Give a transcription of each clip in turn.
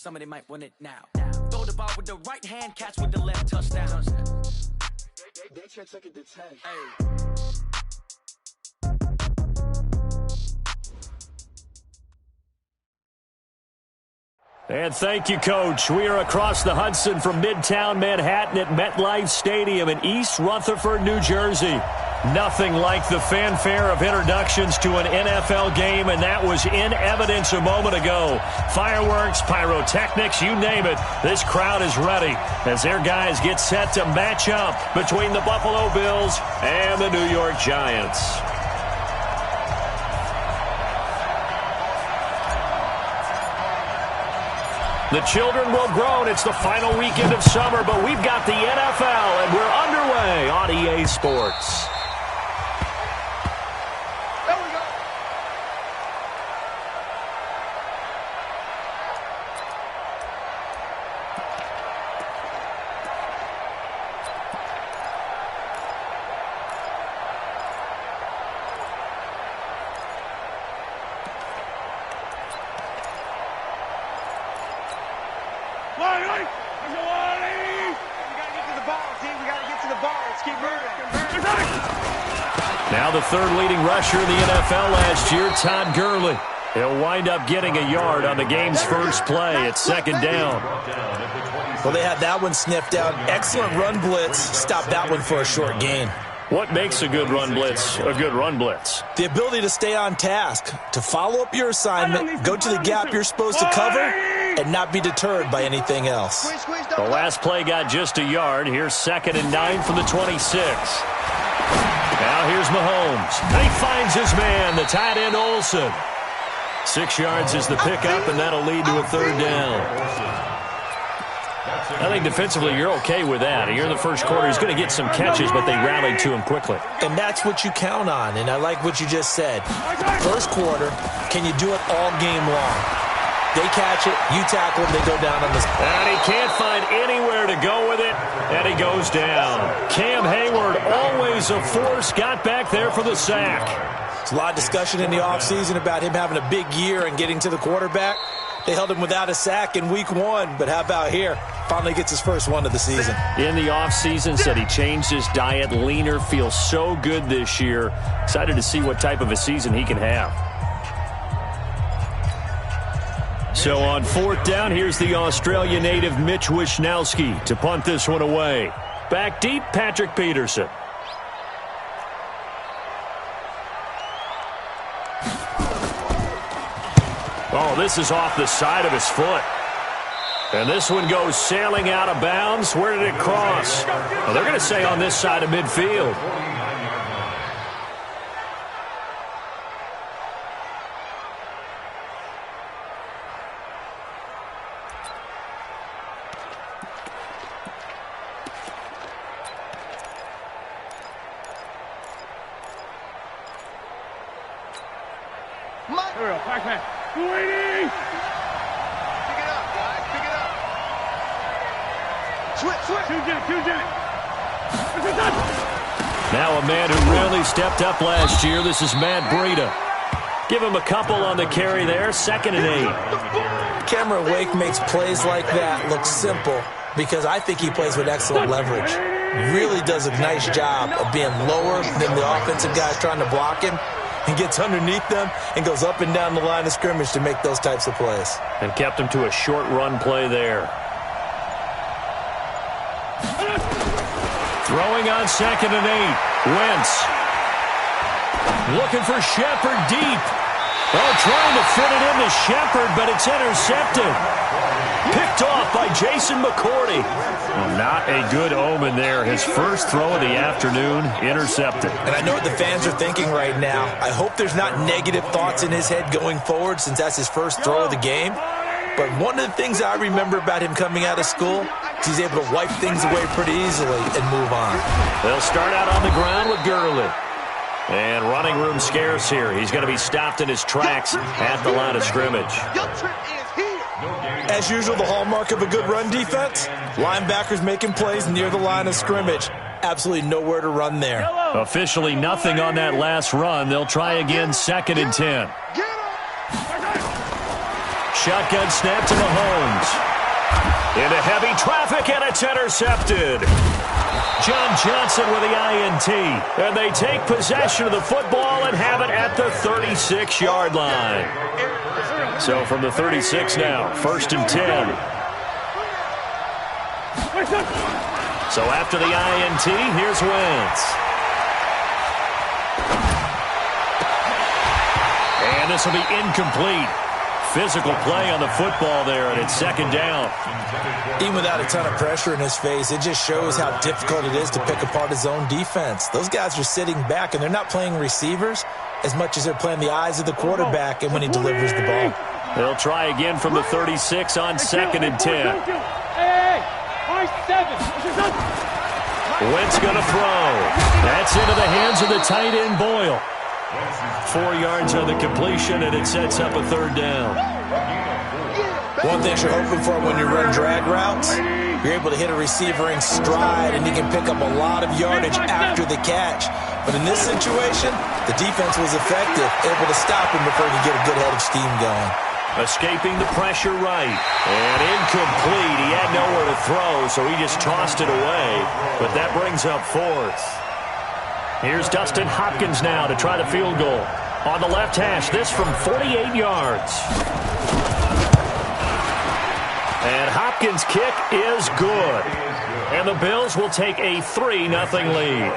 Somebody might win it now. Throw the ball with the right hand, catch with the left, touchdown. They took it to 10. Hey. And thank you, Coach. We are across the Hudson from Midtown Manhattan at MetLife Stadium in East Rutherford, New Jersey. Nothing like the fanfare of introductions to an NFL game, and that was in evidence a moment ago. Fireworks, pyrotechnics, you name it. This crowd is ready as their guys get set to match up between the Buffalo Bills and the New York Giants. The children will groan. It's the final weekend of summer, but we've got the NFL, and we're underway on EA Sports. Now the third leading rusher in the NFL last year, Todd Gurley. He'll wind up getting a yard on the game's first play. It's second down. Well, they had that one sniffed out. Excellent run blitz. Stopped that one for a short gain. What makes a good run blitz a good run blitz? The ability to stay on task, to follow up your assignment, go to the gap you're supposed to cover, and not be deterred by anything else. The last play got just a yard. Here's 2nd and 9 from the 26. Now here's Mahomes. And he finds his man, the tight end Olsen. 6 yards is the pickup, and that'll lead to a third down. I think defensively you're okay with that. Here in the first quarter, he's going to get some catches, but they rallied to him quickly. And that's what you count on, and I like what you just said. First quarter, can you do it all game long? They catch it, you tackle them, they go down on the... And he can't find anywhere to go with it, and he goes down. Cam Hayward, always a force, got back there for the sack. There's a lot of discussion in the offseason about him having a big year and getting to the quarterback. They held him without a sack in week 1, but how about here? Finally gets his first one of the season. In the offseason, said he changed his diet, leaner, feels so good this year. Excited to see what type of a season he can have. So on 4th down, here's the Australia native Mitch Wishnowsky to punt this one away. Back deep, Patrick Peterson. Oh, this is off the side of his foot. And this one goes sailing out of bounds. Where did it cross? Well, they're going to say on this side of midfield. Waiting! Pick it up, guys. Pick it up. Switch. Now a man who really stepped up last year. This is Matt Breida. Give him a couple on the carry there. 2nd and 8. Cameron Wake makes plays like that look simple because I think he plays with excellent leverage. Really does a nice job of being lower than the offensive guys trying to block him. And gets underneath them and goes up and down the line of scrimmage to make those types of plays. And kept him to a short run play there. Throwing on 2nd and 8. Wentz. Looking for Shepard deep. Oh, trying to fit it into Shepard, but it's intercepted. Picked off by Jason McCourty. Well, not a good omen there. His first throw of the afternoon, intercepted. And I know what the fans are thinking right now. I hope there's not negative thoughts in his head going forward since that's his first throw of the game. But one of the things I remember about him coming out of school is he's able to wipe things away pretty easily and move on. They'll start out on the ground with Gurley. And running room scarce here. He's going to be stopped in his tracks at the line of scrimmage. As usual, the hallmark of a good run defense, linebackers making plays near the line of scrimmage. Absolutely nowhere to run there. Officially nothing on that last run. They'll try again, 2nd and 10. Shotgun snap to Mahomes. Into heavy traffic, and it's intercepted. John Johnson with the INT. And they take possession of the football and have it at the 36-yard line. So from the 36 now, 1st and 10. So after the INT, here's Wentz. And this will be incomplete. Physical play on the football there, and it's 2nd down. Even without a ton of pressure in his face, it just shows how difficult it is to pick apart his own defense. Those guys are sitting back, and they're not playing receivers as much as they're playing the eyes of the quarterback and when he delivers the ball. They'll try again from the 36 on 2nd and 10. Wentz going to throw. That's into the hands of the tight end, Boyle. 4 yards on the completion, and it sets up a 3rd down. One thing you're hoping for when you run drag routes, you're able to hit a receiver in stride, and he can pick up a lot of yardage after the catch. But in this situation, the defense was effective, able to stop him before he could get a good head of steam going. Escaping the pressure right. And incomplete. He had nowhere to throw, so he just tossed it away. But that brings up 4th. Here's Dustin Hopkins now to try the field goal. On the left hash, this from 48 yards. And Hopkins' kick is good. And the Bills will take a 3-0 lead.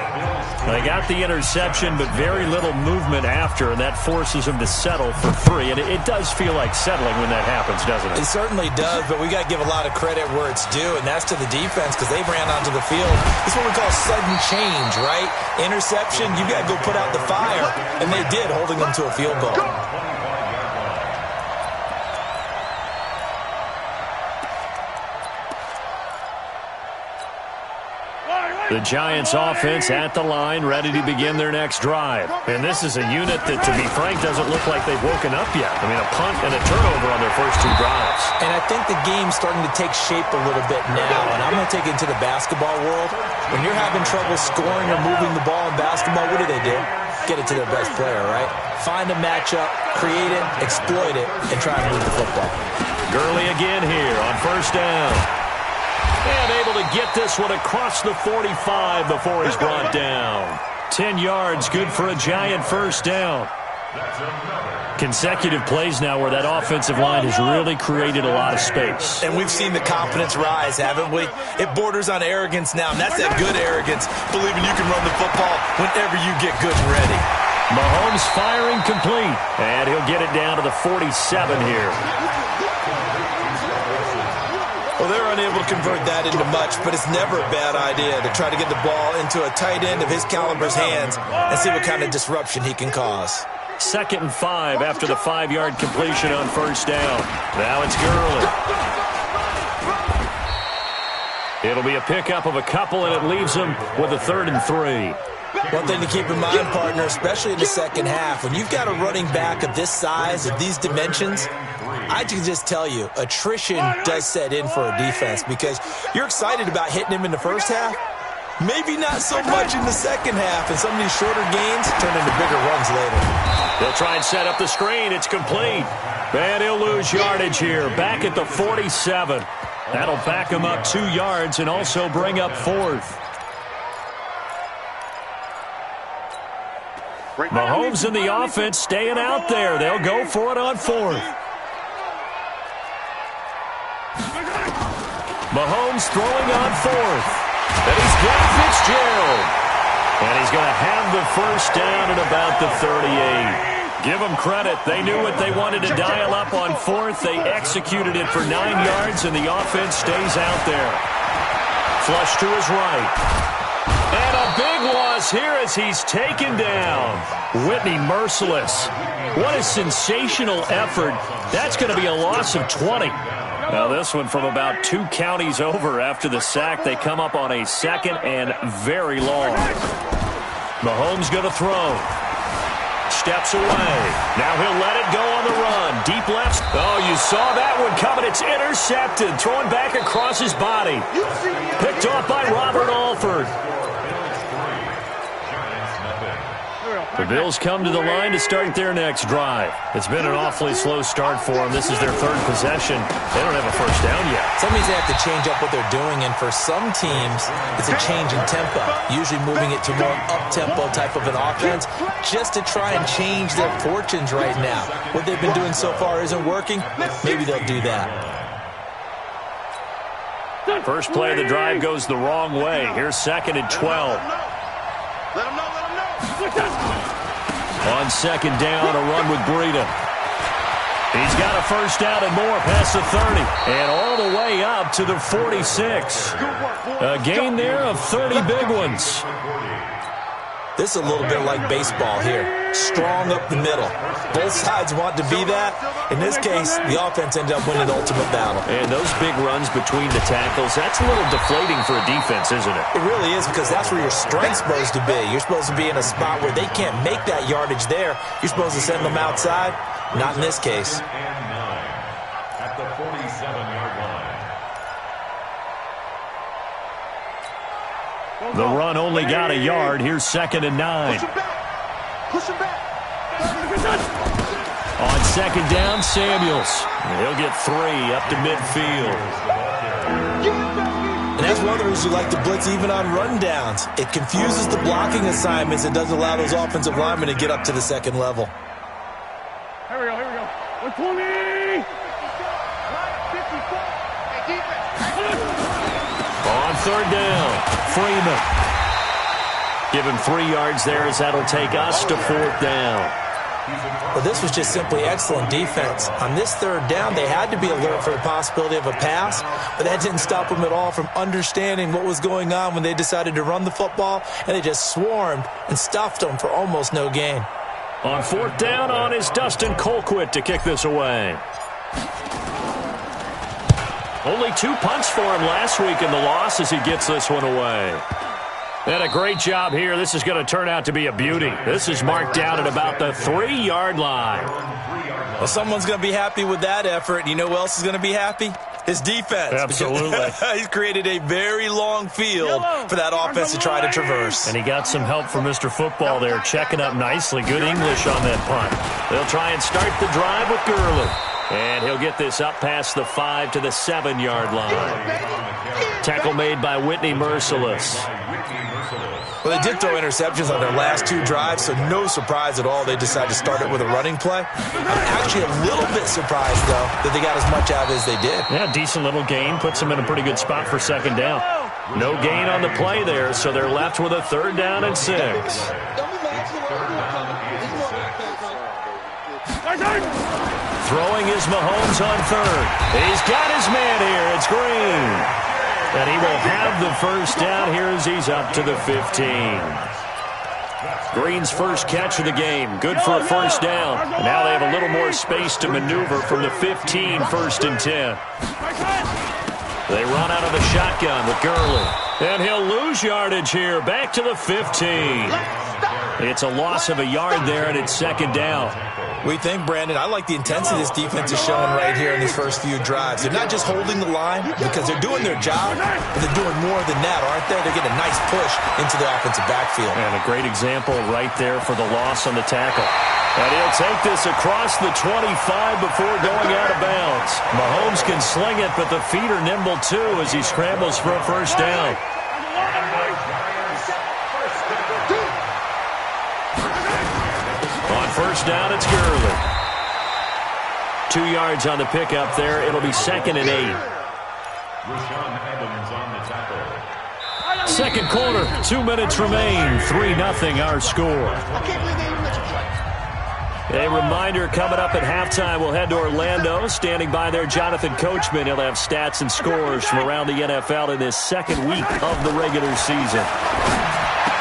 They got the interception, but very little movement after, and that forces them to settle for 3. And it does feel like settling when that happens, doesn't it? It certainly does, but we got to give a lot of credit where it's due, and that's to the defense because they ran onto the field. It's what we call sudden change, right? Interception, you got to go put out the fire, and they did, holding them to a field goal. The Giants offense at the line, ready to begin their next drive. And this is a unit that, to be frank, doesn't look like they've woken up yet. I mean, a punt and a turnover on their first 2 drives. And I think the game's starting to take shape a little bit now, and I'm going to take it into the basketball world. When you're having trouble scoring or moving the ball in basketball, what do? Get it to their best player, right? Find a matchup, create it, exploit it, and try to move the football. Gurley again here on 1st down. And able to get this one across the 45 before he's brought down. 10 yards, good for a Giant 1st down. Consecutive plays now where that offensive line has really created a lot of space. And we've seen the confidence rise, haven't we? It borders on arrogance now, and that's that good arrogance, believing you can run the football whenever you get good and ready. Mahomes firing complete, and he'll get it down to the 47 here. Well, they're unable to convert that into much, but it's never a bad idea to try to get the ball into a tight end of his caliber's hands and see what kind of disruption he can cause. 2nd and 5 after the 5-yard completion on 1st down. Now it's Gurley. It'll be a pickup of a couple, and it leaves him with a 3rd and 3. One thing to keep in mind, partner, especially in the second half, when you've got a running back of this size, of these dimensions, I can just tell you, attrition does set in for a defense because you're excited about hitting him in the first half. Maybe not so much in the second half, and some of these shorter gains turn into bigger runs later. They'll try and set up the screen. It's complete. And he'll lose yardage here. Back at the 47. That'll back him up 2 yards and also bring up 4th. Mahomes and the offense staying out there. They'll go for it on 4th. Mahomes throwing on 4th. And he's got Fitzgerald. And he's going to have the 1st down at about the 38. Give them credit. They knew what they wanted to dial up on 4th. They executed it for 9 yards, and the offense stays out there. Flush to his right. And a big loss here as he's taken down. Whitney merciless. What a sensational effort. That's going to be a loss of 20. Now this one from about 2 counties over after the sack. They come up on a 2nd and very long. Mahomes going to throw. Steps away. Now he'll let it go on the run. Deep left. Oh, you saw that one coming. It's intercepted. Throwing back across his body. Picked off by Robert Alford. The Bills come to the line to start their next drive. It's been an awfully slow start for them. This is their third possession. They don't have a first down yet. Some means they have to change up what they're doing, and for some teams, it's a change in tempo, usually moving it to more up-tempo type of an offense just to try and change their fortunes right now. What they've been doing so far isn't working. Maybe they'll do that. First play of the drive goes the wrong way. Here's 2nd and 12. Let him know. On 2nd down, a run with Breida. He's got a first down and more past the 30. And all the way up to the 46. A gain there of 30 big ones. This is a little bit like baseball here. Strong up the middle. Both sides want to be that. In this case, the offense ended up winning the ultimate battle. And those big runs between the tackles, that's a little deflating for a defense, isn't it? It really is, because that's where your strength's supposed to be. You're supposed to be in a spot where they can't make that yardage there. You're supposed to send them outside. Not in this case. At the 47-yard line. The run only got a yard. Here's 2nd and 9. Push him back. On 2nd down, Samuels. He'll get 3 up to midfield. And that's one of the reasons you like to blitz even on rundowns. It confuses the blocking assignments and doesn't allow those offensive linemen to get up to the second level. Here we go. 120. On 3rd down, Freeman. Give him 3 yards there, as that'll take us to 4th down. Well, this was just simply excellent defense. On this 3rd down, they had to be alert for the possibility of a pass, but that didn't stop them at all from understanding what was going on when they decided to run the football, and they just swarmed and stuffed them for almost no gain. On 4th down, on is Dustin Colquitt to kick this away. Only 2 punts for him last week in the loss as he gets this one away. And a great job here. This is going to turn out to be a beauty. This is marked down at about the 3-yard line. Well, someone's going to be happy with that effort. And you know who else is going to be happy? His defense. Absolutely. He's created a very long field for that offense to try to traverse. And he got some help from Mr. Football there, checking up nicely. Good English on that punt. They'll try and start the drive with Gurley. And he'll get this up past the 5 to the 7-yard line. Tackle made by Whitney Merciless. Well, they did throw interceptions on their last 2 drives, so no surprise at all they decided to start it with a running play. I'm actually a little bit surprised, though, that they got as much out as they did. Yeah, decent little gain. Puts them in a pretty good spot for 2nd down. No gain on the play there, so they're left with a 3rd down and 6. Throwing is Mahomes on 3rd. He's got his man here. It's Green. And he will have the first down here as he's up to the 15. Green's first catch of the game. Good for a first down. Now they have a little more space to maneuver from the 15, 1st and 10. They run out of the shotgun with Gurley. And he'll lose yardage here. Back to the 15. It's a loss of a yard there, and it's 2nd down. We think, Brandon, I like the intensity this defense is showing right here in these first few drives. They're not just holding the line because they're doing their job, but they're doing more than that, aren't they? They're getting a nice push into the offensive backfield. And a great example right there for the loss on the tackle. And he'll take this across the 25 before going out of bounds. Mahomes can sling it, but the feet are nimble too as he scrambles for a first down. On first down, it's Gurley. 2 yards on the pickup there. It'll be 2nd and 8. Second quarter, 2 minutes remain. 3-0 our score. A reminder, coming up at halftime, we'll head to Orlando. Standing by there, Jonathan Coachman. He'll have stats and scores from around the NFL in this 2nd week of the regular season.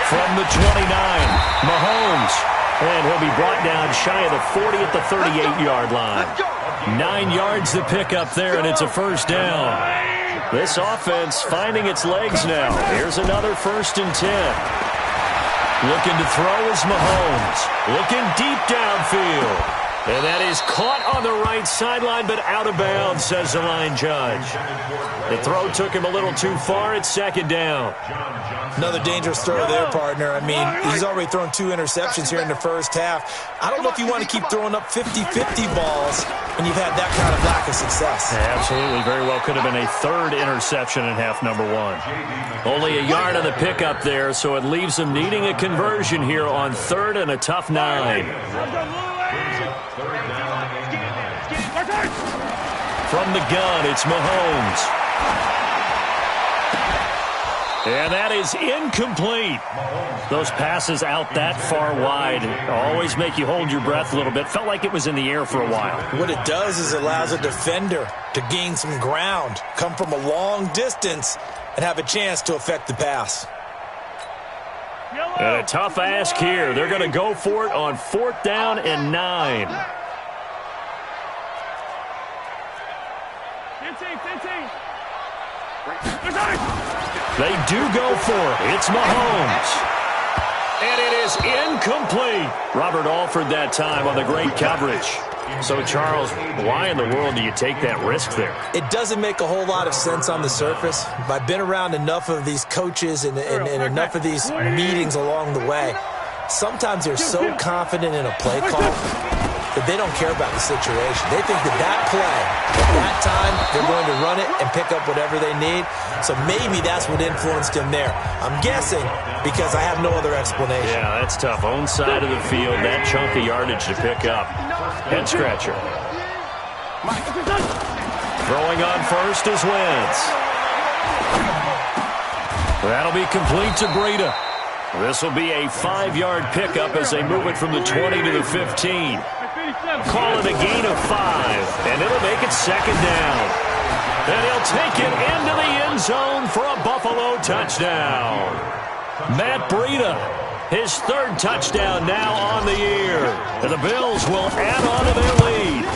From the 29, Mahomes. And he'll be brought down shy of the 40 at the 38-yard line. 9 yards to pick up there, and it's a first down. This offense finding its legs now. Here's another 1st and 10. Looking to throw is Mahomes. Looking deep downfield. And that is caught on the right sideline, but out of bounds, says the line judge. The throw took him a little too far. It's second down. Another dangerous throw there, partner. I mean, he's already thrown 2 interceptions here in the first half. I don't know if you want to keep throwing up 50-50 balls when you've had that kind of lack of success. Yeah, absolutely. Very well could have been a 3rd interception in half number 1. Only a yard on the pickup there, so it leaves them needing a conversion here on 3rd and a tough 9. From the gun, it's Mahomes. And that is incomplete. Those passes out that far wide always make you hold your breath a little bit. Felt like it was in the air for a while. What it does is it allows a defender to gain some ground, come from a long distance, and have a chance to affect the pass. And a tough ask here. They're going to go for it on 4th down and 9. 15. They do go for it. It's Mahomes. And it is incomplete. Robert Alford that time on the great coverage. So, Charles, why in the world do you take that risk there? It doesn't make a whole lot of sense on the surface. I've been around enough of these coaches and enough of these meetings along the way. Sometimes they're so confident in a play call that they don't care about the situation. They think that play, at that time, they're going to run it and pick up whatever they need. So maybe that's what influenced him there. I'm guessing because I have no other explanation. Yeah, that's tough. Own side of the field, that chunk of yardage to pick up. Head scratcher. Throwing on first is Wentz. That'll be complete to Breida. This will be a 5-yard pickup as they move it from the 20 to the 15. Call it a gain of 5, and it'll make it second down. And he'll take it into the end zone for a Buffalo touchdown. Matt Breida, his 3rd touchdown now on the year. And the Bills will add on to their lead.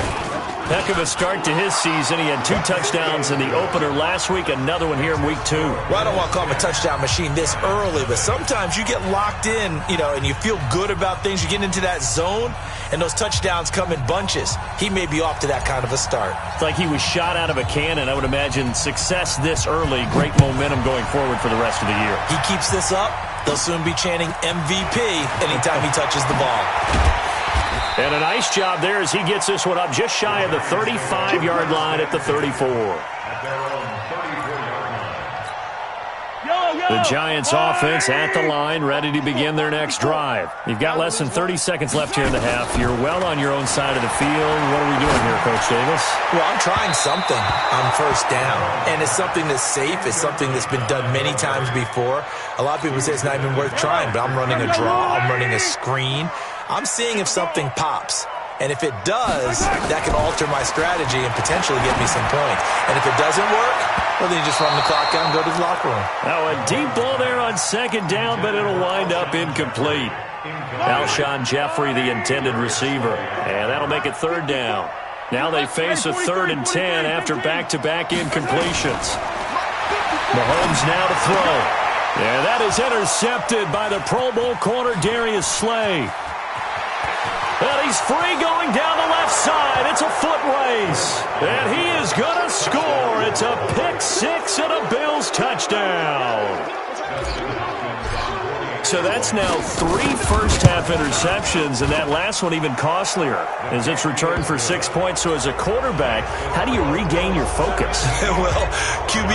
Heck of a start to his season. He had 2 touchdowns in the opener last week, another one here in week 2. Well, I don't want to call him a touchdown machine this early, but sometimes you get locked in, and you feel good about things. You get into that zone, and those touchdowns come in bunches. He may be off to that kind of a start. It's like he was shot out of a cannon. I would imagine success this early, great momentum going forward for the rest of the year. He keeps this up, they'll soon be chanting MVP anytime he touches the ball. And a nice job there as he gets this one up just shy of the 35-yard line at the 34. The Giants offense at the line, ready to begin their next drive. You've got less than 30 seconds left here in the half. You're well on your own side of the field. What are we doing here, Coach Davis? Well, I'm trying something on 1st down, and it's something that's safe. It's something that's been done many times before. A lot of people say it's not even worth trying, but I'm running a draw. I'm running a screen. I'm seeing if something pops. And if it does, that can alter my strategy and potentially get me some points. And if it doesn't work, well, then you just run the clock out and go to the locker room. Now, a deep ball there on 2nd down, but it'll wind up incomplete. Alshon Jeffrey, the intended receiver. And that'll make it 3rd down. Now they face a 3rd and 10 after back-to-back incompletions. Mahomes now to throw. Yeah, that is intercepted by the Pro Bowl corner, Darius Slay. And he's free going down the left side. It's a foot race. And he is going to score. It's a pick 6 and a Bills touchdown. So that's now 3 first-half interceptions, and that last one even costlier as it's returned for 6 points. So as a quarterback, how do you regain your focus? Well, QB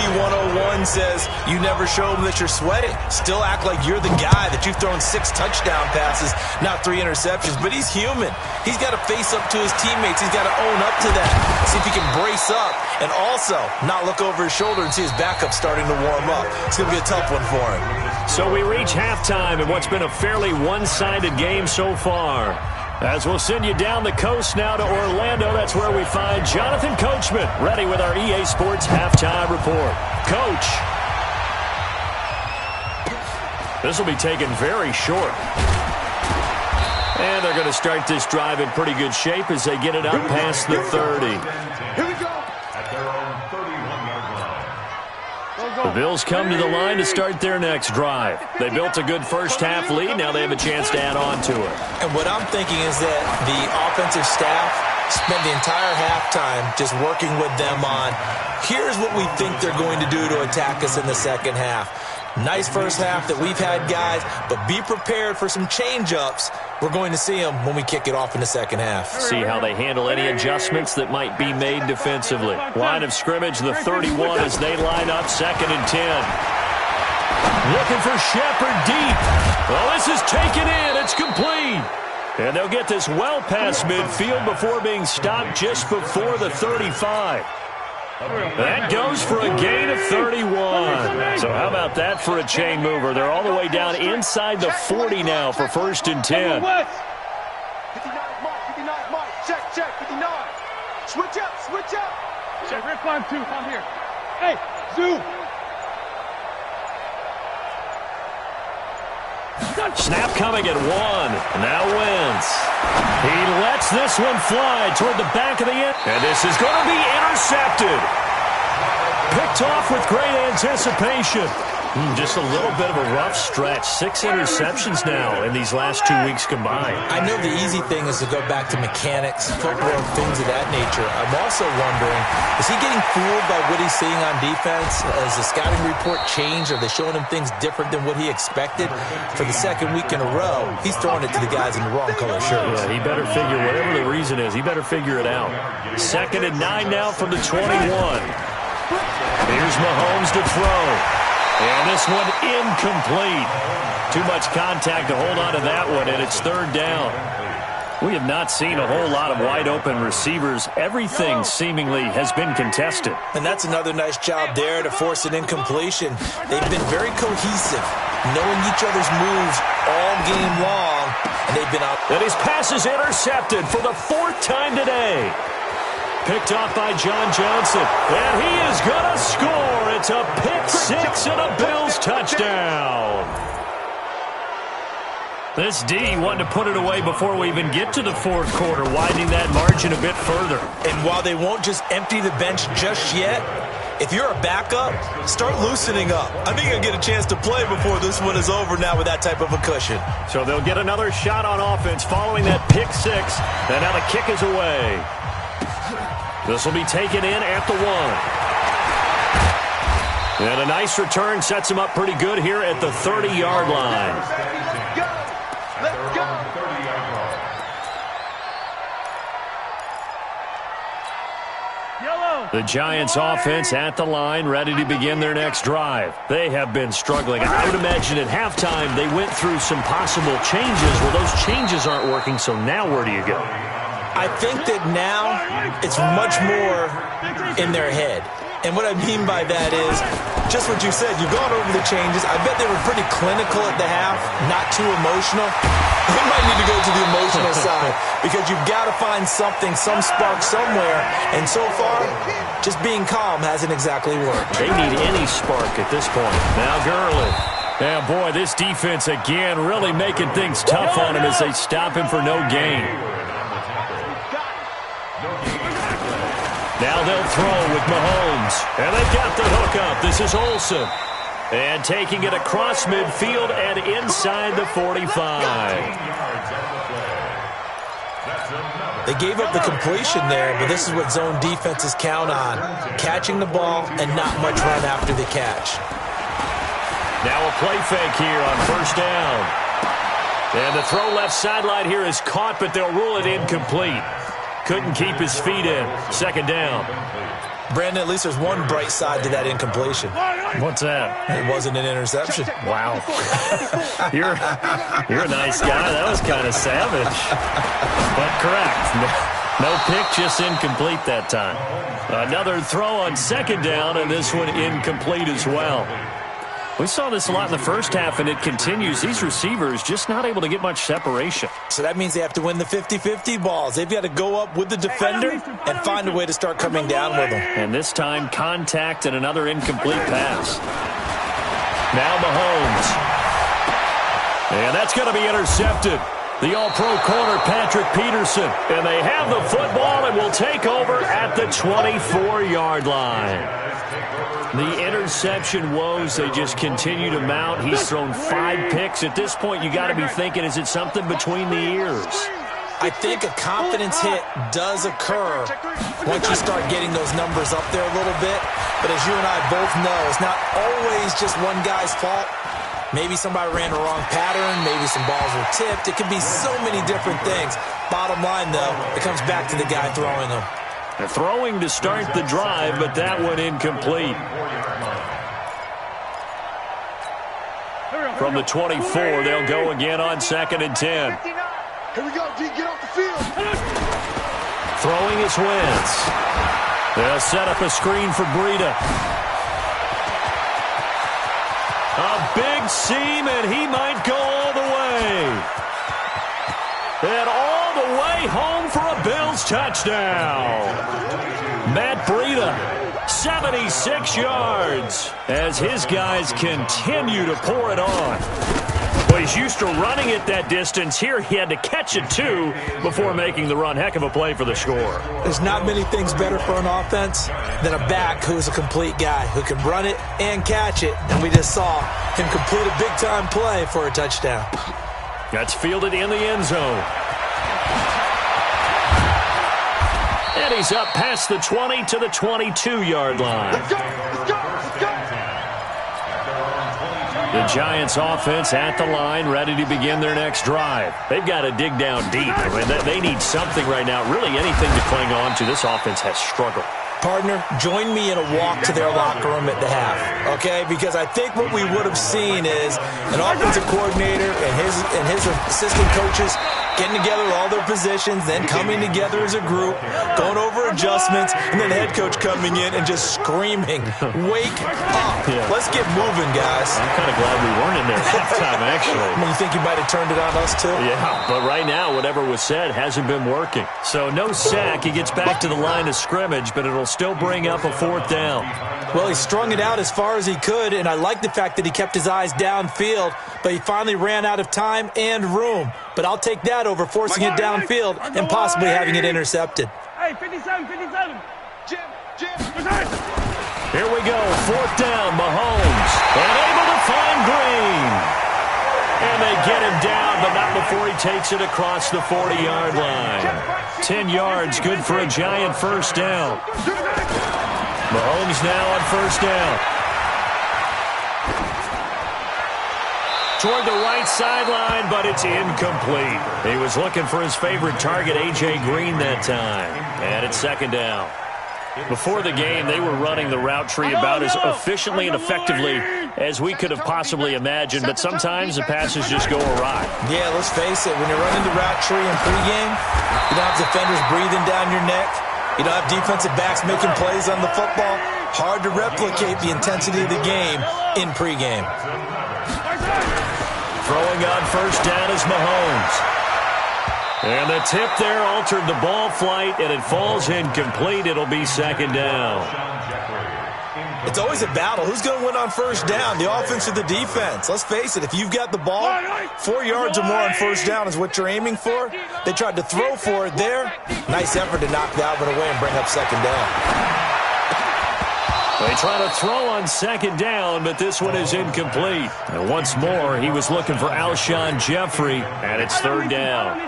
101 says you never show them that you're sweating. Still act like you're the guy, that you've thrown 6 touchdown passes, not 3 interceptions. But he's human. He's got to face up to his teammates. He's got to own up to that. See if he can brace up and also not look over his shoulder and see his backup starting to warm up. It's going to be a tough one for him. So we reach halftime in what's been a fairly one-sided game so far. As we'll send you down the coast now to Orlando, that's where we find Jonathan Coachman, ready with our EA Sports Halftime Report. Coach. This will be taken very short. And they're going to start this drive in pretty good shape as they get it up past the 30. Here we go. At their own 31-yard line. The Bills come to the line to start their next drive. They built a good first-half lead. Now they have a chance to add on to it. And what I'm thinking is that the offensive staff spent the entire halftime just working with them on, here's what we think they're going to do to attack us in the second half. Nice first half that we've had, guys, but be prepared for some change-ups. We're going to see them when we kick it off in the second half. See how they handle any adjustments that might be made defensively. Line of scrimmage, the 31 as they line up, 2nd and 10. Looking for Shepard deep. Well, this is taken in. It's complete. And they'll get this well past midfield before being stopped just before the 35. That goes for a gain of 31. So how about that for a chain mover? They're all the way down inside the 40 now for 1st and 10. 59, Mike. Check, 59. Switch up. Check, Rick, 5-2, I'm here. Hey, Zoo. Snap coming at 1. Now Wentz. He lets this one fly toward the back of the end. And this is going to be intercepted. Picked off with great anticipation. Just a little bit of a rough stretch. 6 interceptions now in these last 2 weeks combined. I know the easy thing is to go back to mechanics, footwork, things of that nature. I'm also wondering, is he getting fooled by what he's seeing on defense? Has the scouting report changed? Are they showing him things different than what he expected? For the second week in a row, he's throwing it to the guys in the wrong color shirts. Yeah, he better figure, whatever the reason is, he better figure it out. 2nd and 9 now from the 21. Here's Mahomes to throw. And this one incomplete. Too much contact to hold on to that one, and it's 3rd down. We have not seen a whole lot of wide-open receivers. Everything seemingly has been contested. And that's another nice job there to force an incompletion. They've been very cohesive, knowing each other's moves all game long, and they've been out. And his pass is intercepted for the 4th time today. Picked off by John Johnson. And he is going to score. It's a pick 6 and a Bills touchdown. This D wanted to put it away before we even get to the 4th quarter, widening that margin a bit further. And while they won't just empty the bench just yet, if you're a backup, start loosening up. I think you'll get a chance to play before this one is over now with that type of a cushion. So they'll get another shot on offense following that pick 6. And now the kick is away. This will be taken in at the 1. And a nice return sets him up pretty good here at the 30-yard line. Let's go. Yellow. The Giants offense at the line, ready to begin their next drive. They have been struggling. I would imagine at halftime they went through some possible changes. Well, those changes aren't working, so now where do you go? I think that now it's much more in their head. And what I mean by that is just what you said. You've gone over the changes. I bet they were pretty clinical at the half, not too emotional. They might need to go to the emotional side because you've got to find something, some spark somewhere. And so far, just being calm hasn't exactly worked. They need any spark at this point. Now Gurley. Yeah, boy, this defense again really making things tough on him as they stop him for no gain. Now they'll throw with Mahomes. And they've got the hook up. This is Olsen. And taking it across midfield and inside the 45. They gave up the completion there, but this is what zone defenses count on. Catching the ball and not much run after the catch. Now a play fake here on 1st down. And the throw left sideline here is caught, but they'll rule it incomplete. Couldn't keep his feet in. 2nd down. Brandon, at least there's one bright side to that incompletion. What's that? It wasn't an interception. Wow. You're a nice guy. That was kind of savage. But correct. No pick, just incomplete that time. Another throw on 2nd down, and this one incomplete as well. We saw this a lot in the first half, and it continues. These receivers just not able to get much separation. So that means they have to win the 50-50 balls. They've got to go up with the defender and find a way to start coming down with them. And this time, contact and another incomplete pass. Now Mahomes. And that's going to be intercepted. The all-pro corner, Patrick Peterson. And they have the football and will take over at the 24-yard line. The interception woes, they just continue to mount. He's thrown 5 picks. At this point, you got to be thinking, is it something between the ears? I think a confidence hit does occur once you start getting those numbers up there a little bit. But as you and I both know, it's not always just one guy's fault. Maybe somebody ran the wrong pattern. Maybe some balls were tipped. It could be so many different things. Bottom line, though, it comes back to the guy throwing them. They're throwing to start the drive, but that one incomplete. From the 24, they'll go again on 2nd and 10. Here we go, D. Get off the field. Throwing his Wentz. They'll set up a screen for Breida. A big seam, and he might go all the way. And all the way home for a Bills touchdown. Matt Breida, 76 yards, as his guys continue to pour it on. Well, he's used to running it that distance. Here he had to catch it, too, before making the run. Heck of a play for the score. There's not many things better for an offense than a back who's a complete guy, who can run it and catch it. And we just saw him complete a big-time play for a touchdown. That's fielded in the end zone. And he's up past the 20 to the 22-yard line. Let's go, let's go, let's go. The Giants offense at the line, ready to begin their next drive. They've got to dig down deep. I mean, they need something right now, really anything to cling on to. This offense has struggled. Partner, join me in a walk to their locker room at the half, okay? Because I think what we would have seen is an offensive coordinator and his assistant coaches getting together all their positions, then coming together as a group, going over adjustments, and then the head coach coming in and just screaming, "Wake up. Yeah. Let's get moving, guys." I'm kind of glad we weren't in there halftime, actually. I mean, you think you might have turned it on us, too? Yeah, but right now, whatever was said hasn't been working. So no sack. He gets back to the line of scrimmage, but it'll still bring up a 4th down. Well, he strung it out as far as he could, and I like the fact that he kept his eyes downfield, but he finally ran out of time and room. But I'll take that over forcing it downfield and possibly having it intercepted. Hey, 57, 57. Jim. Here we go, 4th down, Mahomes, and able to find Green. And they get him down, but not before he takes it across the 40-yard line. 10 yards, good for a Giant 1st down. Mahomes now on 1st down. Toward the right sideline, but it's incomplete. He was looking for his favorite target, A.J. Green, that time. And it's 2nd down. Before the game, they were running the route tree about as efficiently and effectively as we could have possibly imagined, but sometimes the passes just go awry. Yeah, let's face it, when you're running the route tree in pregame, you don't have defenders breathing down your neck. You don't have defensive backs making plays on the football. Hard to replicate the intensity of the game in pregame. Throwing on 1st down is Mahomes. And the tip there altered the ball flight, and it falls incomplete. It'll be 2nd down. It's always a battle. Who's going to win on 1st down, the offense or the defense? Let's face it, if you've got the ball, 4 yards or more on 1st down is what you're aiming for. They tried to throw for it there. Nice effort to knock that one away and bring up 2nd down. They try to throw on 2nd down, but this one is incomplete. And once more, he was looking for Alshon Jeffrey, and it's 3rd down.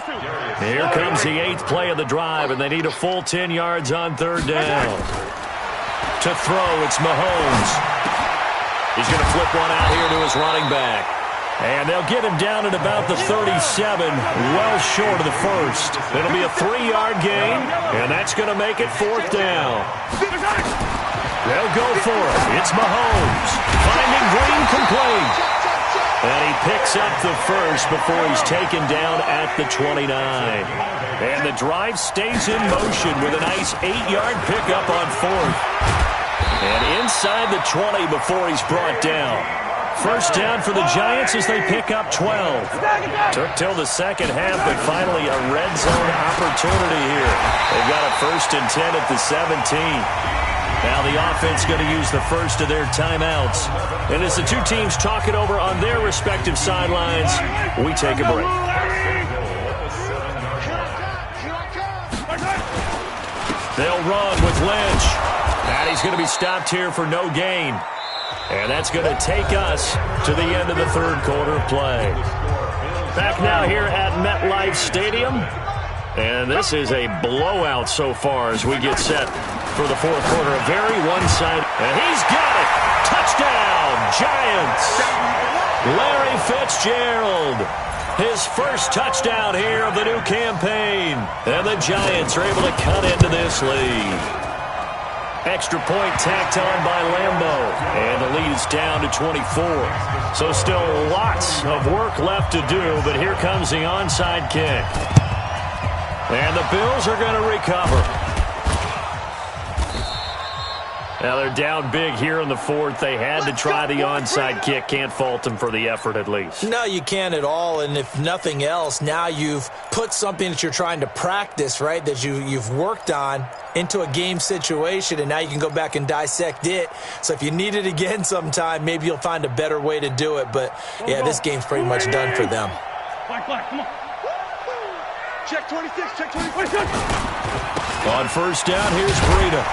Here comes the 8th play of the drive, and they need a full 10 yards on 3rd down. To throw, it's Mahomes. He's going to flip one out here to his running back. And they'll get him down at about the 37, well short of the 1st. It'll be a 3-yard gain, and that's going to make it 4th down. They'll go for it. It's Mahomes. Finding Green complete. And he picks up the 1st before he's taken down at the 29. And the drive stays in motion with a nice 8-yard pickup on 4th. And inside the 20 before he's brought down. 1st down for the Giants as they pick up 12. Took till the 2nd half, but finally a red zone opportunity here. They've got a 1st and 10 at the 17. Now the offense going to use the 1st of their timeouts. And as the two teams talk it over on their respective sidelines, we take a break. They'll run with Lynch. And he's going to be stopped here for no gain. And that's going to take us to the end of the third quarter of play. Back now here at MetLife Stadium. And this is a blowout so far as we get set for the fourth quarter. A very one-sided. And he's got it. Touchdown, Giants. Larry Fitzgerald. His first touchdown here of the new campaign. And the Giants are able to cut into this lead. Extra point tacked on by Lambeau. And the lead is down to 24. So still lots of work left to do, but here comes the onside kick. And the Bills are going to recover. Now they're down big here in the fourth. They had to try the onside kick. Can't fault them for the effort at least. No, you can't at all. And if nothing else, now you've put something that you're trying to practice, right, that you've worked on into a game situation, and now you can go back and dissect it. So if you need it again sometime, maybe you'll find a better way to do it. But, yeah, this game's pretty much done for them. Black, come on. Check 26, check 26. On first down, here's Breida.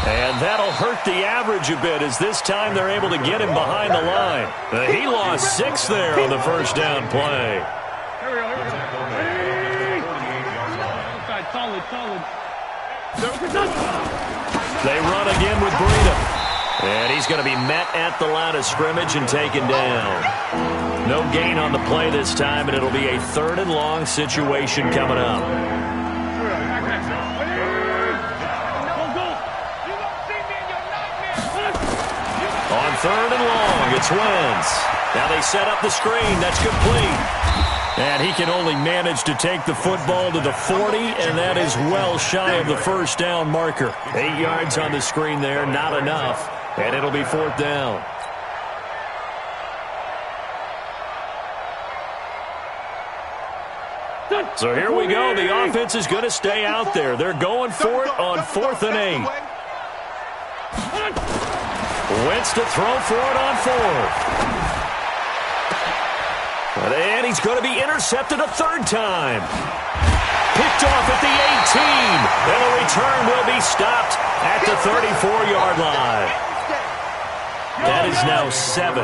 And that'll hurt the average a bit as this time they're able to get him behind the line. He lost 6 there on the first down play. Here we go. Solid. They run again with Breida. And he's going to be met at the line of scrimmage and taken down. No gain on the play this time, and it'll be a third and long situation coming up. On third and long, it's Wentz. Now they set up the screen. That's complete. And he can only manage to take the football to the 40, and that is well shy of the first down marker. 8 yards on the screen there, not enough. And it'll be fourth down. So here we go. The offense is going to stay out there. They're going for it on 4th and 8. Wentz to throw for it on 4th. And he's going to be intercepted a third time. Picked off at the 18. And the return will be stopped at the 34-yard line. That is now 7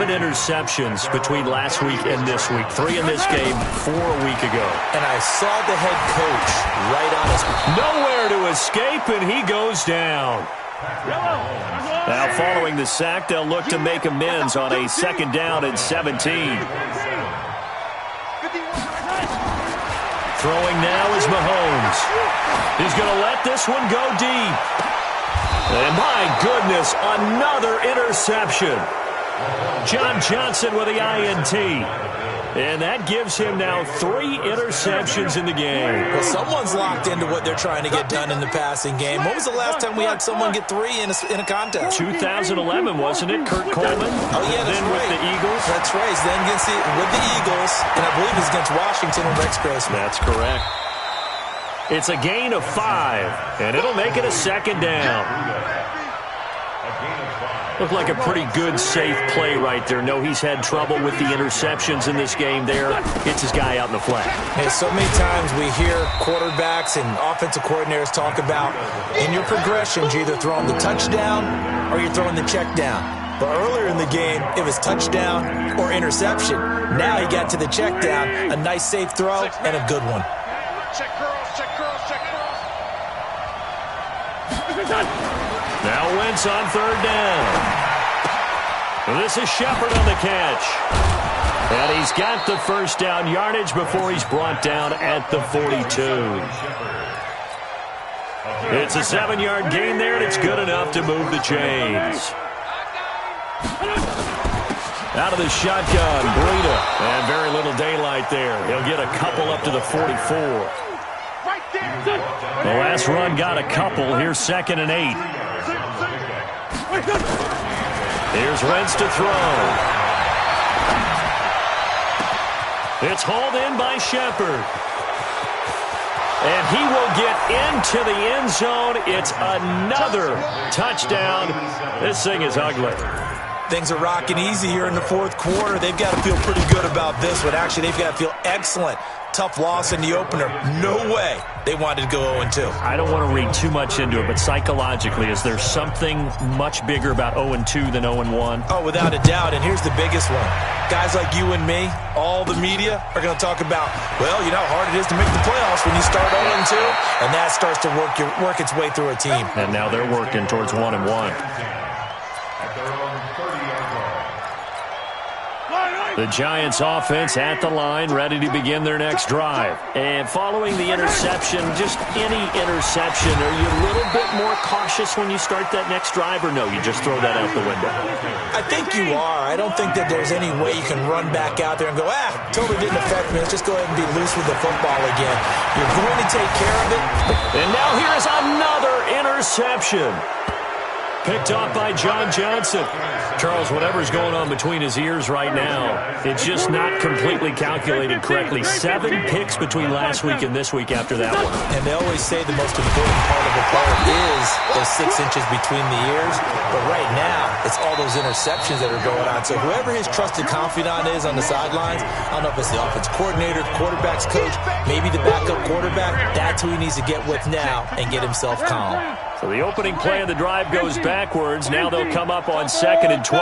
interceptions between last week and this week. 3 in this game, 4 a week ago. And I saw the head coach right on his... Nowhere to escape, and he goes down. Now, following the sack, they'll look to make amends on a second down and 17. Throwing now is Mahomes. He's going to let this one go deep. And my goodness, another interception. John Johnson with the INT. And that gives him now 3 interceptions in the game. Well, someone's locked into what they're trying to get done in the passing game. When was the last time we had someone get 3 in a contest? 2011, wasn't it? Kurt Coleman? Oh, yeah, that's then right. With the Eagles? That's right. Then with the Eagles, and I believe it's against Washington and Rex Grossman. That's correct. It's a gain of 5, and it'll make it a second down. Looked like a pretty good, safe play right there. No, he's had trouble with the interceptions in this game there. Gets his guy out in the flat. Hey, so many times we hear quarterbacks and offensive coordinators talk about in your progressions, you're either throwing the touchdown or you're throwing the check down. But earlier in the game, it was touchdown or interception. Now he got to the check down, a nice safe throw, and a good one. Check curls, check curls, check curls. Now Wentz on third down. This is Shepard on the catch. And he's got the first down yardage before he's brought down at the 42. It's a 7-yard gain there, and it's good enough to move the chains. Out of the shotgun, Breida. And very little daylight there. He'll get a couple up to the 44. The last run got a couple. Here's 2nd and 8. Here's Wentz to throw. It's hauled in by Shepard. And he will get into the end zone. It's another touchdown. This thing is ugly. Things are rocking easy here in the fourth quarter. They've got to feel pretty good about this one. Actually, they've got to feel excellent. Tough loss in the opener. No way they wanted to go 0-2. I don't want to read too much into it, but psychologically, is there something much bigger about 0-2 than 0-1? Oh, without a doubt, and here's the biggest one. Guys like you and me, all the media, are going to talk about, well, you know how hard it is to make the playoffs when you start 0-2, and that starts to work its way through a team. And now they're working towards 1-1. The Giants offense at the line, ready to begin their next drive. And following the interception, just any interception, are you a little bit more cautious when you start that next drive, or no, you just throw that out the window? I think you are. I don't think that there's any way you can run back out there and go, totally didn't affect me. Let's just go ahead and be loose with the football again. You're going to take care of it. And now here is another interception. Picked off by John Johnson. Charles, whatever's going on between his ears right now, it's just not completely calculated correctly. 7 picks between last week and this week after that one. And they always say the most important part of a player is those 6 inches between the ears. But right now, it's all those interceptions that are going on. So whoever his trusted confidant is on the sidelines, I don't know if it's the offense coordinator, the quarterback's coach, maybe the backup quarterback, that's who he needs to get with now and get himself calm. So the opening play of the drive goes backwards. Now they'll come up on 2nd and 12.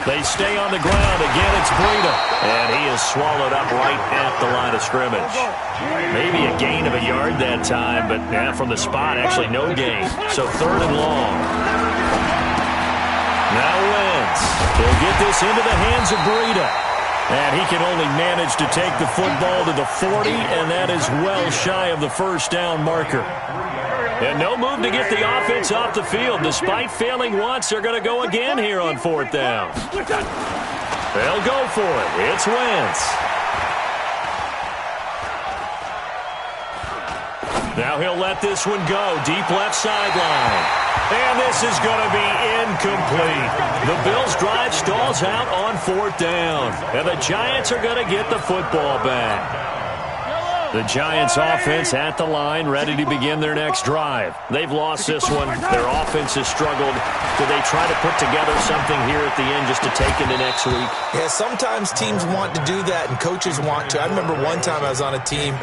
They stay on the ground. Again, it's Breida. And he is swallowed up right at the line of scrimmage. Maybe a gain of a yard that time, but from the spot, actually no gain. So 3rd and long. Now Wentz. He'll get this into the hands of Breida. And he can only manage to take the football to the 40, and that is well shy of the first down marker. And no move to get the offense off the field. Despite failing once, they're going to go again here on 4th down. They'll go for it. It's Wentz. Now he'll let this one go. Deep left sideline. And this is going to be incomplete. The Bills' drive stalls out on 4th down. And the Giants are going to get the football back. The Giants offense at the line, ready to begin their next drive. They've lost this one. Their offense has struggled. Do they try to put together something here at the end just to take into next week? Yeah, sometimes teams want to do that and coaches want to. I remember one time I was on a team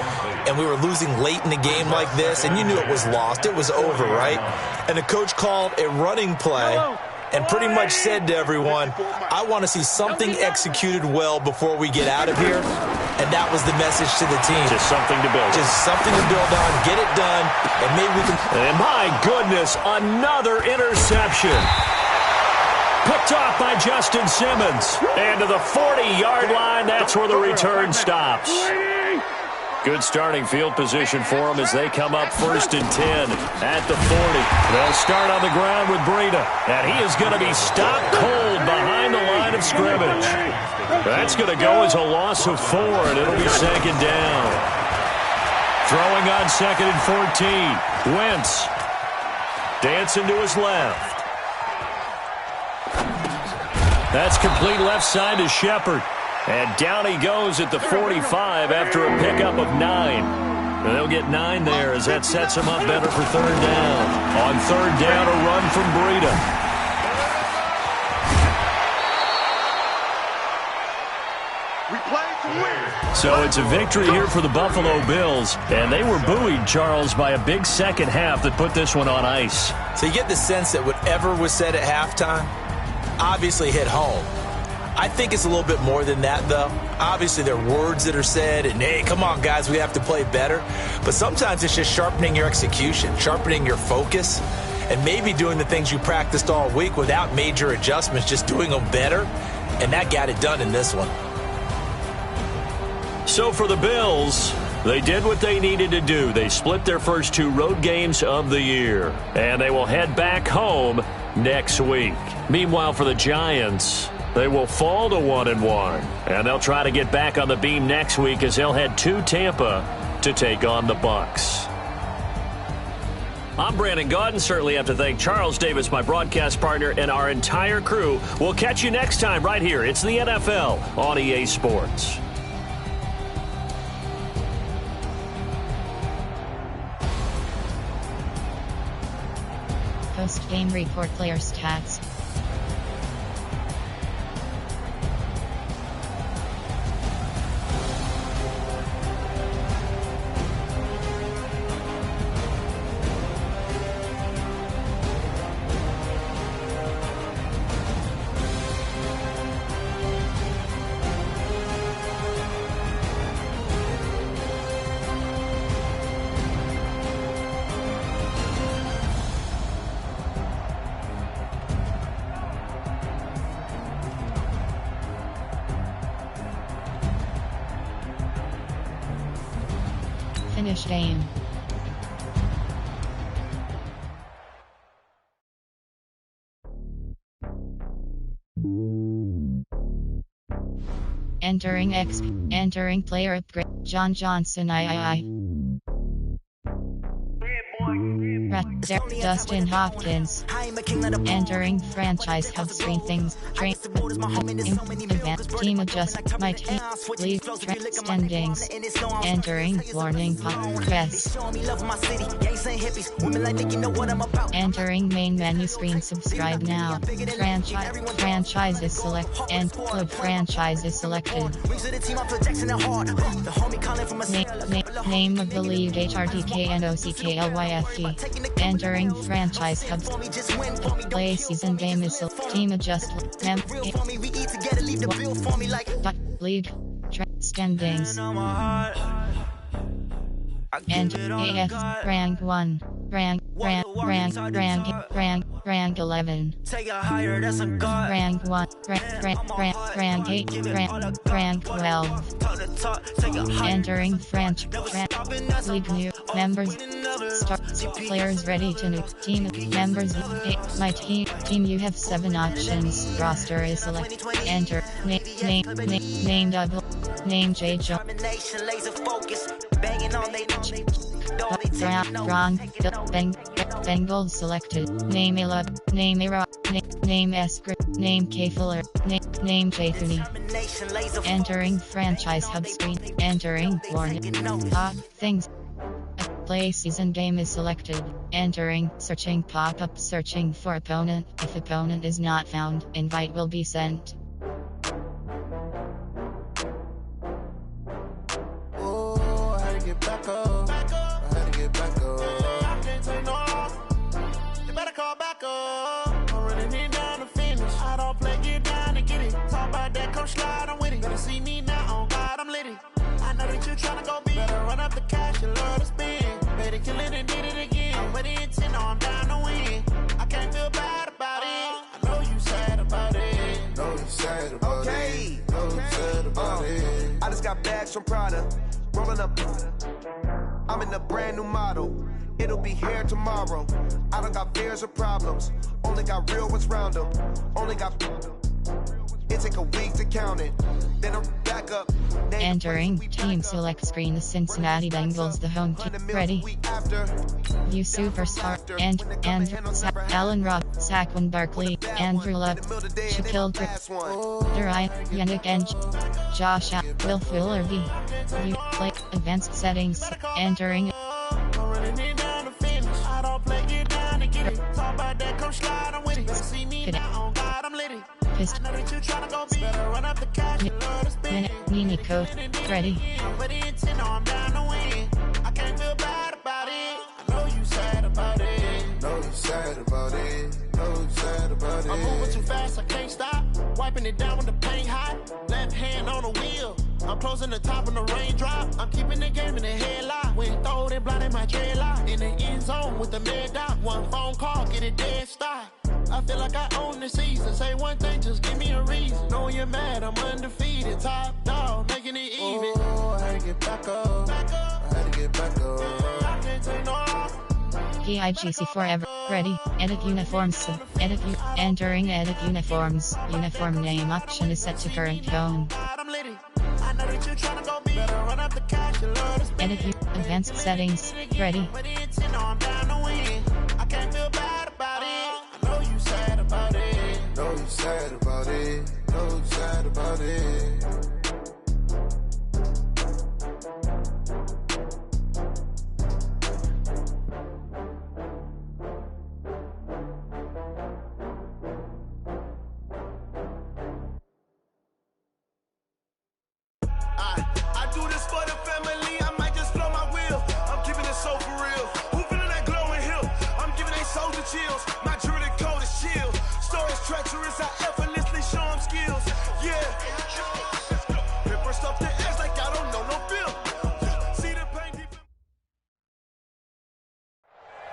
and we were losing late in the game like this, and you knew it was lost. It was over, right? And the coach called a running play and pretty much said to everyone, I want to see something executed well before we get out of here. And that was the message to the team. Just something to build. Just something to build on, get it done, and maybe we can... And my goodness, another interception. Picked off by Justin Simmons. And to the 40-yard line, that's where the return stops. Good starting field position for them as they come up 1st and 10 at the 40. They'll start on the ground with Breida, and he is going to be stopped cold behind the line of scrimmage. That's going to go as a loss of 4, and it'll be 2nd down. Throwing on 2nd and 14. Wentz dancing to his left. That's complete left side to Shepard. And down he goes at the 45 after a pickup of 9. And they'll get 9 there as that sets him up better for 3rd down. On 3rd down, a run from Breida. So it's a victory here for the Buffalo Bills. And they were buoyed, Charles, by a big second half that put this one on ice. So you get the sense that whatever was said at halftime obviously hit home. I think it's a little bit more than that, though. Obviously, there are words that are said, and, hey, come on, guys, we have to play better. But sometimes it's just sharpening your execution, sharpening your focus, and maybe doing the things you practiced all week without major adjustments, just doing them better, and that got it done in this one. So for the Bills, they did what they needed to do. They split their first 2 road games of the year, and they will head back home next week. Meanwhile, for the Giants, they will fall to 1-1, and they'll try to get back on the beam next week as they'll head to Tampa to take on the Bucs. I'm Brandon Gaudin. Certainly have to thank Charles Davis, my broadcast partner, and our entire crew. We'll catch you next time right here. It's the NFL on EA Sports. Post-game report player stats. Finish game. Entering player upgrade. John Johnson II. Dustin Hopkins. Entering franchise hub screen things. Train event team adjust my team leave standings. Entering warning press. Entering main menu screen. Subscribe now. Franchise is select and club franchise is selected. Name of the league HRDKNOCKLYFT. Entering franchise hubs. Play season game is team adjust. League standings. And AF rank 1 rank 11 rank 1 rank 8 rank 12. Entering league new members. Start players ready to new team members. My team you have 7 options. Roster is select. Enter name double name J Jones. Wrong. Bengals selected. Name Ella. Name Era. Name Esker. Name K Fuller. Name J Thuney. Entering franchise hub screen. Entering warning. Things. Play season game is selected. Entering searching pop-up searching for opponent. If opponent is not found, invite will be sent. Oh, I had to get back up. I had to get back up. I can't take no loss. You better call back up. I'm running it down to finish. I don't play, get down and get it. Talk about that, come slide, I'm with it. Better see me now, on God, I'm litty. I know that you tryna go big. Better run up the cash, you love to spend. Better kill it and did it again. I'm with the intent, no, I'm down to win. I can't feel bad about it. I know you sad about it. Know you sad about it. Know you sad about it. I just got bags from Prada. Rolling up. I'm in a brand new model. It'll be here tomorrow. I don't got fears or problems. Only got real ones round them. Only got. It take a week to count it. Then I'm back up. Entering team select screen. The Cincinnati Bengals, the home team. Ready. View superstar. And Allen Robb, Saquon Barkley, Andrew Luck, Shaquille Durai, Yannick and Josh Will Fuller B. View play advanced settings. Entering. Nini code. Ready. I can't feel bad about it. I know you sad about it. Know you sad about it. Know you sad about it. I'm moving too fast, I can't stop. Wiping it down with the paint hot. Left hand on the wheel. I'm closing the top on the raindrop. I'm keeping the game in the headlock. When throwed and blinded my dreadlock. In the end zone with the mid dot. One phone call, get it dead stop. I feel like I own the season. Say one thing, just give me a reason. Knowing you're mad, I'm undefeated. Top dog, making it even. Oh, I had to get back up. I had to get back up. I can't take no loss. PIGC forever. Ready. Edit uniforms. Edit entering edit uniforms. Uniform name option is set to current tone. Edit advanced settings. Ready. I can't feel bad about it. I know you sad about it. Know you sad about it. Know you sad about it.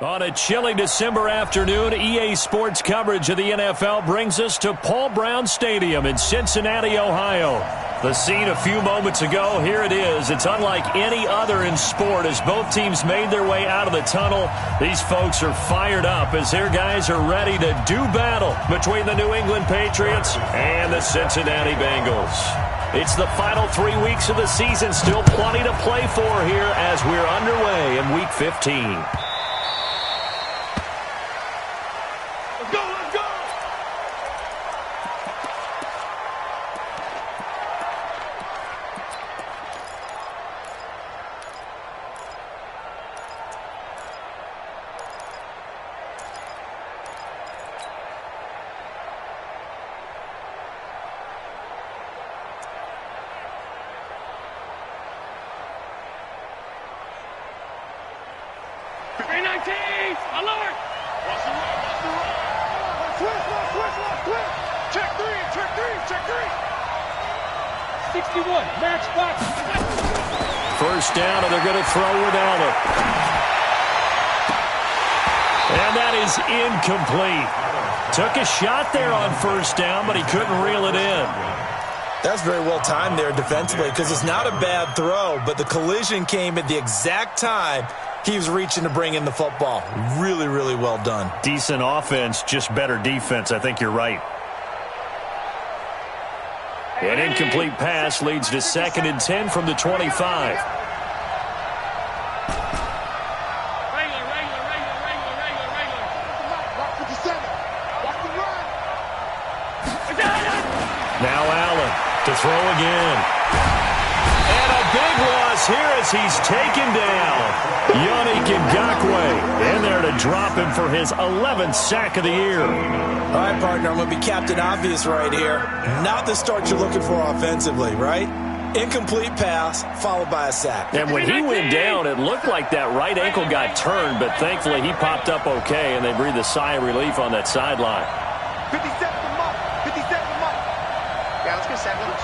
On a chilly December afternoon, EA Sports coverage of the NFL brings us to Paul Brown Stadium in Cincinnati, Ohio. The scene a few moments ago, here it is. It's unlike any other in sport as both teams made their way out of the tunnel. These folks are fired up as their guys are ready to do battle between the New England Patriots and the Cincinnati Bengals. It's the final 3 weeks of the season, still plenty to play for here as we're underway in Week 15. First down, and they're going to throw with Allen. And that is incomplete. Took a shot there on first down, but he couldn't reel it in. That's very well timed there defensively because it's not a bad throw, but the collision came at the exact time he was reaching to bring in the football. Really, really well done. Decent offense, just better defense. I think you're right. An incomplete pass leads to 2nd and 10 from the 25. Now Allen to throw again. And a big loss here as he's taken down. Yannick Ngakoue in there to drop him for his 11th sack of the year. All right, partner, I'm going to be Captain Obvious right here. Not the start you're looking for offensively, right? Incomplete pass followed by a sack. And when he went down, it looked like that right ankle got turned, but thankfully he popped up okay, and they breathed a sigh of relief on that sideline. 50 seconds a month. 50 seconds a month. Yeah, let's get seconds.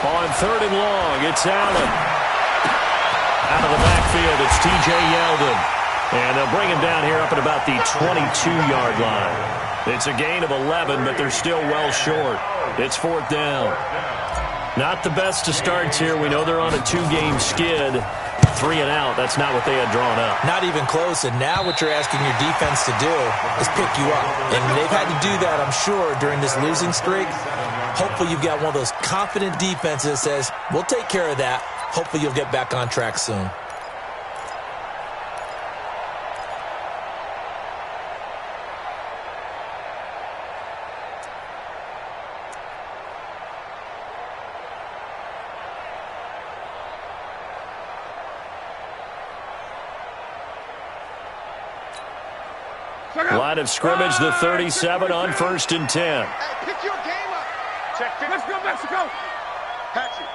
On 3rd and long, it's Allen. Out of the backfield, it's T.J. Yeldon. And they'll bring him down here up at about the 22-yard line. It's a gain of 11, but they're still well short. It's 4th down. Not the best of starts here. We know they're on a 2-game skid. 3 and out. That's not what they had drawn up. Not even close. And now what you're asking your defense to do is pick you up. And they've had to do that, I'm sure, during this losing streak. Hopefully you've got one of those confident defenses that says, we'll take care of that. Hopefully you'll get back on track soon. Line of scrimmage, the 37 on 1st and 10. Hey, pick your game up. Check. Let's go, Mexico. Hatch it.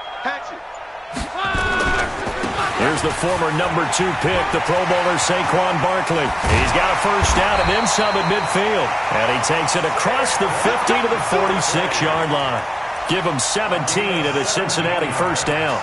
Here's the former number 2 pick, the Pro Bowler Saquon Barkley. He's got a first down and then some at midfield. And he takes it across the 50 to the 46-yard line. Give him 17 at a Cincinnati first down.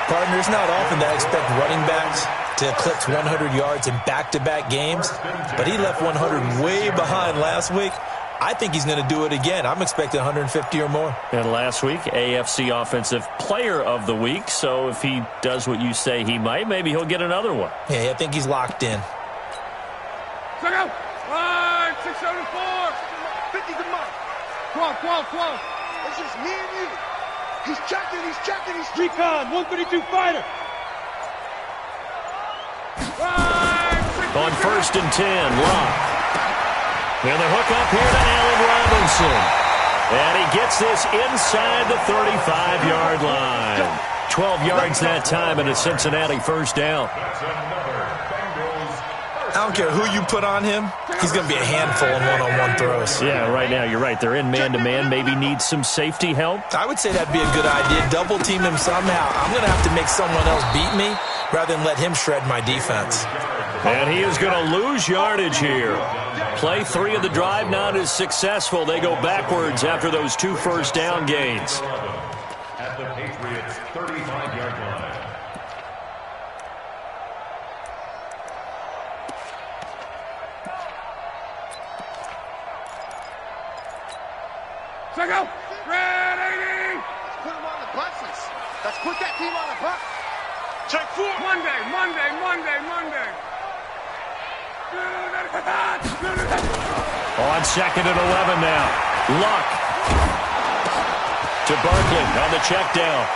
Partner, it's not often that I expect running backs to eclipse 100 yards in back-to-back games, but he left 100 way behind last week. I think he's going to do it again. I'm expecting 150 or more. And last week, AFC Offensive Player of the Week, so if he does what you say he might, maybe he'll get another one. Yeah, I think he's locked in. Check out. 674. 50's a month. 12. It's just me and you. He's checking. Recon, 132 fighter. On 1st and 10, Locke. And the hook up here to Allen Robinson. And he gets this inside the 35-yard line. 12 yards that time and a Cincinnati first down. I don't care who you put on him. He's going to be a handful in one-on-one throws. Yeah, right now you're right. They're in man-to-man. Maybe needs some safety help. I would say that'd be a good idea. Double team him somehow. I'm going to have to make someone else beat me rather than let him shred my defense. And he is going to lose yardage here. Play 3 of the drive not as successful. They go backwards after those 2 first down gains. At the Patriots' 35-yard line. go. Ready. Let's put them on the buses. Let's put that team on the bus. Check 4. Monday. On 2nd and 11 now. Luck to Barkley on the check down.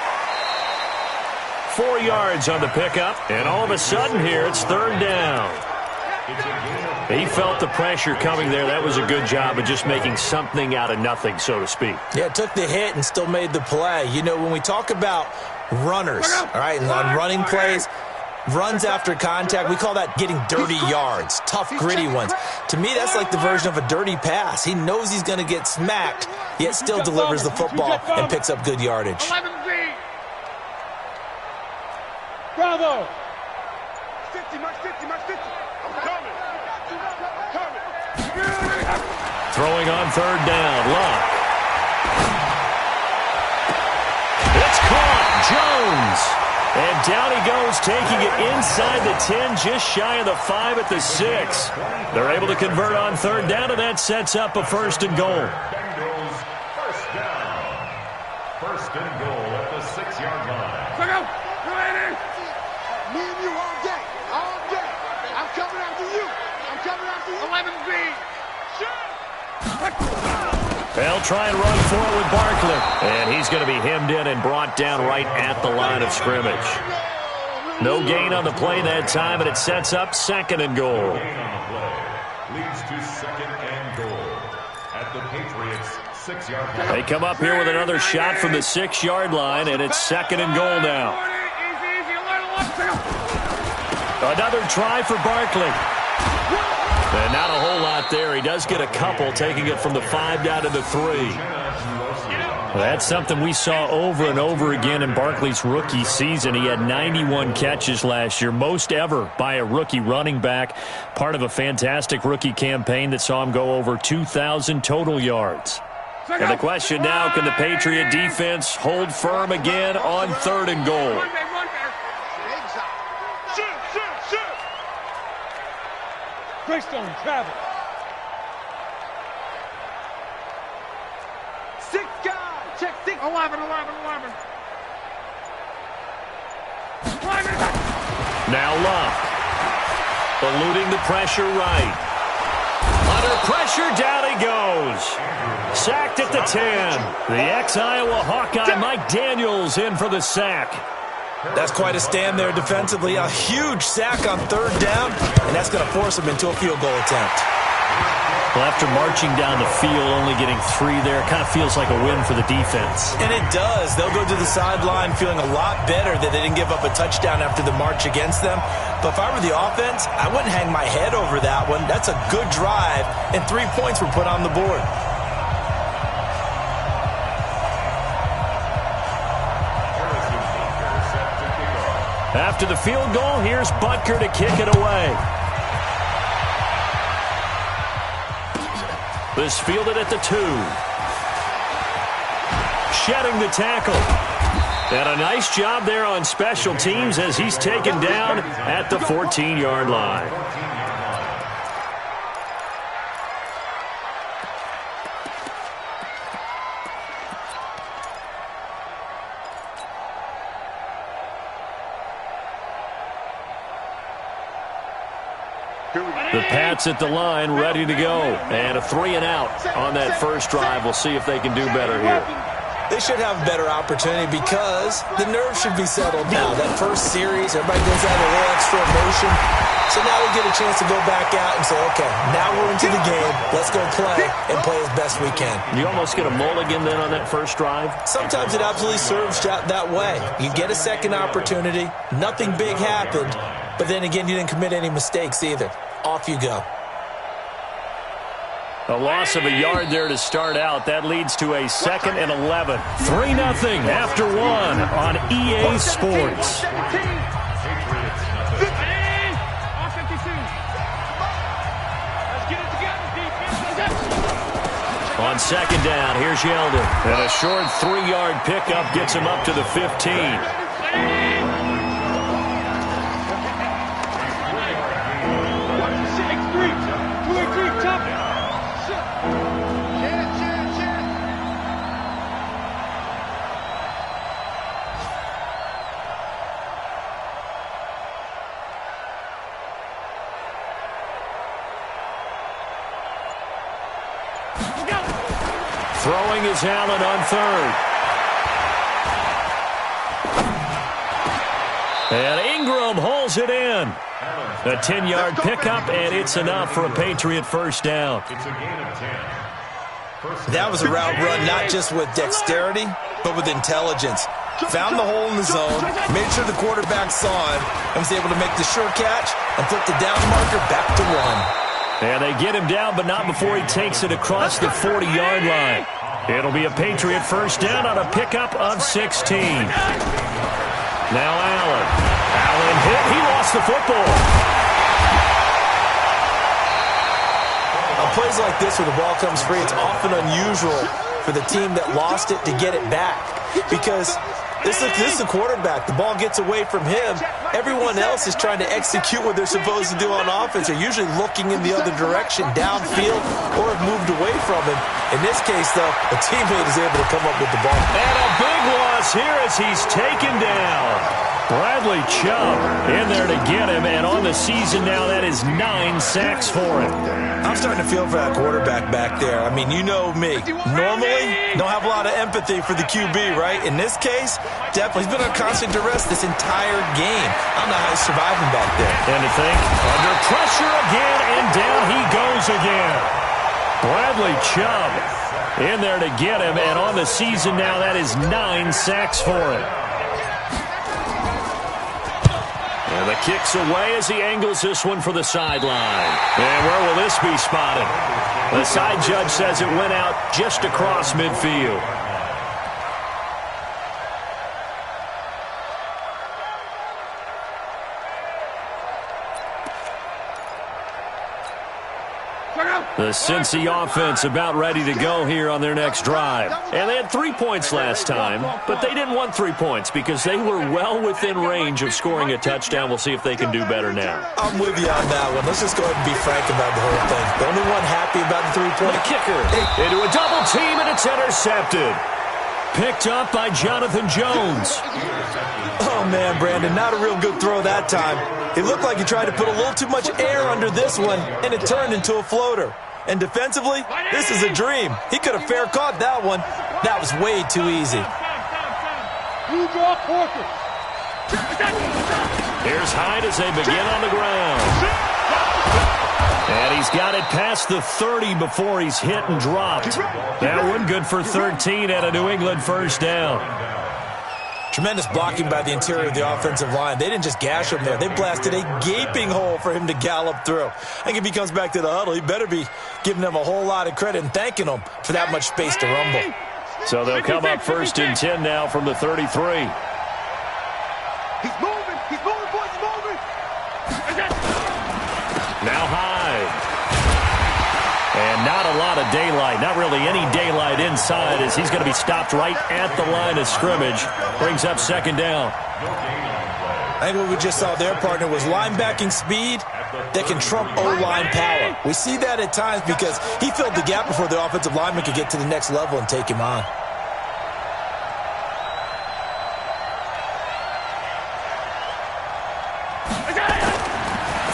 4 yards on the pickup, and all of a sudden here it's 3rd down. He felt the pressure coming there. That was a good job of just making something out of nothing, so to speak. Yeah, took the hit and still made the play. You know, when we talk about runners, all right, and on running plays, runs after contact, we call that getting dirty yards, tough, gritty ones. To me, that's like the version of a dirty pass. He knows he's going to get smacked, yet still delivers the football and picks up good yardage. 11B. Bravo. 50, march 50. I'm coming. Throwing on 3rd down, Luck. It's caught, Jones. And down he goes, taking it inside the 10, just shy of the 5 at the 6. They're able to convert on 3rd down, and that sets up a 1st and goal. Bengals first down. 1st and goal at the 6-yard line. Go. Ready. Me and you all day. I'm coming after you. 11B. They'll try and run for it with Barkley. And he's going to be hemmed in and brought down right at the line of scrimmage. No gain on the play that time, and it sets up 2nd and goal. Gain on the play leads to 2nd and goal at the Patriots' 6-yard line. They come up here with another shot from the 6-yard line, and it's 2nd and goal now. Another try for Barkley. And not a whole lot there. He does get a couple, taking it from the 5 down to the 3. That's something we saw over and over again in Barkley's rookie season. He had 91 catches last year, most ever by a rookie running back, part of a fantastic rookie campaign that saw him go over 2,000 total yards. And the question now, can the Patriot defense hold firm again on 3rd and goal? Greystone travel. 6 guys. Check 6. 11. Now Luck. Eluding the pressure right. Under pressure, down he goes. Sacked at the 10. The ex-Iowa Hawkeye Mike Daniels in for the sack. That's quite a stand there defensively. A huge sack on 3rd down, and that's going to force him into a field goal attempt. Well, after marching down the field, only getting 3 there, it kind of feels like a win for the defense. And it does. They'll go to the sideline feeling a lot better that they didn't give up a touchdown after the march against them. But if I were the offense, I wouldn't hang my head over that one. That's a good drive, and 3 points were put on the board. After the field goal, here's Butker to kick it away. This fielded at the 2. Shedding the tackle. And a nice job there on special teams as he's taken down at the 14-yard line. The Pats at the line, ready to go. And a 3 and out on that first drive. We'll see if they can do better here. They should have a better opportunity because the nerves should be settled now. That first series, everybody goes out a little extra emotion. So now we get a chance to go back out and say, okay, now we're into the game. Let's go play and play as best we can. You almost get a mulligan then on that first drive? Sometimes it absolutely serves that way. You get a second opportunity. Nothing big happened. But then again, you didn't commit any mistakes either. Off you go. A loss of a yard there to start out. That leads to a 2nd and 11. 3-0 after 1 on EA Sports. On 2nd down, here's Yeldon. And a short 3-yard pickup gets him up to the 15. Throwing is Allen on third. And Ingram holds it in. A 10-yard pickup, and it's enough for a Patriot first down. It's a gain of 10. That was a route run not just with dexterity, but with intelligence. Found the hole in the zone, made sure the quarterback saw him, and was able to make the sure catch and flip the down marker back to 1. And they get him down, but not before he takes it across the 40-yard line. It'll be a Patriot first down on a pickup of 16. Now Allen. Allen hit. He lost the football. On plays like this where the ball comes free, it's often unusual for the team that lost it to get it back. Because this is the quarterback. The ball gets away from him. Everyone else is trying to execute what they're supposed to do on offense. They're usually looking in the other direction, downfield, or have moved away from him. In this case, though, a teammate is able to come up with the ball. And a big loss here as he's taken down. Bradley Chubb in there to get him, and on the season now, that is 9 sacks for him. I'm starting to feel for that quarterback back there. I mean, you know me. Normally, don't have a lot of empathy for the QB, right? In this case, definitely. He's been on constant duress this entire game. I don't know how he's surviving back there. And to think, under pressure again, and down he goes again. Bradley Chubb in there to get him, and on the season now, that is 9 sacks for him. And the kick's away as he angles this one for the sideline. And where will this be spotted? The side judge says it went out just across midfield. The Cincy offense about ready to go here on their next drive. And they had 3 points last time, but they didn't want 3 points because they were well within range of scoring a touchdown. We'll see if they can do better now. I'm with you on that one. Let's just go ahead and be frank about the whole thing. The only one happy about the 3-point kicker into a double team, and it's intercepted. Picked up by Jonathan Jones. Oh, man, Brandon, not a real good throw that time. It looked like he tried to put a little too much air under this one, and it turned into a floater. And defensively, this is a dream. He could have fair caught that one. That was way too easy. Here's Hyde as they begin on the ground. And he's got it past the 30 before he's hit and dropped. That one good for 13 and a New England first down. Tremendous blocking by the interior of the offensive line. They didn't just gash him there. They blasted a gaping hole for him to gallop through. I think if he comes back to the huddle, he better be giving them a whole lot of credit and thanking them for that much space to rumble. So they'll come up 1st and 10 now from the 33. He's moving. He's moving, boys. He's moving. Now Hyde. And not a lot of daylight, not really any daylight inside as he's going to be stopped right at the line of scrimmage. Brings up 2nd down. I think what we just saw their partner was linebacking speed that can trump O-line power. We see that at times because he filled the gap before the offensive lineman could get to the next level and take him on.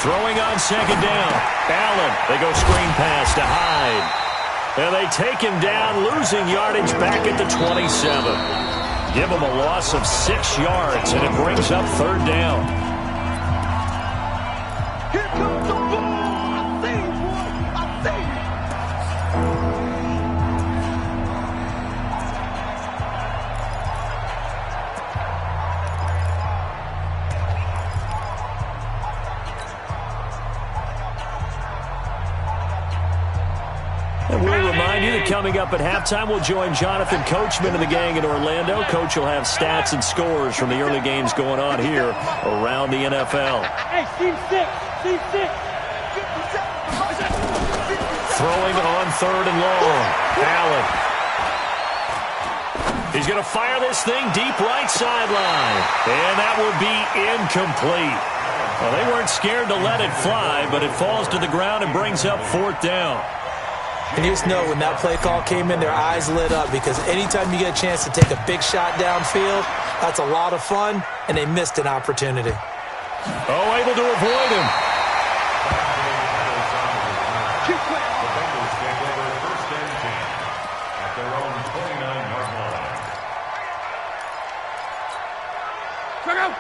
Throwing on 2nd down. Allen, they go screen pass to Hyde. And they take him down, losing yardage back at the 27. Give him a loss of 6 yards, and it brings up 3rd down. Here comes the ball. I see you, boy. I see you. And we'll remind you that coming up at halftime, we'll join Jonathan Coachman and the gang in Orlando. Coach will have stats and scores from the early games going on here around the NFL. Hey, team 6. Team 6. Throwing on 3rd and long. Allen. He's going to fire this thing deep right sideline. And that will be incomplete. Well, they weren't scared to let it fly, but it falls to the ground and brings up 4th down. And you just know when that play call came in, their eyes lit up because anytime you get a chance to take a big shot downfield, that's a lot of fun, and they missed an opportunity. Oh, able to avoid him. The Bengals take over 1st and 10 at their own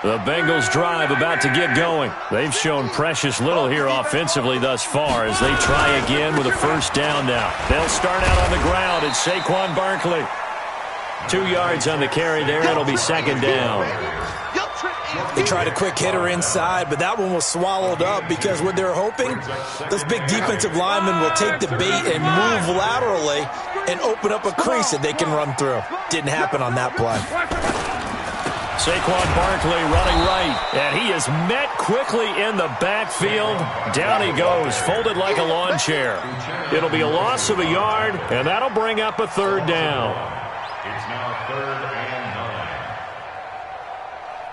The Bengals drive about to get going. They've shown precious little here offensively thus far as they try again with a first down now. They'll start out on the ground. It's Saquon Barkley. 2 yards on the carry there. It'll be second down. They tried a quick hitter inside, but that one was swallowed up because what they're hoping, those big defensive linemen will take the bait and move laterally and open up a crease that they can run through. Didn't happen on that play. Saquon Barkley running right, and he is met quickly in the backfield. Down he goes, folded like a lawn chair. It'll be a loss of a yard, and that'll bring up a third down. It's now 3rd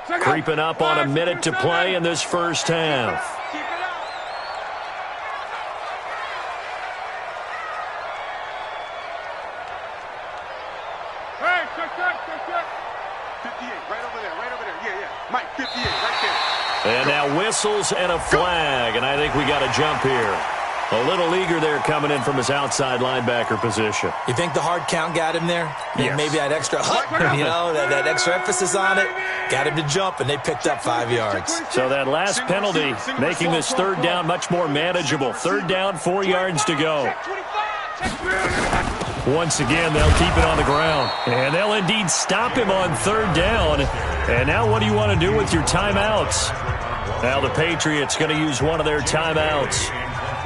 and 9. Creeping up on a minute to play in this first half. Hey, check. 58, right over there. Yeah. Mike, 58, right there. And now whistles and a flag, and I think we got a jump here. A little eager there coming in from his outside linebacker position. You think the hard count got him there? Yes. Maybe that extra that extra emphasis on it got him to jump, and they picked up 5 yards. So that last penalty making this third down much more manageable. Third down, 4 yards to go. Once again, they'll keep it on the ground. And they'll indeed stop him on third down. And now what do you want to do with your timeouts? Now the Patriots going to use one of their timeouts,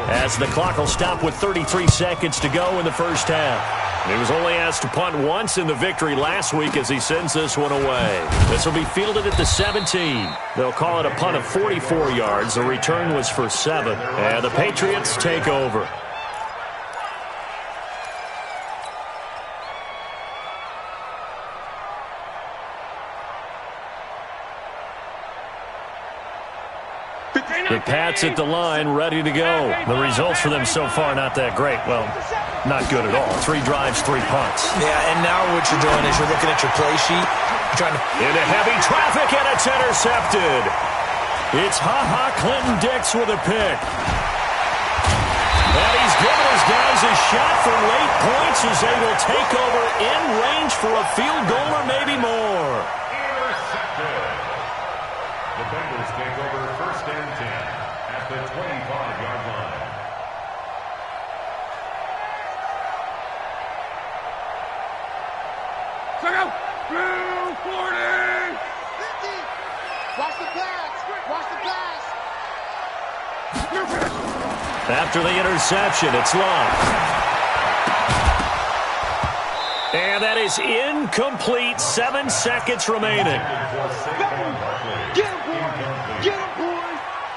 as the clock will stop with 33 seconds to go in the first half. He was only asked to punt once in the victory last week as he sends this one away. This will be fielded at the 17. They'll call it a punt of 44 yards. The return was for 7. And the Patriots take over. The Pats at the line, ready to go. The results for them so far, not that great. Well, not good at all. 3 drives, 3 punts. Yeah, and now what you're doing is you're looking at your play sheet. You're trying to... Into heavy traffic, and it's intercepted. It's Clinton-Dix with a pick. And he's giving his guys a shot for late points as they will take over in range for a field goal or maybe more. Intercepted. The Bengals take over 1st and 10 at the 25-yard line. Check out. 40. 50. Watch the pass. After the interception, it's locked. And that is incomplete. 7 seconds remaining. Get him, boy.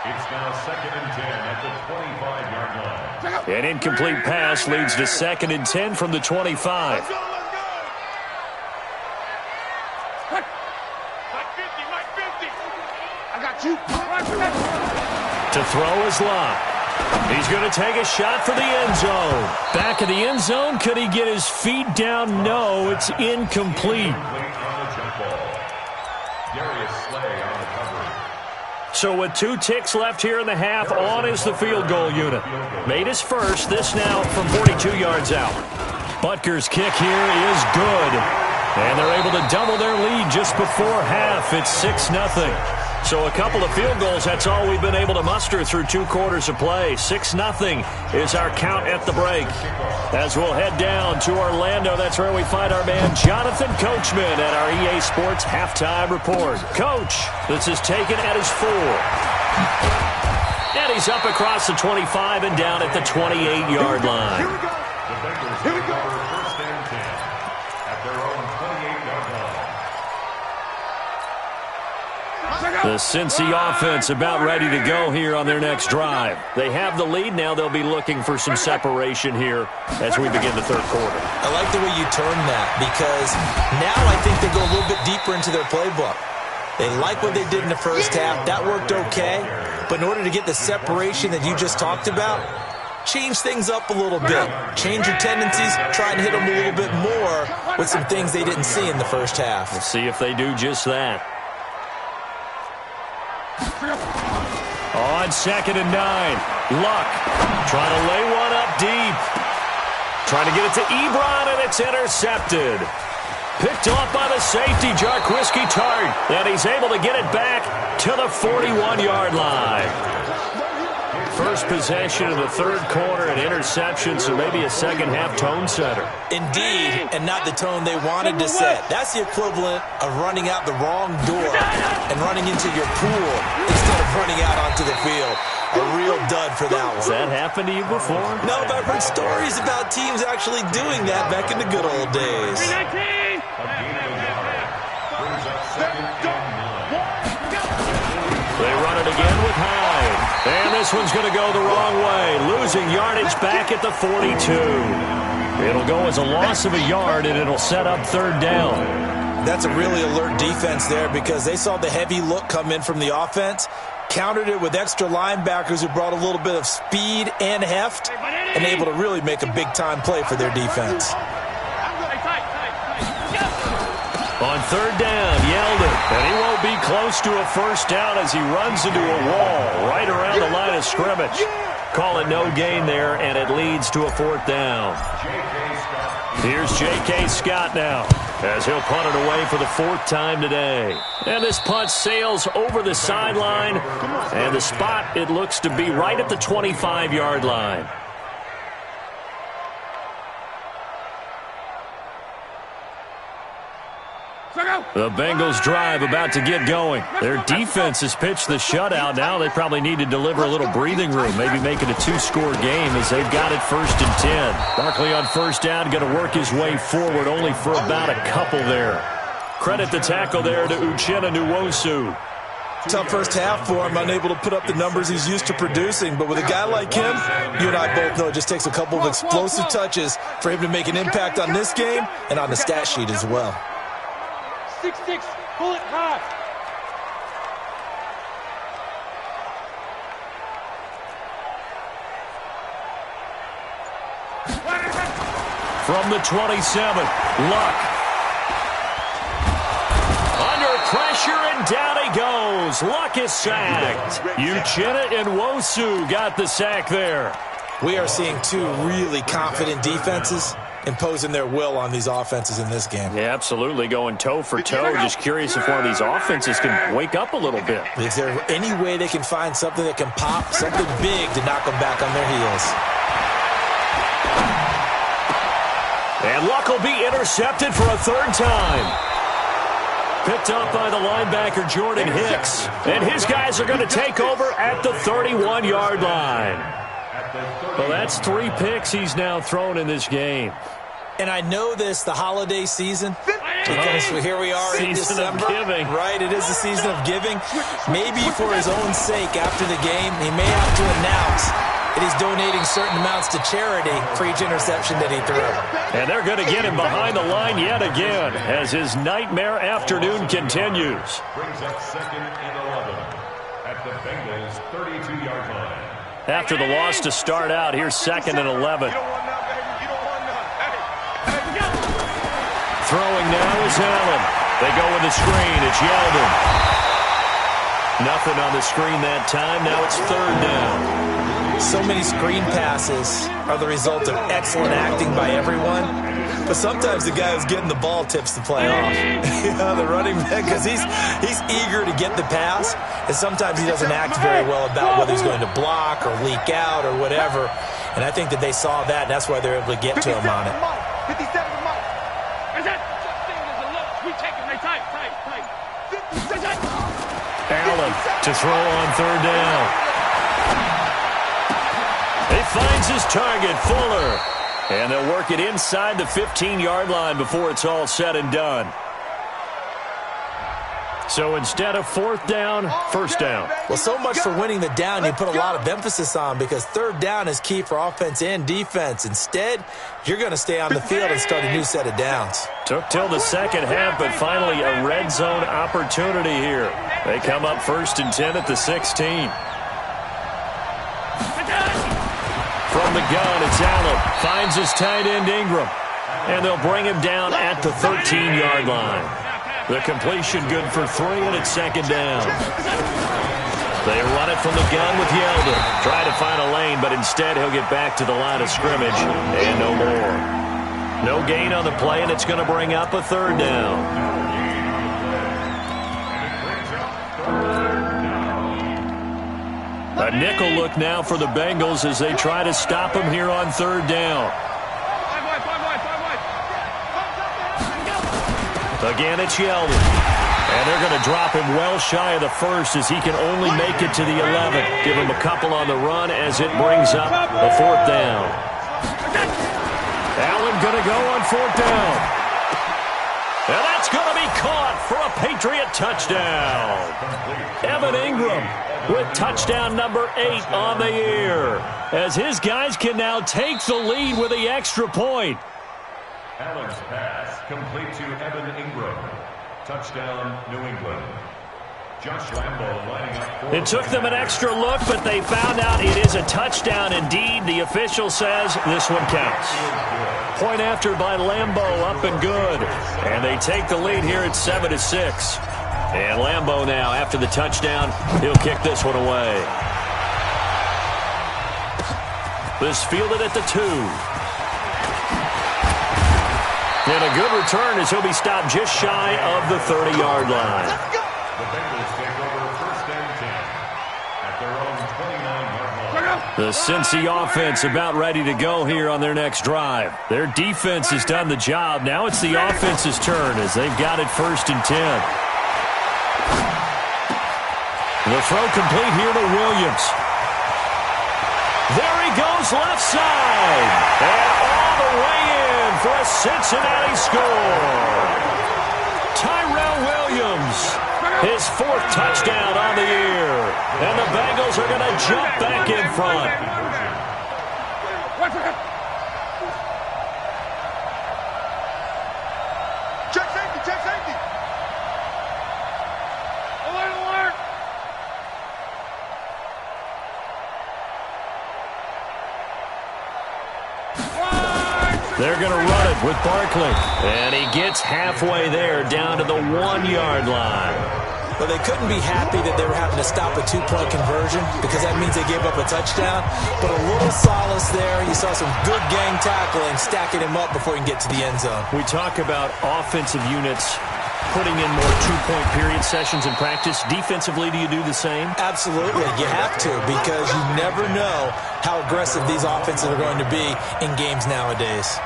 It's now 2nd and 10 at the 25-yard line. An incomplete pass leads to 2nd and 10 from the 25. Let's go. Mike 50. I got you. To throw is locked. He's going to take a shot for the end zone. Back of the end zone. Could he get his feet down? No, it's incomplete. So with 2 ticks left here in the half, on is the field goal unit. Made his first. This now from 42 yards out. Butker's kick here is good. And they're able to double their lead just before half. It's 6-0. So a couple of field goals, that's all we've been able to muster through 2 quarters of play. 6-0 is our count at the break. As we'll head down to Orlando, that's where we find our man Jonathan Coachman at our EA Sports Halftime Report. Coach, this is taken at his 4. And he's up across the 25 and down at the 28-yard line. The Bengals take over 1st and 10 at their own 28-yard line. The Cincy offense about ready to go here on their next drive. They have the lead. Now they'll be looking for some separation here as we begin the 3rd quarter. I like the way you turn that because now I think they go a little bit deeper into their playbook. They like what they did in the first half. That worked okay. But in order to get the separation that you just talked about, change things up a little bit. Change your tendencies. Try and hit them a little bit more with some things they didn't see in the first half. We'll see if they do just that. On 2nd and 9, Luck trying to lay one up deep. Trying to get it to Ebron, and it's intercepted. Picked off by the safety, Jarquiski Tart. And he's able to get it back to the 41-yard line. First possession of the third quarter, an interception, so maybe a second-half tone setter. Indeed, and not the tone they wanted to set. That's the equivalent of running out the wrong door and running into your pool instead of running out onto the field. A real dud for that one. Has that happened to you before? No, but I've heard stories about teams actually doing that back in the good old days. They run it again with Hyde. And this one's going to go the wrong way. Losing yardage back at the 42. It'll go as a loss of a yard, and it'll set up third down. That's a really alert defense there because they saw the heavy look come in from the offense, countered it with extra linebackers who brought a little bit of speed and heft, and able to really make a big-time play for their defense. On third down, Yeldon, and he won't be close to a first down as he runs into a wall right around the line of scrimmage. Call it no gain there, and it leads to a fourth down. Here's J.K. Scott now, as he'll punt it away for the fourth time today. And this punt sails over the sideline, and the spot, it looks to be right at the 25-yard line. The Bengals drive about to get going. Their defense has pitched the shutout. Now they probably need to deliver a little breathing room, maybe make it a two-score game as they've got it 1st and 10. Barkley on first down, going to work his way forward only for about a couple there. Credit the tackle there to Uchenna Nwosu. Tough first half for him, unable to put up the numbers he's used to producing. But with a guy like him, you and I both know it just takes a couple of explosive touches for him to make an impact on this game and on the stat sheet as well. 6-6, pull it high. From the 27, Luck. Under pressure, and down he goes. Luck is sacked. Uchenna Nwosu got the sack there. We are seeing two really confident defenses imposing their will on these offenses in this game. Yeah, absolutely, going toe for toe. Just curious if one of these offenses can wake up a little bit. Is there any way they can find something that can pop, something big to knock them back on their heels? And Luck will be intercepted for a third time. Picked up by the linebacker, Jordan Hicks. And his guys are going to take over at the 31-yard line. Well, that's 3 picks he's now thrown in this game. And I know this, the holiday season, because here we are in December. Giving. Right, it is the season of giving. Maybe for his own sake after the game, he may have to announce that he's donating certain amounts to charity for each interception that he threw. And they're going to get him behind the line yet again as his nightmare afternoon continues. Brings up 2nd and 11 at the Bengals' 32-yard line. After the loss to start out, here's 2nd and 11. Throwing now is Allen. They go with the screen. It's Yeldon. Nothing on the screen that time. Now it's third down. So many screen passes are the result of excellent acting by everyone. But sometimes the guy who's getting the ball tips the play off. The running back, because he's eager to get the pass, and sometimes he doesn't act very well about whether he's going to block or leak out or whatever. And I think that they saw that, and that's why they're able to get to him on it. 57 Mike. Allen to throw on third down. He finds his target, Fuller. And they'll work it inside the 15-yard line before it's all said and done. So instead of fourth down, first down. Well, so much for winning the down you put a lot of emphasis on, because third down is key for offense and defense. Instead, you're going to stay on the field and start a new set of downs. Took till the second half, but finally a red zone opportunity here. They come up 1st and 10 at the 16. From the gun, it's Allen. Finds his tight end, Ingram. And they'll bring him down at the 13-yard line. The completion good for 3, and it's 2nd down. They run it from the gun with Yeldon. Try to find a lane, but instead he'll get back to the line of scrimmage and no more. No gain on the play, and it's going to bring up a third down. A nickel look now for the Bengals as they try to stop him here on third down. Again, it's Yeldon. And they're going to drop him well shy of the first as he can only make it to the 11. Give him a couple on the run as it brings up a fourth down. Allen going to go on fourth down. And that's going to be caught for a Patriot touchdown. Evan Ingram with touchdown number 8 on the year, as his guys can now take the lead with the extra point. Allen's pass complete to Evan Ingram. Touchdown, New England. Josh Lambo lining up. It took them an extra look, but they found out it is a touchdown indeed. The official says this one counts. Point after by Lambo, up and good. And they take the lead here at 7-6. And Lambo now, after the touchdown, he'll kick this one away. This fielded at the 2. And a good return as he'll be stopped just shy of the 30-yard line. The Bengals take over first and 10 at their own 29-yard line. The Cincy offense about ready to go here on their next drive. Their defense has done the job. Now it's the offense's turn as they've got it first and 10. The throw complete here to Williams. There he goes left side. And all the way in for a Cincinnati score. Tyrell Williams, his 4th touchdown on the year. And the Bengals are going to jump back in front. Check safety, check safety. Alert, alert. They're going to run it with Barkley. And he gets halfway there down to the 1-yard line. Well, they couldn't be happy that they were having to stop a 2-point conversion because that means they gave up a touchdown. But a little solace there. You saw some good gang tackling, stacking him up before he can get to the end zone. We talk about offensive units putting in more 2-point period sessions in practice. Defensively, do you do the same? Absolutely. You have to because you never know how aggressive these offenses are going to be in games nowadays.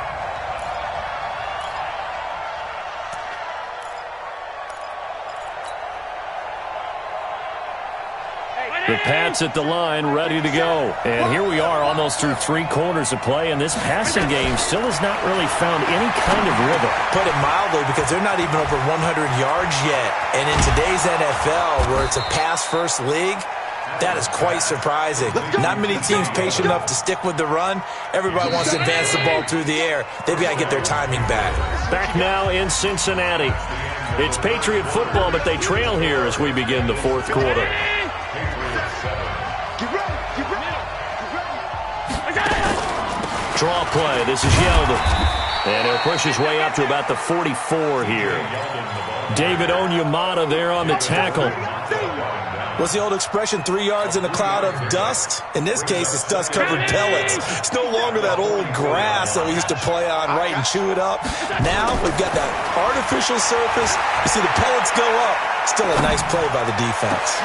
The Pats at the line, ready to go. And here we are almost through 3 quarters of play, and this passing game still has not really found any kind of rhythm. Put it mildly, because they're not even over 100 yards yet. And in today's NFL, where it's a pass-first league, that is quite surprising. Not many teams patient enough to stick with the run. Everybody wants to advance the ball through the air. They've got to get their timing back. Back now in Cincinnati. It's Patriot football, but they trail here as we begin the 4th quarter. Draw play. This is Yeldon. And he'll push his way up to about the 44 here. David Onyemata there on the tackle. What's the old expression, 3 yards in a cloud of dust? In this case, it's dust-covered pellets. It's no longer that old grass that we used to play on, right, and chew it up. Now we've got that artificial surface. You see the pellets go up. Still a nice play by the defense.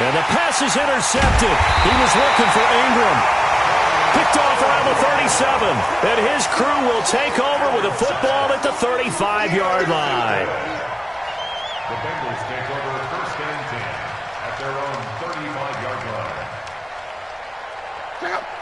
And the pass is intercepted. He was looking for Ingram. Picked off around the 37. And his crew will take over with a football at the 35-yard line. The Bengals take over first and 10 at their own 35-yard line.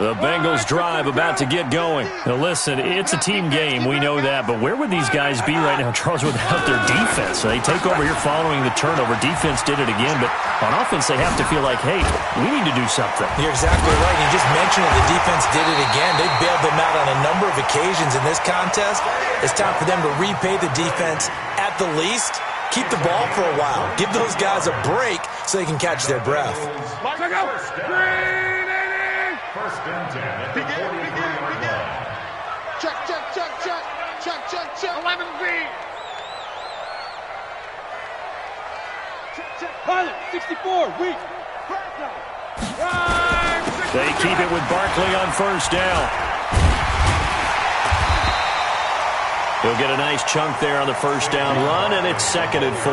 The Bengals drive about to get going. Now listen, it's a team game, we know that, but where would these guys be right now, Charles, without their defense? So they take over here following the turnover. Defense did it again, but on offense they have to feel like, hey, we need to do something. You're exactly right. You just mentioned it. The defense did it again. They bailed them out on a number of occasions in this contest. It's time for them to repay the defense at the least. Keep the ball for a while. Give those guys a break so they can catch their breath. First and 10 at the 43-yard line. Check, check, check, check. Check, check, check. 11B. Check, check. Pilot, 64, weak. They keep it with Barkley on first down. He'll get a nice chunk there on the first down run, and it's 2nd and 4.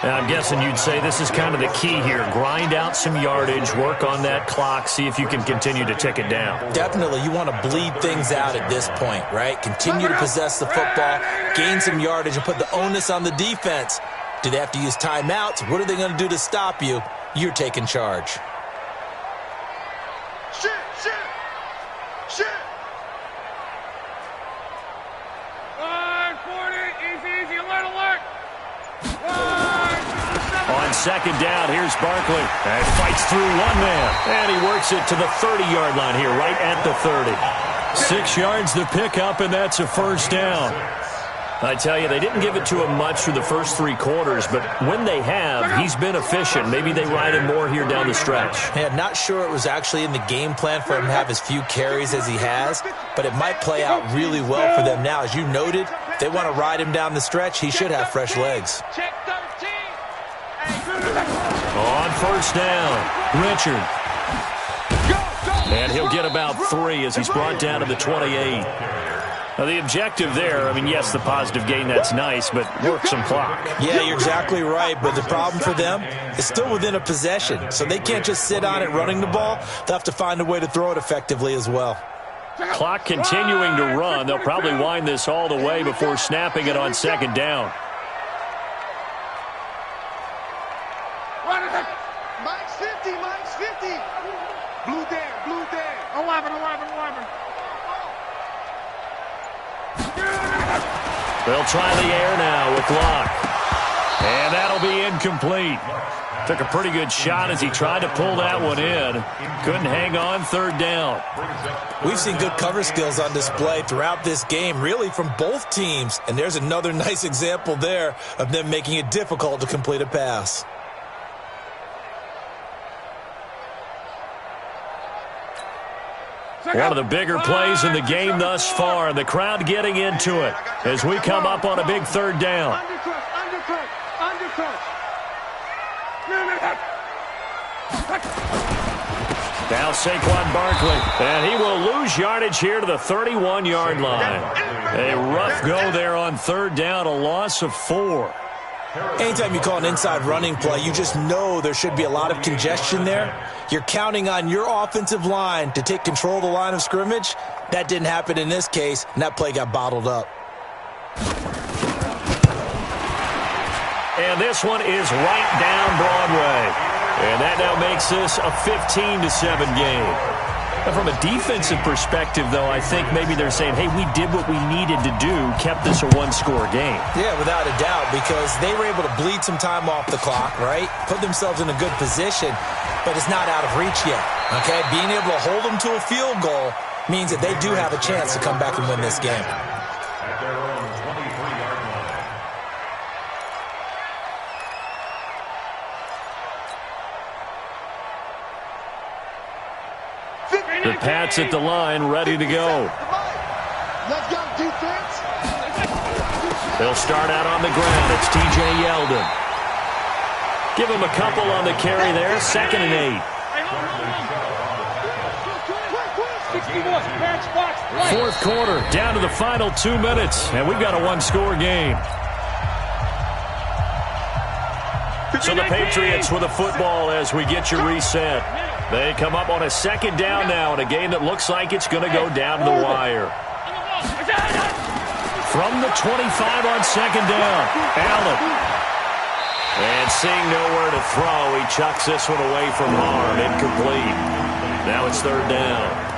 And I'm guessing you'd say this is kind of the key here. Grind out some yardage, work on that clock, see if you can continue to tick it down. Definitely. You want to bleed things out at this point, right? Continue to possess the football, gain some yardage, and put the onus on the defense. Do they have to use timeouts? What are they going to do to stop you? You're taking charge. On 2nd down, here's Barkley. And fights through one man. And he works it to the 30-yard line here, right at the 30. 6 yards the pickup, and that's a first down. I tell you, they didn't give it to him much through the first 3 quarters, but when they have, he's been efficient. Maybe they ride him more here down the stretch. Yeah, not sure it was actually in the game plan for him to have as few carries as he has, but it might play out really well for them now. As you noted, if they want to ride him down the stretch, he should have fresh legs. On first down, Richard. And he'll get about 3 as he's brought down to the 28. Now, the objective there, I mean, yes, the positive gain, that's nice, but work some clock. Yeah, you're exactly right, but the problem for them is still within a possession, so they can't just sit on it running the ball. They'll have to find a way to throw it effectively as well. Clock continuing to run. They'll probably wind this all the way before snapping it on 2nd down. Mike's 50, Mike's 50. Blue there, 11. They'll try the air now with Locke. And that'll be incomplete. Took a pretty good shot as he tried to pull that one in. Couldn't hang on 3rd down. We've seen good cover skills on display throughout this game, really from both teams. And there's another nice example there of them making it difficult to complete a pass. One of the bigger plays in the game thus far. The crowd getting into it as we come up on a big 3rd down. Now Saquon Barkley, and he will lose yardage here to the 31-yard line. A rough go there on 3rd down, a loss of 4. Anytime you call an inside running play, you just know there should be a lot of congestion there. You're counting on your offensive line to take control of the line of scrimmage. That didn't happen in this case, and that play got bottled up. And this one is right down Broadway. And that now makes this a 15-7 game. And from a defensive perspective, though, I think maybe they're saying, hey, we did what we needed to do, kept this a 1-score game. Yeah, without a doubt, because they were able to bleed some time off the clock, right? Put themselves in a good position, but it's not out of reach yet, okay? Being able to hold them to a field goal means that they do have a chance to come back and win this game. At their own 23-yard line. The Pats at the line, ready to go. Let's go, defense. They'll start out on the ground. It's T.J. Yeldon. Give him a couple on the carry there. 2nd and 8. 4th quarter, down to the final 2 minutes, and we've got a 1-score game. So the Patriots with a football as we get you reset. They come up on a 2nd down now in a game that looks like it's going to go down to the wire. From the 25 on 2nd down, Allen. And seeing nowhere to throw, he chucks this one away from harm, incomplete. Now it's 3rd down.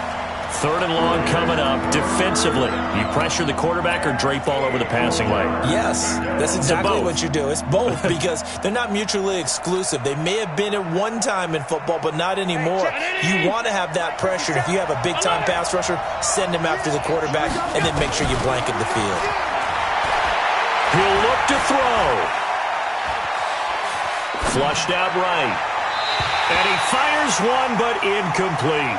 3rd and long coming up. Defensively, you pressure the quarterback or drape all over the passing lane? Yes, that's exactly what you do. It's both because they're not mutually exclusive. They may have been at one time in football, but not anymore. You want to have that pressure. If you have a big-time pass rusher, send him after the quarterback and then make sure you blanket the field. He'll look to throw. Flushed out right. And he fires one, but incomplete.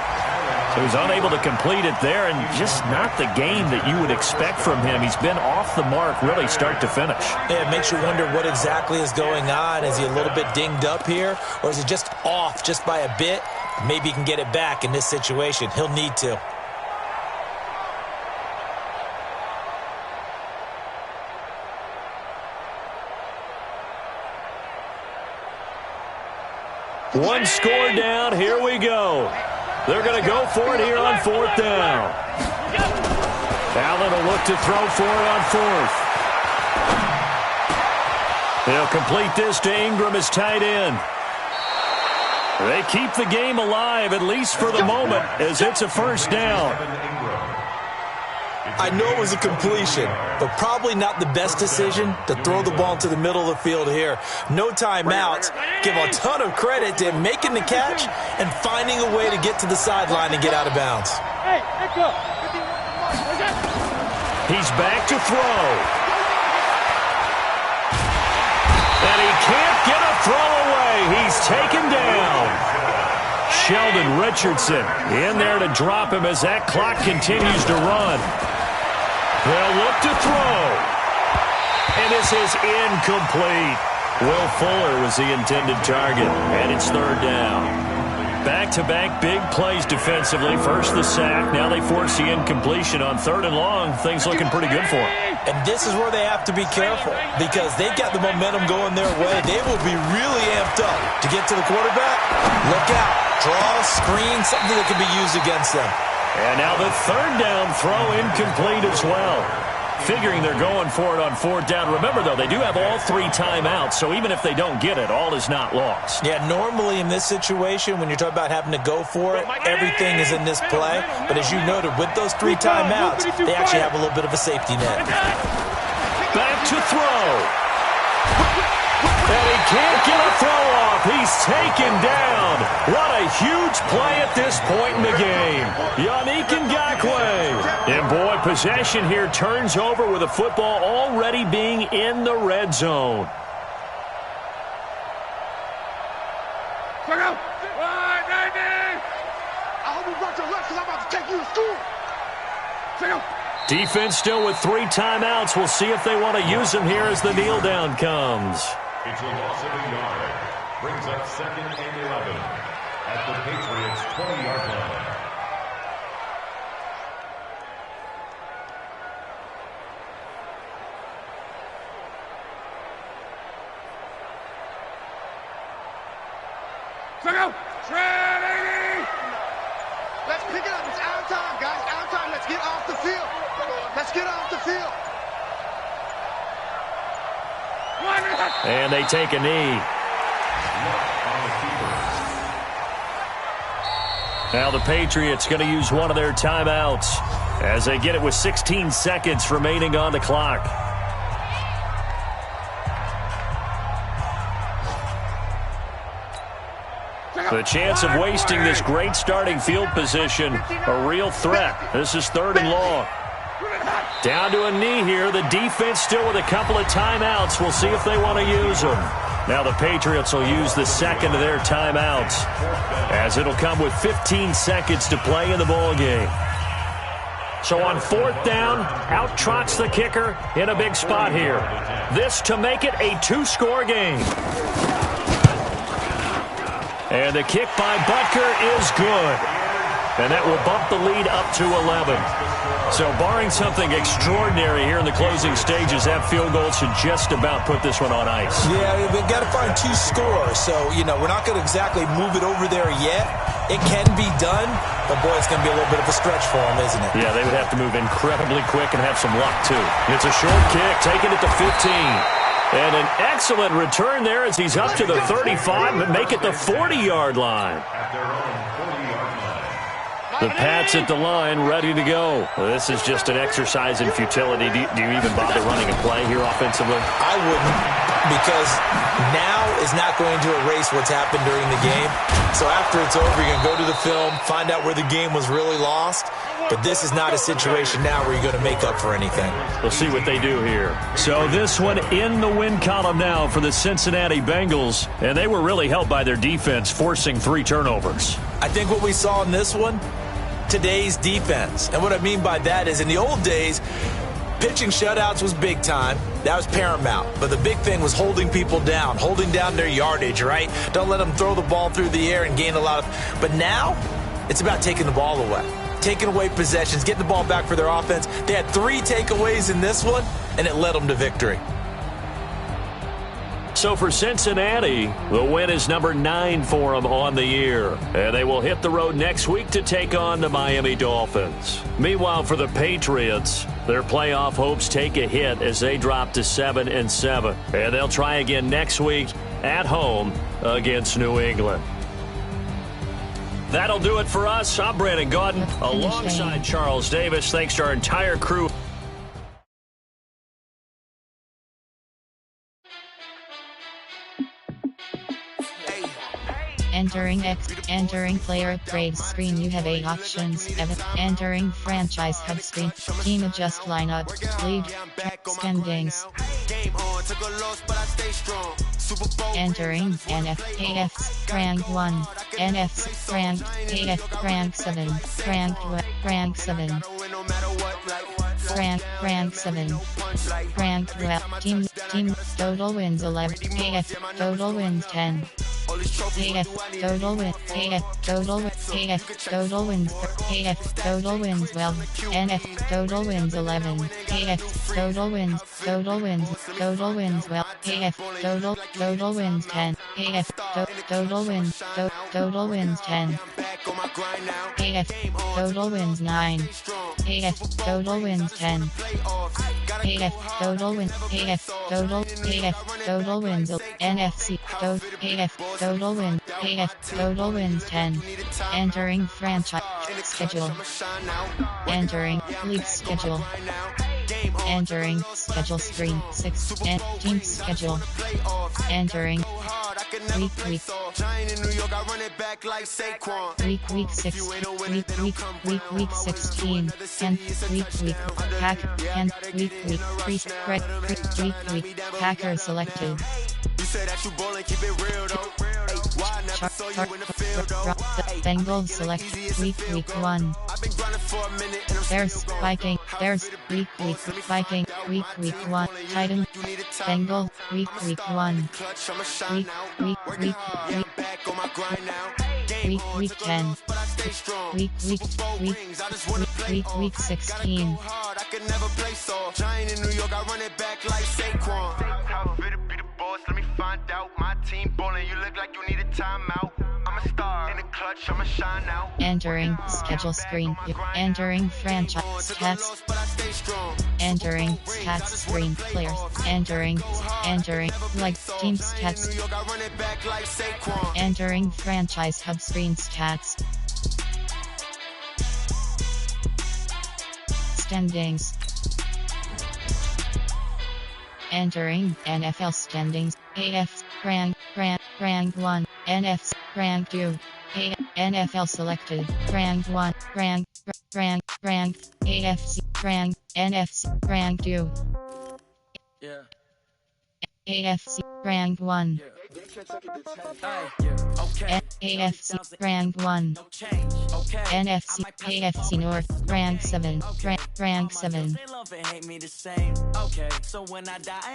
So he's unable to complete it there, and just not the game that you would expect from him. He's been off the mark, really, start to finish. Yeah, it makes you wonder what exactly is going on. Is he a little bit dinged up here, or is it just off just by a bit? Maybe he can get it back in this situation. He'll need to. One score down. Here we go. They're going to go for it here on fourth down. Allen will look to throw for it on fourth. He'll complete this to Ingram as tight end. They keep the game alive, at least for the moment, as it's a first down. I know it was a completion, but probably not the best decision to throw the ball into the middle of the field here. No timeouts. Give a ton of credit to him making the catch and finding a way to get to the sideline and get out of bounds. He's back to throw. And he can't get a throw away. He's taken down. Sheldon Richardson in there to drop him as that clock continues to run. They'll look to throw. And this is incomplete. Will Fuller was the intended target, and it's third down. Back-to-back big plays defensively. First the sack. Now they force the incompletion on third and long. Things looking pretty good for them. And this is where they have to be careful because they've got the momentum going their way. They will be really amped up to get to the quarterback. Look out. Draw, screen, something that can be used against them. And now the third down throw incomplete as well. Figuring they're going for it on fourth down. Remember, though, they do have all three timeouts, so even if they don't get it, all is not lost. Yeah, normally in this situation, when you're talking about having to go for it, everything is in this play. But as you noted, with those three timeouts, they actually have a little bit of a safety net. Back to throw. And he can't get a throw off. He's taken down. What a huge play at this point in the game. Yannick Ngakoue. And boy, possession here turns over with the football already being in the red zone. Check out. I hope you brought your left because I'm about to take you to school. Check out. Defense still with three timeouts. We'll see if they want to use them here as the kneel down comes. It's a loss of a yard. Brings up 2nd and 11 at the Patriots' 20-yard line. Training! Let's pick it up. It's out of time, guys. Out of time. Let's get off the field. Let's get off the field. And they take a knee. Now the Patriots going to use one of their timeouts as they get it with 16 seconds remaining on the clock. The chance of wasting this great starting field position, a real threat. This is third and long. Down to a knee here. The defense still with a couple of timeouts. We'll see if they want to use them. Now the Patriots will use the second of their timeouts as it'll come with 15 seconds to play in the ball game. So on fourth down, out trots the kicker in a big spot here. This to make it a two-score game. And the kick by Butker is good. And that will bump the lead up to 11. So barring something extraordinary here in the closing stages, that field goal should just about put this one on ice. Yeah, we've got to find two scores. So, you know, we're not going to exactly move it over there yet. It can be done, but boy, it's going to be a little bit of a stretch for them, isn't it? Yeah, they would have to move incredibly quick and have some luck, too. It's a short kick, taking it to 15. And an excellent return there as he's up to the 35, but make it the 40-yard line. The Pats at the line, ready to go. This is just an exercise in futility. Do you even bother running a play here offensively? I wouldn't, because now is not going to erase what's happened during the game. So after it's over, you're going to go to the film, find out where the game was really lost. But this is not a situation now where you're going to make up for anything. We'll see what they do here. So this one in the win column now for the Cincinnati Bengals. And they were really helped by their defense, forcing 3 turnovers. I think what we saw in this one, today's defense. And what I mean by that is in the old days, pitching shutouts was big time. That was paramount. But the big thing was holding people down, holding down their yardage, right? Don't let them throw the ball through the air and gain a lot of... But now, it's about taking the ball away. Taking away possessions, getting the ball back for their offense. They had 3 takeaways in this one, and it led them to victory. So for Cincinnati, the win is number 9 for them on the year. And they will hit the road next week to take on the Miami Dolphins. Meanwhile, for the Patriots, their playoff hopes take a hit as they drop to 7-7. And they'll try again next week at home against New England. That'll do it for us. I'm Brandon Gaudin alongside Charles Davis. Thanks to our entire crew. Entering player upgrades screen. You have 8 options. Entering franchise hub screen. Team adjust lineup. League standings. Entering AF's rank 1. NF's rank AF rank 7. Rank 7. Rank 7. Rank team total wins 11. AF total wins 10. AF total wins. AF total wins. AF total wins 12. NF total wins 11. AF total wins 12. AF total wins 10. AF total wins 10. AF total wins 9. AF total wins 10. AF total wins. AF total wins. NFC AF total wins. AF total wins 10. Entering franchise schedule. Entering league schedule. Entering schedule screen 6. Team schedule. Entering week 6. Week 16. 10th week pack 10th week Packer selected. Bengals select week 1. There's Viking. There's week Viking week 1. Titan Bengal week 1. Week 10. Week 16. Let me find out my team bowling. You look like you need a timeout. I'm a star in the clutch. I'ma shine out. Entering schedule screen. Entering franchise stats. Entering stats screen players. Entering like team stats. Entering franchise hub screen stats. Standings. Entering NFL standings. AF rank 1. NF rank 2. NFL selected rank 1. Rank AFC rank NFC rank 2. Yeah. AFC rank 1. AFC rank 1. NFC AFC North rank 7. Rank 7.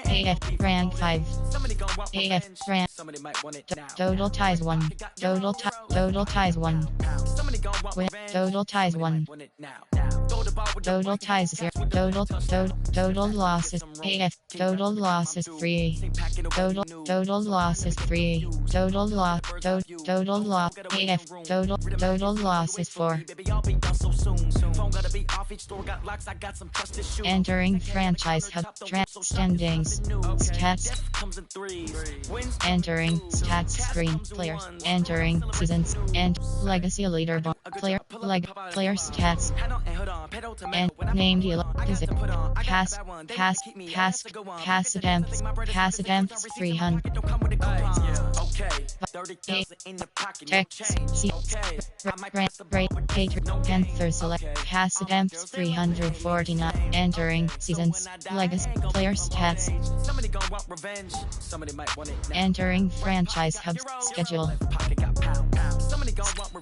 AF rank 5. AF rank total ties 1. Total ties 1. Total ties 1. Total ties 0. Total losses. AF total losses 3. Total losses 3. Total loss. AF total losses 4. Entering franchise hub standings. Stats. Entering stats screen players. Entering seasons and legacy leaderboard. Player stats. And name deal. Pass attempts 300. Panther select pass attempts 349. Entering seasons legacy player stats. Entering franchise hub schedule.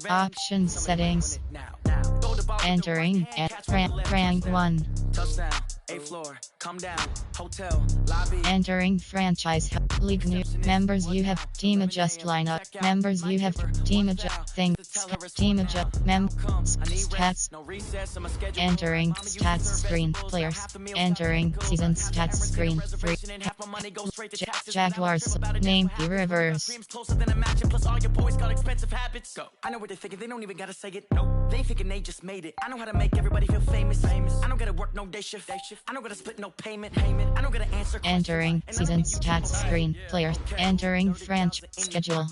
Options settings. Entering at rank 1. Entering franchise league new members. You have team adjust lineup. Members you have team adjust thing team adjust, stats, entering stats screen, players, entering season stats screen, 3, Jaguars, name the reverse. I know what they're thinking, they don't even gotta say it. No, they thinking they just made it. I know how to make everybody feel famous. I don't gotta work no day shift. I don't gotta split no payment. I don't gotta answer. Entering season stats screen, players, entering franchise schedule,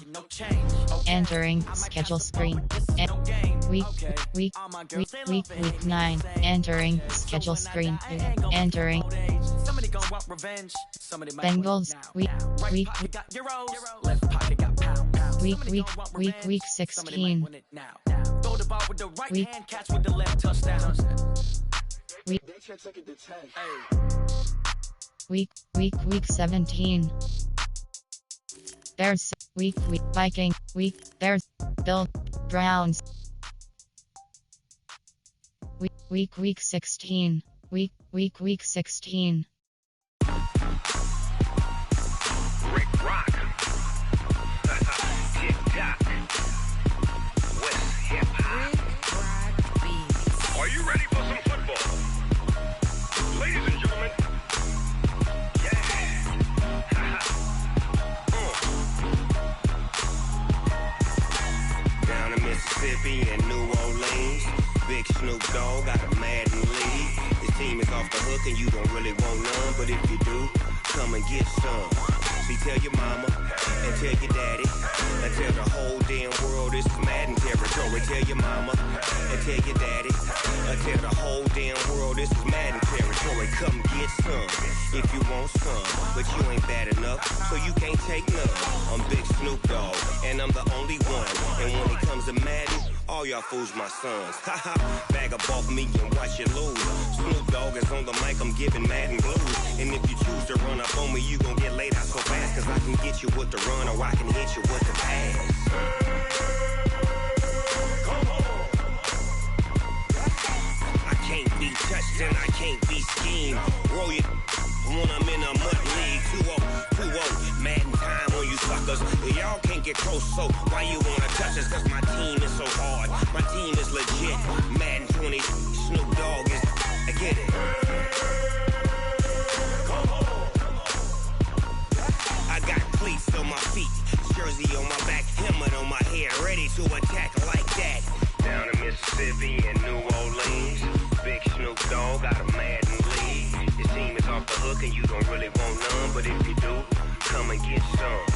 entering schedule screen, week 9, entering schedule screen, entering Bengals, week 16, week 17. Bears, week Viking, Bears, Bill, Browns. Week 16, week 16. Rick Rock. TikTok. West Hip Hop. Are you ready for some football? Ladies and gentlemen. Yeah. Down in Mississippi and New Orleans, Big Snoop Dogg got a Madden league. His team is off the hook and you don't really want none, but if you do, come and get some. See, tell your mama and tell your daddy and tell the whole damn world this is Madden territory. Tell your mama and tell your daddy and tell the whole damn world this is Madden territory. Come get some if you want some, but you ain't bad enough, so you can't take none. I'm Big Snoop Dogg and I'm the only one, and when it comes to Madden, all y'all fools my sons. Haha, bag up off me and watch you lose. Snoop Dogg is on the mic, I'm giving Madden blues. And if you choose to run up on me, you gon' get laid out so fast, cause I can get you with the run or I can hit you with the pass. I can't be touched and I can't be schemed. Roll you when I'm in a mud league. 2-0, Madden time on you suckers. Y'all can't get close, so why you wanna touch us? Cause my team is so hard, my team is legit. Madden 20, Snoop Dogg is, I get it. I got cleats on my feet, jersey on my back, helmet on my head, ready to attack like that. Down in Mississippi and New Orleans, Big Snoop Dogg got a Madden league. His team is off the hook and you don't really want none, but if you do, come and get some.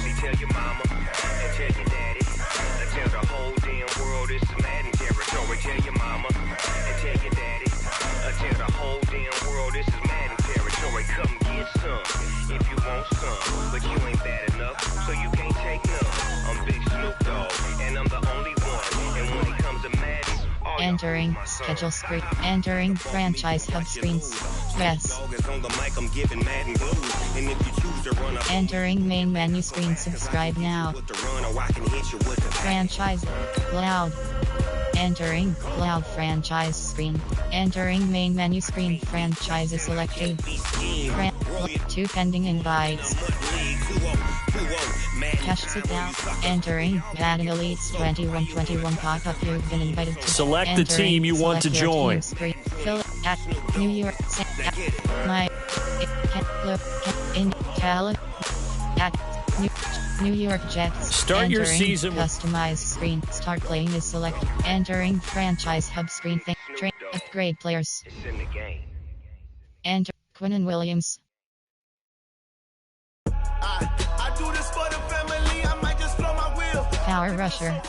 See, tell your mama and tell your daddy and tell the whole damn world this is Madden territory. Tell your mama and tell your daddy and tell the whole damn world this is Madden territory. Come get some if you want some, but you ain't bad enough, so you can't take none. I'm Big Snoop Dogg and I'm the only one, and when it comes to Madden, entering schedule screen, entering franchise hub screens, press, entering main menu screen, subscribe now, franchise, cloud, entering cloud franchise screen, entering main menu screen, franchise is selected, 2 pending invites, cash sit down, entering Madden Elites 2121 pop-up, you've been invited to select the team you want to join. Fill at New York, my in talent at New York Jets. Start your season with customized screen. Start playing is select. Entering franchise hub screen. Train upgrade players. Enter Quinnen Williams. I do this for the family. I might just blow my wheel. Power rusher.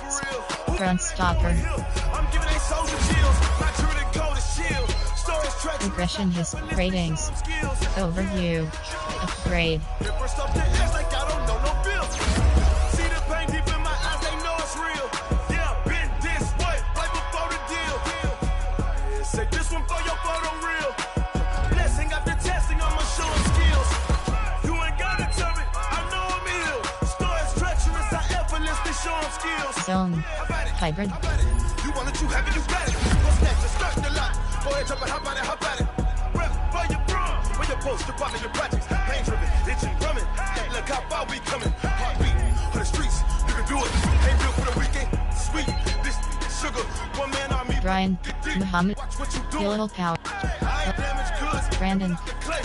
Front stopper. I'm giving a soldier chills. My true to code is shield. Progression history. Ratings. Overview. Upgrade. First up the ass like I don't know no bill. See the pain deep in my eyes, they know it's real. Yeah, been this way, right before the deal. Say this one for your photo reel. Blessing after testing, I'ma show them skills. You ain't gotta tell me, I know I'm ill. Stories treacherous, I effortlessly show them skills. Zone. Hybrid. You want it, you have it, you got it. What's next? Just start the lot. Go ahead, jump and hop on it, hop at it. Rep for your bro. Where your post, your partner, your projects. Pain driven, itching, drumming. Hey, look how far we coming. Heartbeat for the streets, you can do it. Ain't built for the weekend. Sweet, Brian, Muhammad, Bilal Power, Brandon,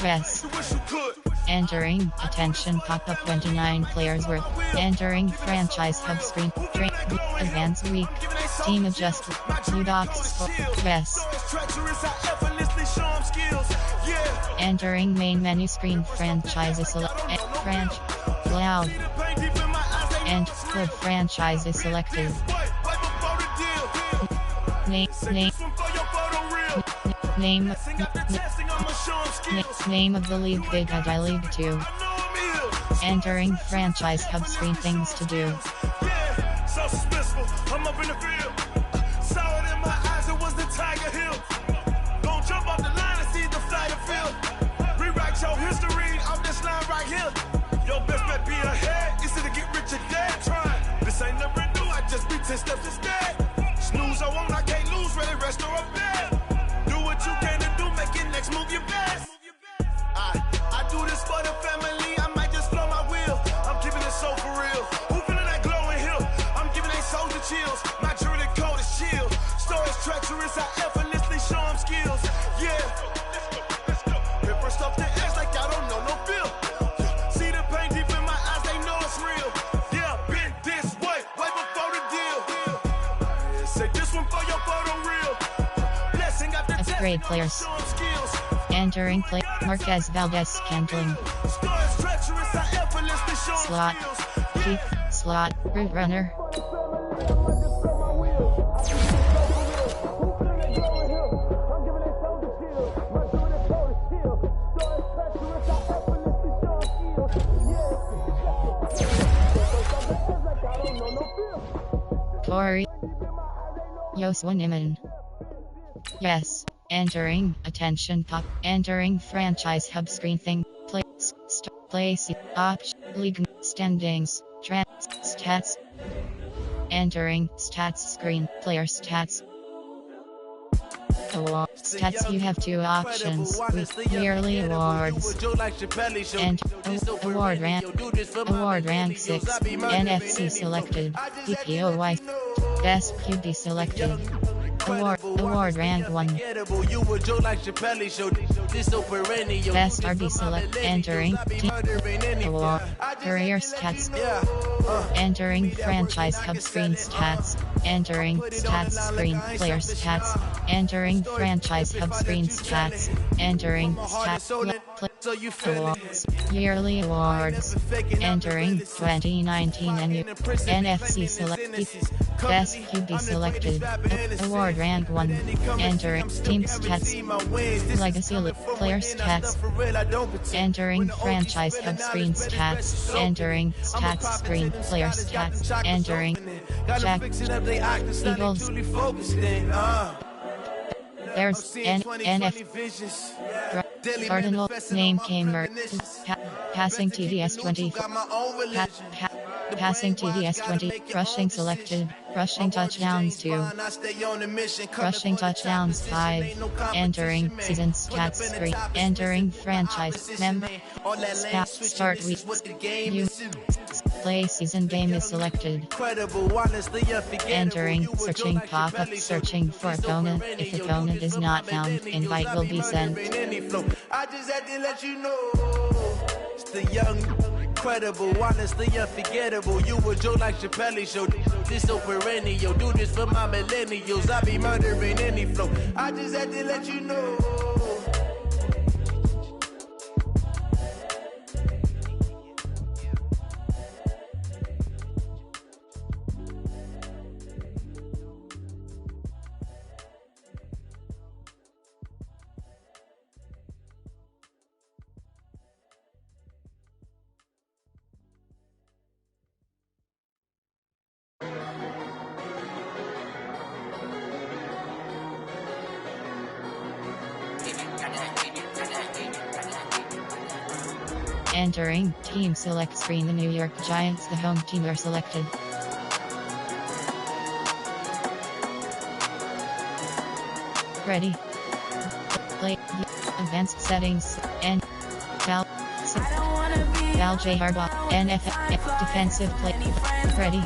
Wes. Entering, attention pop-up 29 players worth. Entering franchise hub screen, advanced week, team adjust, new docs, Wes. Entering main menu screen, franchises select, loud, and club franchises selected. Name of the league, Big Adi League 2. Entering franchise hub screen, things to do. So suspenseful, I'm up in the field. Saw it in my eyes, it was the Tiger Hill. Don't jump off the line and see the flight of field. Rewrite your history off this line right here. Your best bet be ahead, instead of get rich or dead trying. This ain't never new, I just be 10 steps instead. Snooze I won't, I can't lose, ready, rest or up bed. Do what you can to do, make it next move your best. I do this for the family, I might just flow my wheel. I'm keeping it so for real. Who feeling that glowing hill? I'm giving they soldier chills. My jewelry coat is chill. Stories treacherous, I effortlessly show them skills. Yeah. Hit first off the edge like I don't know no feel. See the pain deep in my eyes, they know it's real. Yeah, been this way before the deal. Say this one for your photo reel. Blessing after Upgrade players. Entering play, Marquez Valdez Scantling. Slot, keep, slot, root runner. Corey. Yoswaniman. Yes. Entering, attention pop, entering franchise hub screen thing, place, option, league, standings, stats. Entering, stats screen, player stats. Stats, you have two options, yearly awards, and award rank 6, NFC selected, DPOY, best QB selected. Award rank 1. Best RB select. Entering team award. Career stats. Entering franchise hub screen stats. Entering stats screen player stats. Entering franchise hub screen stats. Entering stats awards. Yearly awards. Entering 2019 NFC select. Best QB selected. Award rank 1. Entering team stats. Legacy player stats. Entering franchise hub screen stats. Entering stats screen player stats. Entering Jack Eagles. There's NF Cardinal name Kamer. Passing TDS 20. Passing TDS 20. Rushing selected. Rushing touchdowns 2. Rushing touchdowns 5. Entering season stats screen. Entering franchise member. Start week. Play season game is selected. Entering searching pop-up searching for opponent. If opponent is not found, invite will be sent. I just had to let you know. It's the young, incredible, honestly unforgettable. You a Joe like Chappelle show. This so perennial. Do this for my millennials. I be murdering any flow. I just had to let you know. Entering team select screen. The New York Giants, the home team, are selected. Ready. Play. Advanced settings. And Val J. Harbaugh. NFL. Defensive play. Ready.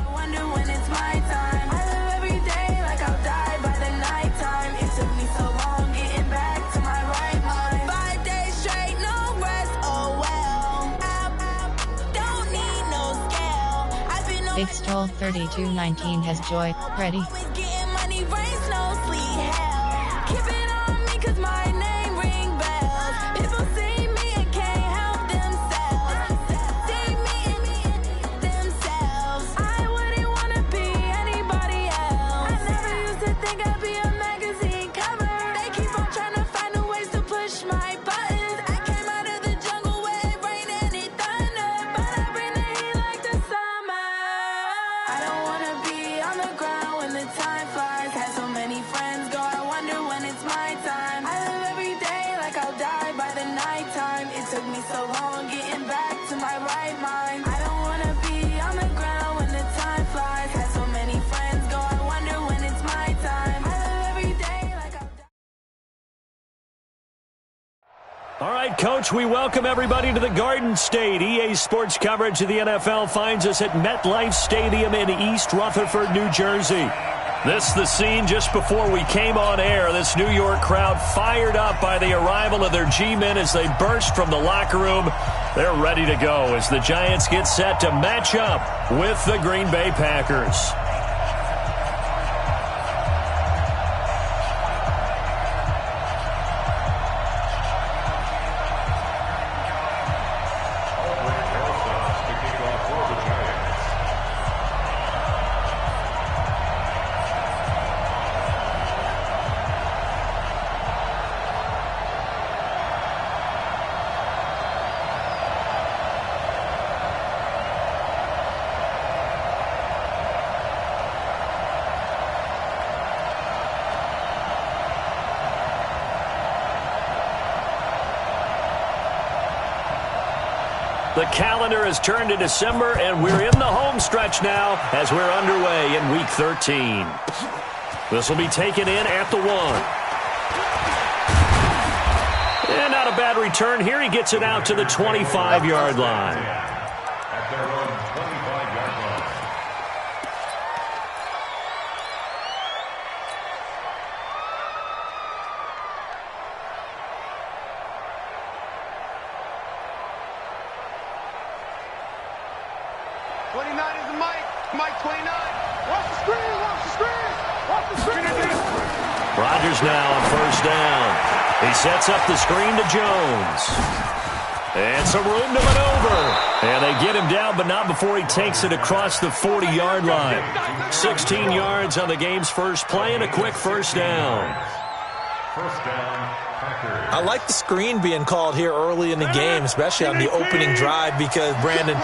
Big Stole 3219 has joy. Ready? All right, Coach, we welcome everybody to the Garden State. EA Sports coverage of the NFL finds us at MetLife Stadium in East Rutherford, New Jersey. This is the scene just before we came on air. This New York crowd fired up by the arrival of their G-men as they burst from the locker room. They're ready to go as the Giants get set to match up with the Green Bay Packers. The calendar has turned to December, and we're in the home stretch now as we're underway in Week 13. This will be taken in at the 1. And not a bad return here. He gets it out to the 25-yard line. At their own 25-yard line. Rodgers now on first down. He sets up the screen to Jones. And some room to maneuver. And they get him down, but not before he takes it across the 40-yard line. 16 yards on the game's first play and a quick first down. First down, Packers. I like the screen being called here early in the game, especially on the opening drive, because, Brandon,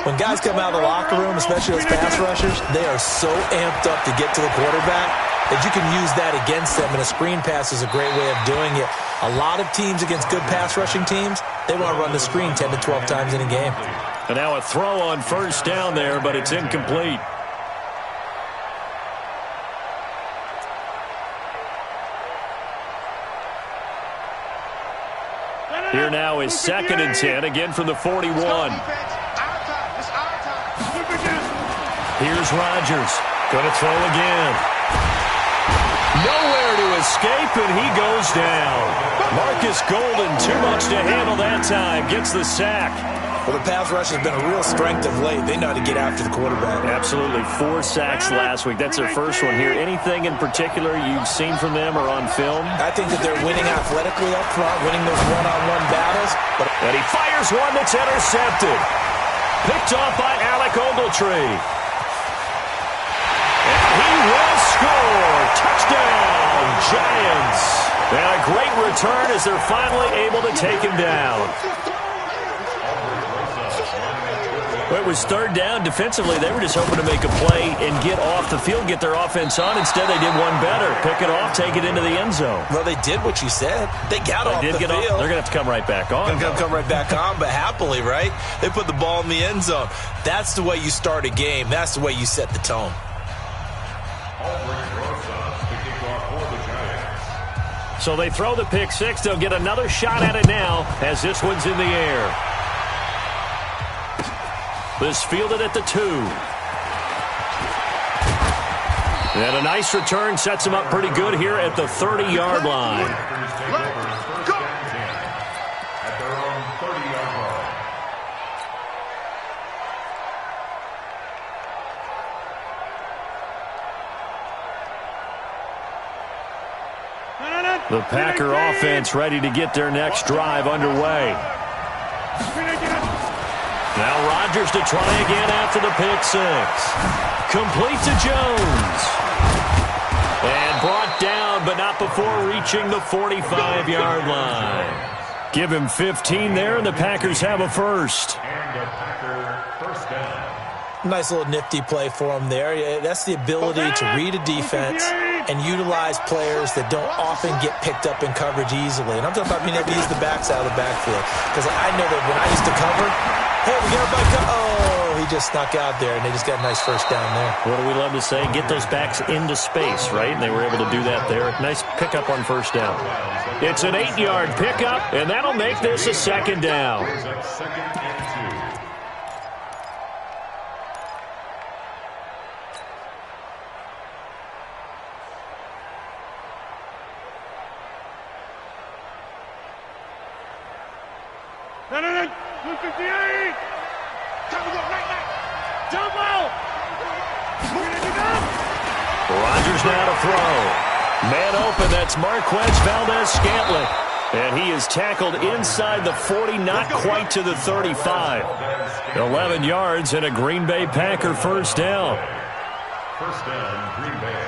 when guys come out of the locker room, especially those pass rushers, they are so amped up to get to the quarterback that you can use that against them, and a screen pass is a great way of doing it. A lot of teams against good pass rushing teams, they want to run the screen 10 to 12 times in a game. And now a throw on first down there, but it's incomplete. Here now is 2nd and 10, again from the 41. Here's Rodgers, going to throw again. Nowhere to escape, and he goes down. Marcus Golden, too much to handle that time, gets the sack. Well, the pass rush has been a real strength of late. They know how to get after the quarterback. Absolutely. 4 sacks last week. That's their first one here. Anything in particular you've seen from them or on film? I think that they're winning athletically up front, winning those one-on-one battles. And he fires one that's intercepted. Picked off by Alec Ogletree. And he will score. Touchdown, Giants. And a great return as they're finally able to take him down. Well, it was 3rd down. Defensively, they were just hoping to make a play and get off the field, get their offense on. Instead, they did one better. Pick it off, take it into the end zone. Well, they did what you said. They got off the field. They're going to have to come right back on. They're going to come right back on, but happily, right? They put the ball in the end zone. That's the way you start a game. That's the way you set the tone. So they throw the pick six. They'll get another shot at it now as this one's in the air. This fielded at the 2. And a nice return sets him up pretty good here at the 30-yard line. At their own 30-yard line. The Packer offense ready to get their next drive underway. Now Rodgers to try again after the pick six. Complete to Jones. And brought down, but not before reaching the 45-yard line. Give him 15 there, and the Packers have a first. And a Packer first down. Nice little nifty play for him there. That's the ability to read a defense and utilize players that don't often get picked up in coverage easily. And I'm talking about being able to use the backs out of the backfield. Because I know that when I used to cover, hey, we got a back up. Oh, he just snuck out there, and they just got a nice first down there. What do we love to say? Get those backs into space, right? And they were able to do that there. Nice pickup on first down. It's an 8-yard pickup, and that'll make this a second down. Second and 2. No, 258. Time to go right. Jump out. Rodgers now to throw. Man open, that's Marquez Valdez-Scantling. And he is tackled inside the 40, not quite to the 35. 11 yards and a Green Bay Packer first down. First down, Green Bay.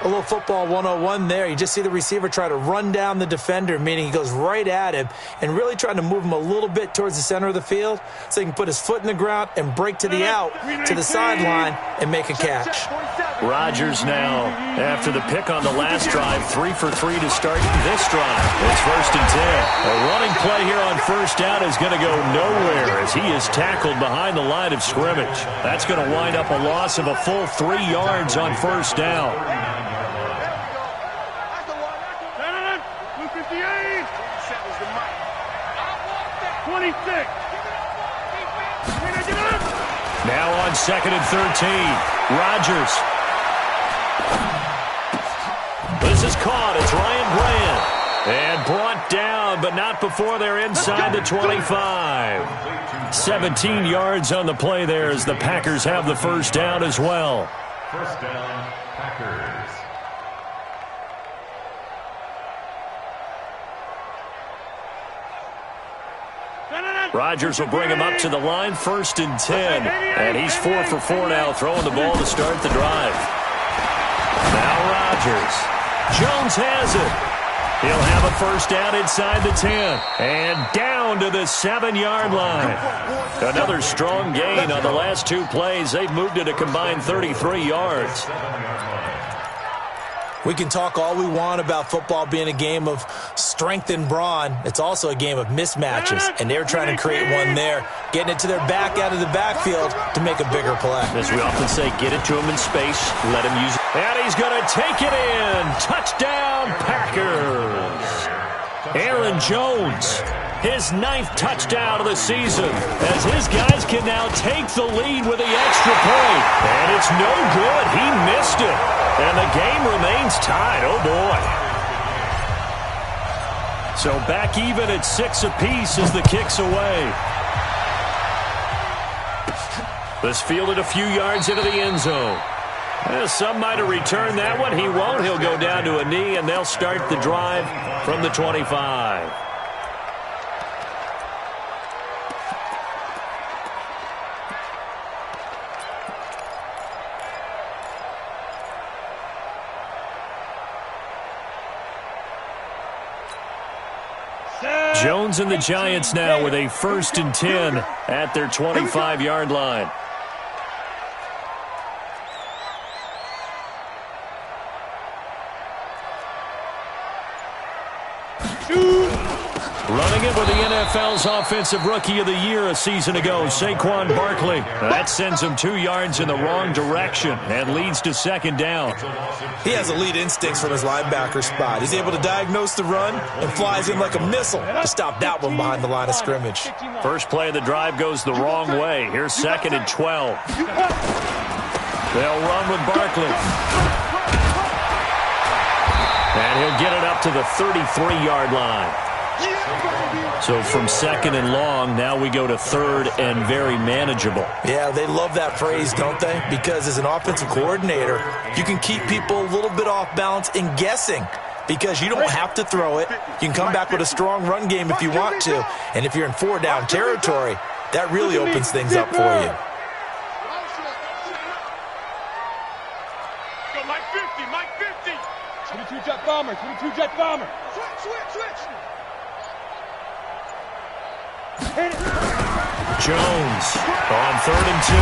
A little football 101 there. You just see the receiver try to run down the defender, meaning he goes right at him and really trying to move him a little bit towards the center of the field so he can put his foot in the ground and break to the out, to the sideline, and make a catch. Rodgers now, after the pick on the last drive, 3 for 3 to start this drive. It's first and 10. A running play here on first down is going to go nowhere as he is tackled behind the line of scrimmage. That's going to wind up a loss of a full 3 yards on first down. 26. Now on second and 13. Rodgers. This is caught. It's Ryan Bland. And brought down, but not before they're inside the 25. 17 yards on the play there as the Packers have the first down as well. First down, Packers. Rodgers will bring him up to the line, first and 10. And he's 4 for 4 now, throwing the ball to start the drive. Now Rodgers. Jones has it. He'll have a first down inside the 10. And down to the 7-yard line. Another strong gain on the last 2 plays. They've moved it a combined 33 yards. We can talk all we want about football being a game of strength and brawn. It's also a game of mismatches, and they're trying to create one there, getting it to their back out of the backfield to make a bigger play. As we often say, get it to him in space, let him use it. And he's going to take it in. Touchdown, Packers. Aaron Jones, his 9th touchdown of the season, as his guys can now take the lead with the extra point. And it's no good. He missed it. And the game remains tied. Oh, boy. So back even at 6 apiece as the kick's away. This fielded a few yards into the end zone. Some might have returned that one. He won't. He'll go down to a knee, and they'll start the drive from the 25. Jones and the Giants now with a first and 10 at their 25-yard line. Running it with the NFL's Offensive Rookie of the Year a season ago, Saquon Barkley. That sends him 2 yards in the wrong direction and leads to second down. He has elite instincts from his linebacker spot. He's able to diagnose the run and flies in like a missile to stop that one behind the line of scrimmage. First play of the drive goes the wrong way. Here's second and 12. They'll run with Barkley. And he'll get it up to the 33-yard line. So from second and long, now we go to third and very manageable. Yeah, they love that phrase, don't they? Because as an offensive coordinator, you can keep people a little bit off balance and guessing because you don't have to throw it. You can come back with a strong run game if you want to. And if you're in 4-down territory, that really opens things up for you. Go Mike 50, Mike 50. 22 jet bomber, 22 jet bomber. Switch. Jones on 3rd and 2.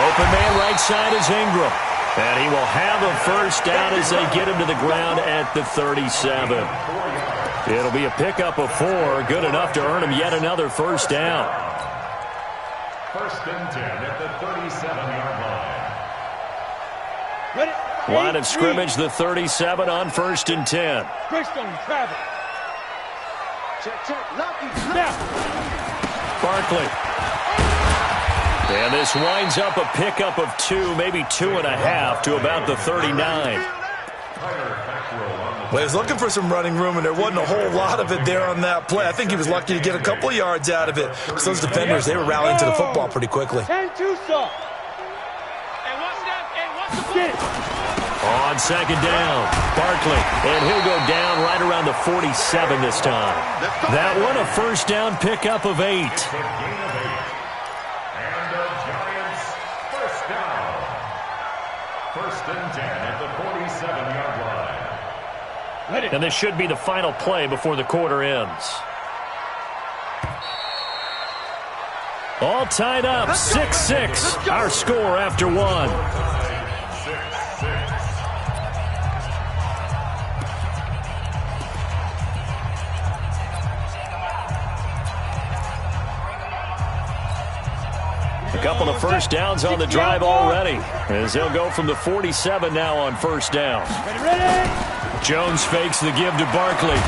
Open man right side is Ingram. And he will have a first down as they get him to the ground at the 37. It'll be a pickup of 4. Good enough to earn him yet another first down. 1st and 10 at the 37-yard line. Line of scrimmage, the 37 on 1st and 10. Barkley. And this winds up a pickup of 2, maybe 2.5 to about the 39. Well, he was looking for some running room, and there wasn't a whole lot of it there on that play. I think he was lucky to get a couple of yards out of it. Because those defenders, they were rallying to the football pretty quickly. On 2nd down, Barkley, and he'll go down right around the 47 this time. That one, a first down pickup of 8. And this should be the final play before the quarter ends. All tied up, 6-6, our score after 1. A couple of first downs on the drive already, as they'll go from the 47 now on first down. Jones fakes the give to Barkley.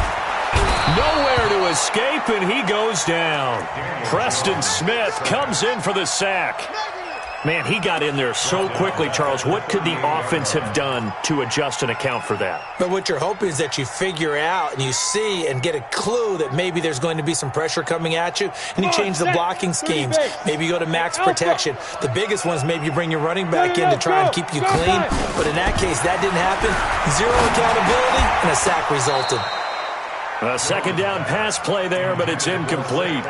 Nowhere to escape, and he goes down. Preston Smith comes in for the sack. Man, he got in there so quickly, Charles. What could the offense have done to adjust and account for that? But what you're hoping is that you figure out and you see and get a clue that maybe there's going to be some pressure coming at you, and you change the blocking schemes. Maybe you go to max protection. The biggest one is maybe you bring your running back in to try and keep you clean. But in that case, that didn't happen. 0 accountability, and a sack resulted. A 2nd down pass play there, but it's incomplete.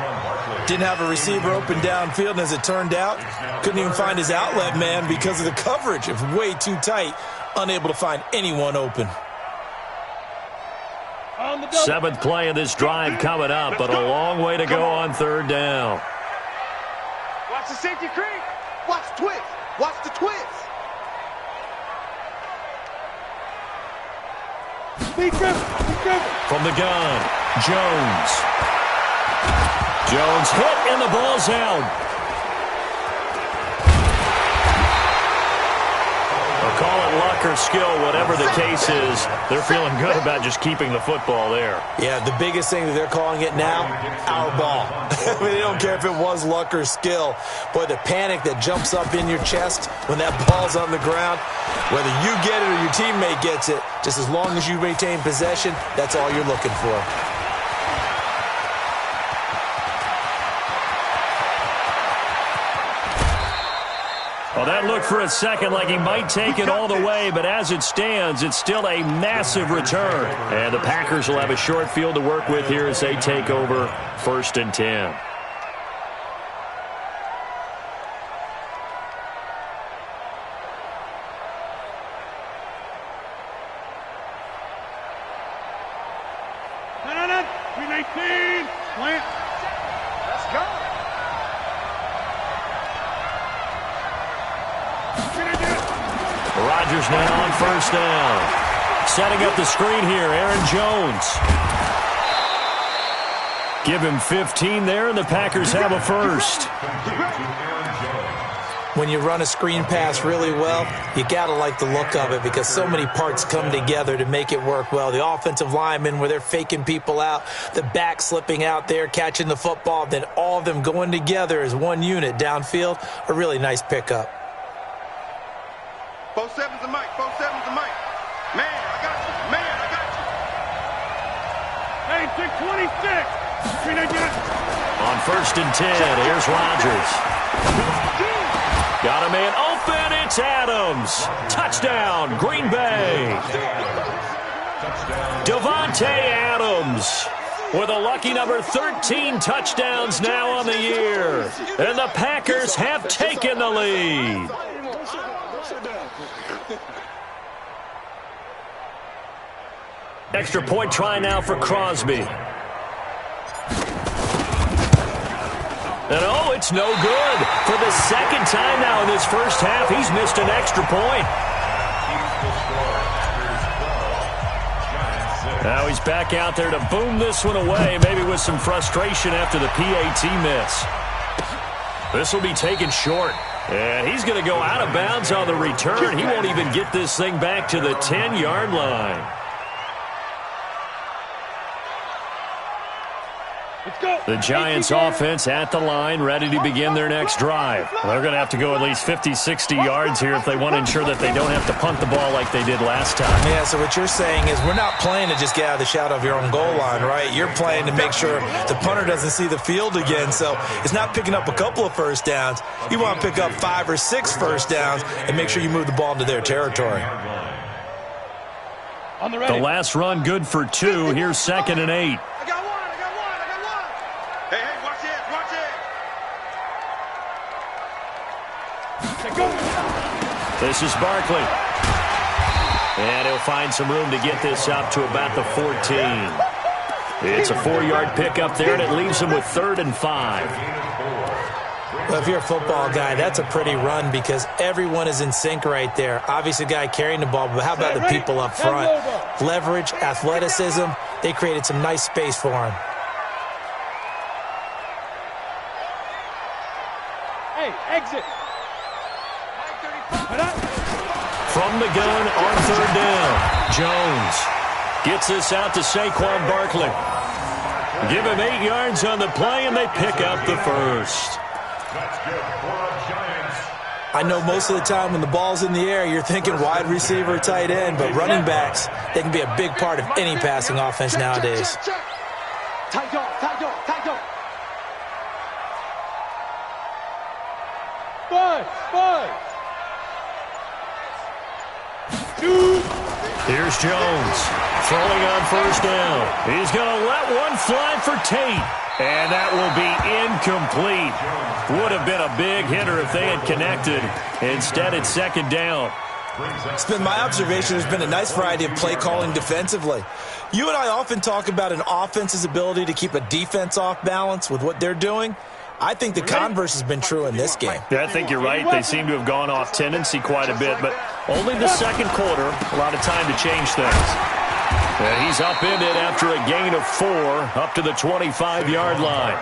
Didn't have a receiver open downfield, and as it turned out, couldn't even find his outlet man because of the coverage. It was way too tight, unable to find anyone open. 7th play of this drive coming up, but a long way to go on 3rd down. Watch the safety creep. Watch the twist. Watch the twist. From the gun, Jones. Jones hit, and the ball's out. I'll call it luck or skill, whatever the case is. They're feeling good about just keeping the football there. Yeah, the biggest thing that they're calling it now, our ball. I mean, they don't care if it was luck or skill. Boy, the panic that jumps up in your chest when that ball's on the ground, whether you get it or your teammate gets it, just as long as you maintain possession, that's all you're looking for. Well, that looked for a second like he might take it all the way, but as it stands, it's still a massive return. And the Packers will have a short field to work with here as they take over 1st and 10. Rodgers now on 1st down. Setting up the screen here, Aaron Jones. Give him 15 there, and the Packers have a first. When you run a screen pass really well, you got to like the look of it because so many parts come together to make it work well. The offensive linemen, where they're faking people out, the back slipping out there, catching the football, then all of them going together as one unit downfield, a really nice pickup. 4-7's the mic, 4-7's the mic. Man, I got you. Man, I got you. Hey, 626. On 1st and 10, here's Rodgers. Got a man open, it's Adams. Touchdown, Green Bay. Davante Adams with a lucky number 13 touchdowns now on the year. And the Packers have taken the lead. Extra point try now for Crosby. And oh, it's no good. For the second time now in this first half, he's missed an extra point. Now he's back out there to boom this one away, maybe with some frustration after the PAT miss. This will be taken short. And he's going to go out of bounds on the return. He won't even get this thing back to the 10-yard line. The Giants offense at the line, ready to begin their next drive. They're going to have to go at least 50, 60 yards here if they want to ensure that they don't have to punt the ball like they did last time. Yeah, so what you're saying is we're not playing to just get out of the shadow of your own goal line, right? You're playing to make sure the punter doesn't see the field again. So it's not picking up a couple of first downs. You want to pick up 5 or 6 first downs and make sure you move the ball into their territory. The last run good for 2. Here's 2nd and 8. This is Barkley. And he'll find some room to get this up to about the 14. It's a 4-yard pickup there, and it leaves him with 3rd and 5. Well, if you're a football guy, that's a pretty run because everyone is in sync right there. Obviously, the guy carrying the ball, but how about the people up front? Leverage, athleticism, they created some nice space for him. Hey, exit. From the gun on 3rd down, Jones gets this out to Saquon Barkley. Give him 8 yards on the play, and they pick up the first. I know most of the time when the ball's in the air, you're thinking wide receiver, tight end, but running backs, they can be a big part of any passing offense nowadays. Tight dog, tight dog, tight dog. Bud. Here's Jones throwing on 1st down. He's going to let one fly for Tate. And that will be incomplete. Would have been a big hitter if they had connected. Instead, it's 2nd down. It's been my observation. There's been a nice variety of play calling defensively. You and I often talk about an offense's ability to keep a defense off balance with what they're doing. I think the converse has been true in this game. Yeah, I think you're right. They seem to have gone off tendency quite a bit, but only the 2nd quarter, a lot of time to change things. And he's upended after a gain of 4 up to the 25-yard line.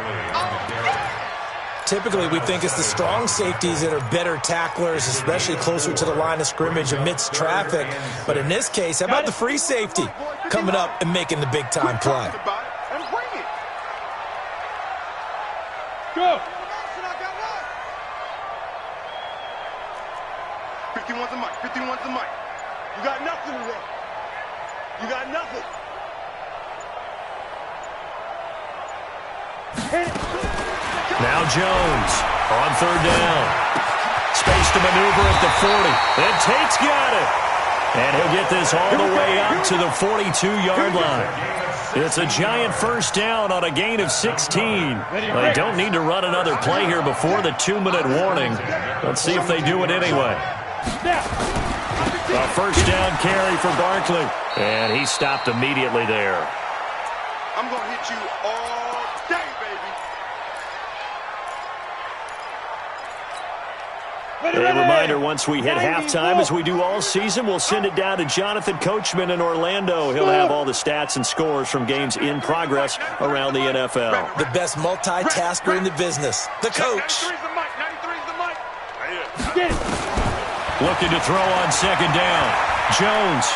Typically, we think it's the strong safeties that are better tacklers, especially closer to the line of scrimmage amidst traffic. But in this case, how about the free safety coming up and making the big-time play? Go. 51's the mic. 51's the mic. You got nothing today. You got nothing. Now Jones on 3rd down. Space to maneuver at the 40. And Tate's got it. And he'll get this all the way up to the 42-yard line. It's a giant first down on a gain of 16. They don't need to run another play here before the 2-minute warning. Let's see if they do it anyway. A first down carry for Barkley. And he stopped immediately there. I'm going to hit you all day, baby. A reminder, once we hit halftime, as we do all season, we'll send it down to Jonathan Coachman in Orlando. He'll have all the stats and scores from games in progress around the NFL. The best multitasker in the business, the coach. 93's the mic. 93's the mic. Looking to throw on 2nd down. Jones.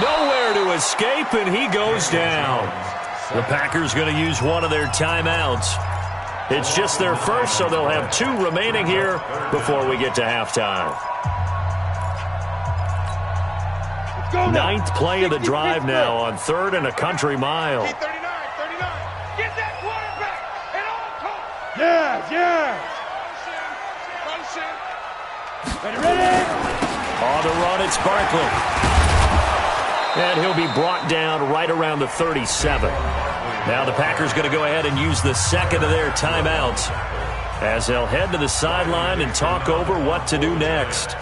Nowhere to escape, and he goes down. The Packers going to use one of their timeouts. It's just their first, so they'll have 2 remaining here before we get to halftime. 9th play of the drive now on 3rd and a country mile. 39. Get that quarterback at all costs. Yeah. Motion. Ready. On the run, it's Barkley. And he'll be brought down right around the 37. Now the Packers going to go ahead and use the second of their timeouts as they'll head to the sideline and talk over what to do next.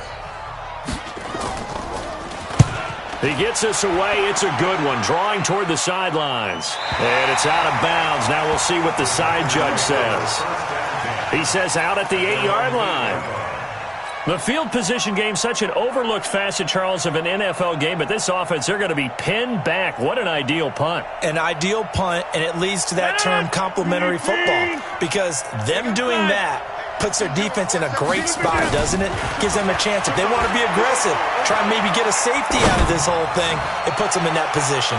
He gets us away. It's a good one. Drawing toward the sidelines. And it's out of bounds. Now we'll see what the side judge says. He says out at the 8-yard line. The field position game, such an overlooked facet, Charles, of an NFL game. But this offense, they're going to be pinned back. What an ideal punt. An ideal punt, and it leads to that term complementary football. Because them doing that puts their defense in a great spot, doesn't it? Gives them a chance. If they want to be aggressive, try and maybe get a safety out of this whole thing, it puts them in that position.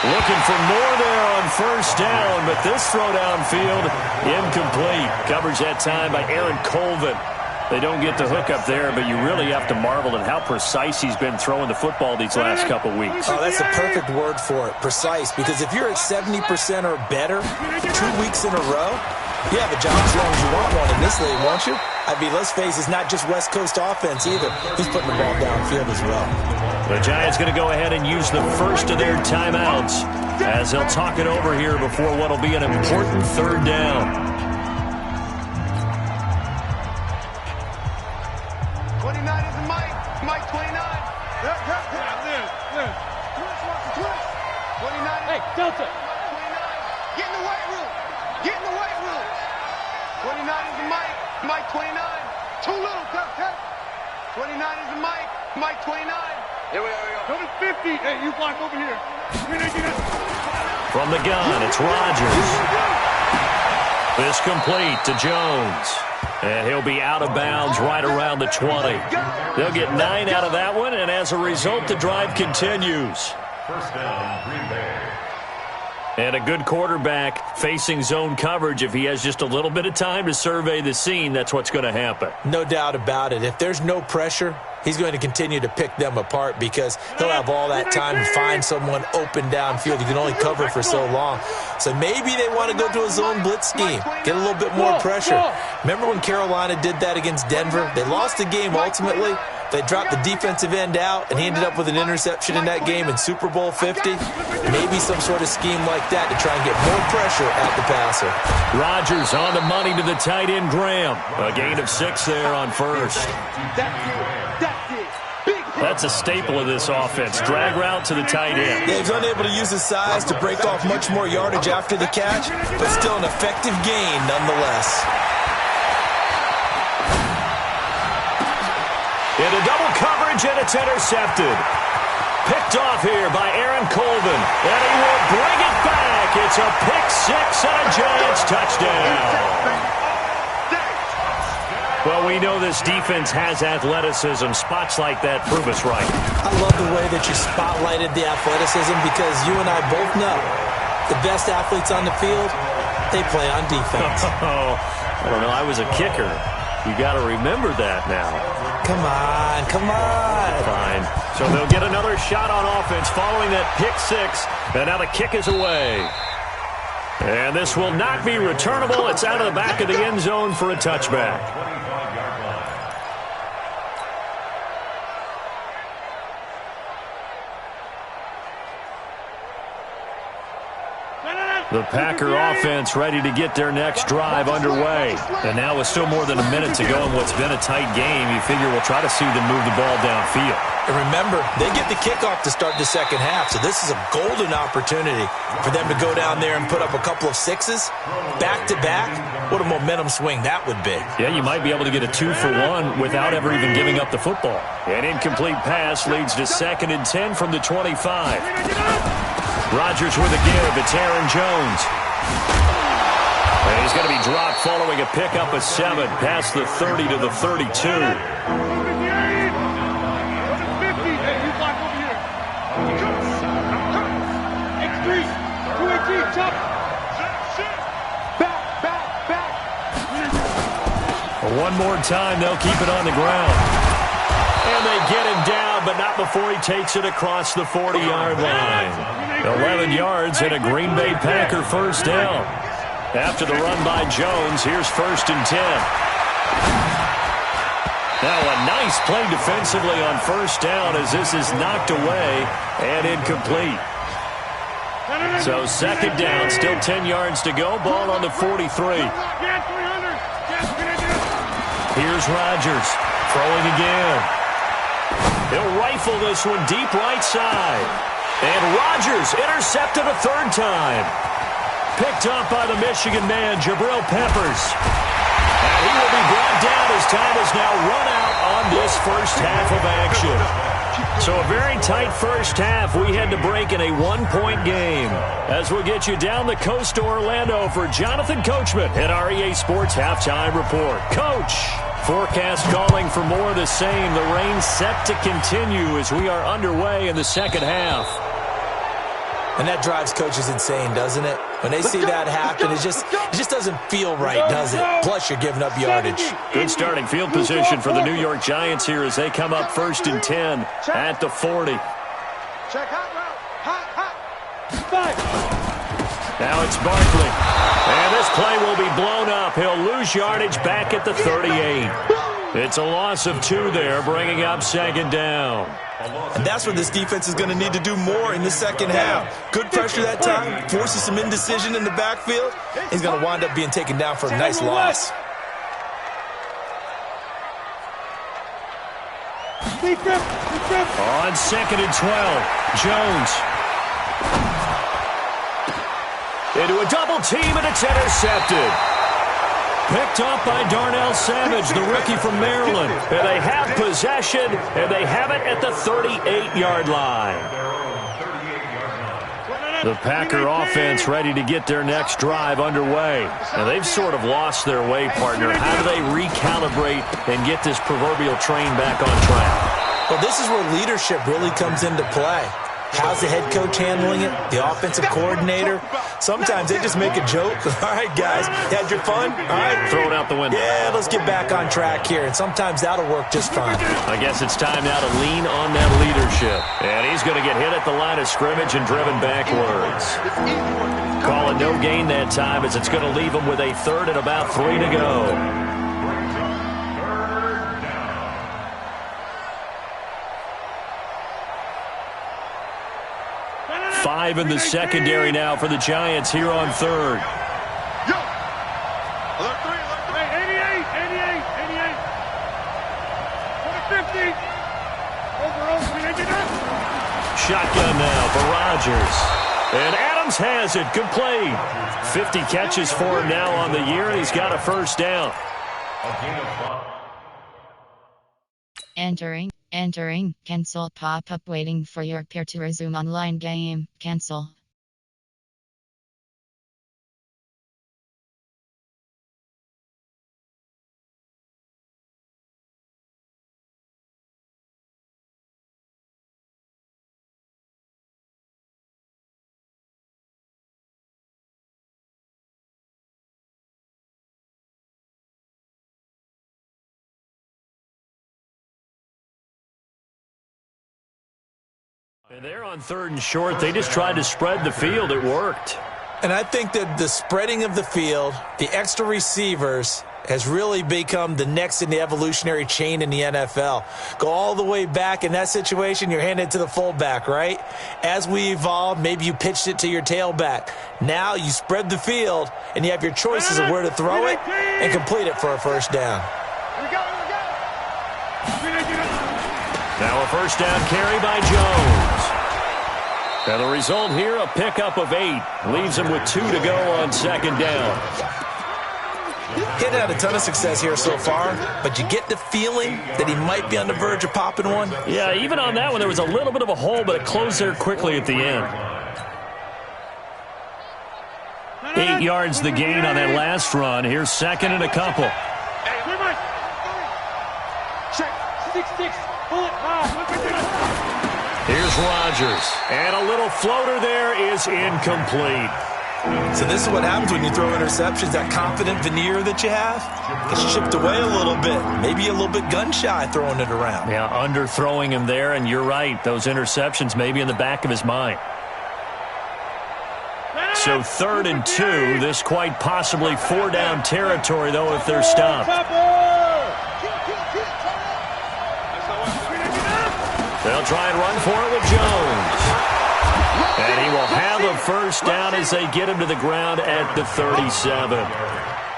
Looking for more there on first down, but this throw downfield, incomplete. Coverage that time by Aaron Colvin. They don't get the hook up there, but you really have to marvel at how precise he's been throwing the football these last couple weeks. Oh, that's the perfect word for it, precise. Because if you're at 70% or better 2 weeks in a row, you have a job as long as you want one in this league, won't you? I mean, let's face it, it's not just West Coast offense either. He's putting the ball downfield as well. The Giants going to go ahead and use the first of their timeouts as they'll talk it over here before what will be an important third down. 29 is the Mike. Mike 29. Twist. 29. Hey, Delta. 29. Get in the weight room. Get in the weight room. 29 is the Mike. Mike 29. Too little, Delta. 29 is the Mike. Mike 29. Here we go. Go to 50. Hey, you block over here. From the gun, it's Rodgers. This complete to Jones. And he'll be out of bounds right around the 20. They'll get 9 out of that one, and as a result, the drive continues. First down, Green Bay. And a good quarterback facing zone coverage, if he has just a little bit of time to survey the scene, that's what's going to happen. No doubt about it. If there's no pressure, he's going to continue to pick them apart because he'll have all that time to find someone open downfield. He can only cover for so long. So maybe they want to go to a zone blitz scheme, get a little bit more pressure. Remember when Carolina did that against Denver? They lost the game ultimately. They dropped the defensive end out, and he ended up with an interception in that game in Super Bowl 50. Maybe some sort of scheme like that to try and get more pressure at the passer. Rodgers on the money to the tight end, Graham. A gain of 6 there on first. That's a staple of this offense. Drag route to the tight end. Yeah, he's unable to use his size to break off much more yardage after the catch, but still an effective gain nonetheless. Into double coverage, and it's intercepted. Picked off here by Aaron Colvin, and he will bring it back. It's a pick 6 and a Giants touchdown. Well, we know this defense has athleticism. Spots like that prove us right. I love the way that you spotlighted the athleticism because you and I both know the best athletes on the field, they play on defense. Oh, I don't know. I was a kicker. You got to remember that now. Come on. Fine. So they'll get another shot on offense following that pick 6. And now the kick is away. And this will not be returnable. It's out of the back of the end zone for a touchback. The Packer offense ready to get their next drive underway. And now with still more than a minute to go in what's been a tight game, you figure we'll try to see them move the ball downfield. And remember, they get the kickoff to start the second half, so this is a golden opportunity for them to go down there and put up a couple of 6s back-to-back. What a momentum swing that would be. Yeah, you might be able to get a 2-for-1 without ever even giving up the football. An incomplete pass leads to 2nd and 10 from the 25. Rodgers with a give. It's Aaron Jones. And he's going to be dropped following a pickup of 7 past the 30 to the 32. One more time, they'll keep it on the ground. And they get him down, but not before he takes it across the 40-yard line. 11 yards and a Green Bay Packer first down. After the run by Jones, here's 1st and 10. Now a nice play defensively on first down as this is knocked away and incomplete. So second down, still 10 yards to go. Ball on the 43. Here's Rodgers throwing again. He'll rifle this one deep right side. And Rodgers intercepted a third time. Picked up by the Michigan man, Jabril Peppers. And he will be brought down as time is now run out on this first half of action. So a very tight first half. We had to break in a one-point game. As we'll get you down the coast to Orlando for Jonathan Coachman at our EA Sports Halftime Report. Coach, forecast calling for more of the same. The rain set to continue as we are underway in the second half. And that drives coaches insane, doesn't it? When they see that happen, it just doesn't feel right, does it? Plus, you're giving up yardage. Good starting field position for the New York Giants here as they come up first and 10 at the 40. Now it's Barkley. And this play will be blown up. He'll lose yardage back at the 38. It's a loss of 2 there, bringing up second down. And that's what this defense is going to need to do more in the second half. Good pressure that time, forces some indecision in the backfield. He's going to wind up being taken down for a nice loss. On second and 12, Jones. Into a double team, and it's intercepted. Picked up by Darnell Savage, the rookie from Maryland. And they have possession, and they have it at the 38-yard line. The Packer offense ready to get their next drive underway. And they've sort of lost their way, partner. How do they recalibrate and get this proverbial train back on track? Well, this is where leadership really comes into play. How's the head coach handling it? The offensive coordinator? Sometimes they just make a joke. All right, guys, you had your fun? All right. Throw it out the window. Yeah, let's get back on track here. And sometimes that'll work just fine. I guess it's time now to lean on that leadership. And he's going to get hit at the line of scrimmage and driven backwards. Call it no gain that time as it's going to leave him with a third and about 3 to go. 5 in the secondary now for the Giants here on third. Shotgun now for Rodgers. And Adams has it complete. 50 catches for him now on the year, and he's got a first down. Entering, cancel pop-up waiting for your peer to resume online game, cancel. And they're on third and short. They just tried to spread the field. It worked. And I think that the spreading of the field, the extra receivers, has really become the next in the evolutionary chain in the NFL. Go all the way back in that situation, you're handed to the fullback, right? As we evolved, maybe you pitched it to your tailback. Now you spread the field, and you have your choices of where to throw it and complete it for a first down. Now a first down carry by Jones. And the result here, a pickup of 8. Leaves him with 2 to go on second down. He's had a ton of success here so far, but you get the feeling that he might be on the verge of popping one. Yeah, even on that one, there was a little bit of a hole, but it closed there quickly at the end. 8 yards the gain on that last run. Here's second and a couple. Here's Rodgers. And a little floater there is incomplete. So this is what happens when you throw interceptions. That confident veneer that you have gets chipped away a little bit. Maybe a little bit gun-shy throwing it around. Yeah, underthrowing him there, and you're right. Those interceptions may be in the back of his mind. So 3rd and 2. This quite possibly 4-down territory, though, if they're stopped. They'll try and run for it with Jones. And he will have a first down as they get him to the ground at the 37.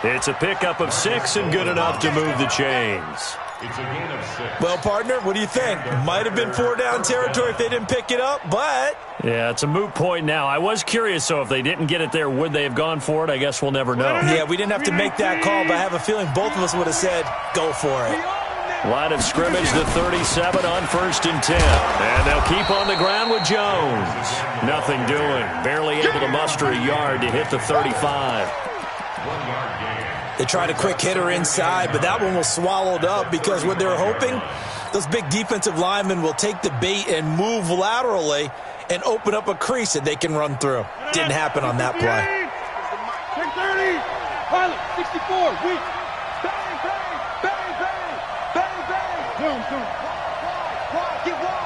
It's a pickup of 6 and good enough to move the chains. It's a gain of 6. Well, partner, what do you think? Might have been 4-down territory if they didn't pick it up, but... Yeah, it's a moot point now. I was curious, so if they didn't get it there, would they have gone for it? I guess we'll never know. Yeah, we didn't have to make that call, but I have a feeling both of us would have said, go for it. Line of scrimmage, the 37 on 1st and 10. And they'll keep on the ground with Jones. Nothing doing. Barely able to muster a yard to hit the 35. 1 yard gain. They tried a quick hitter inside, but that one was swallowed up because what they're hoping, those big defensive linemen will take the bait and move laterally and open up a crease that they can run through. Didn't happen on that play. 10-30. Pilot, 64. Weak. Bang, bang, bang, bang, bang, bang. Zoom, zoom. Wide, get wide.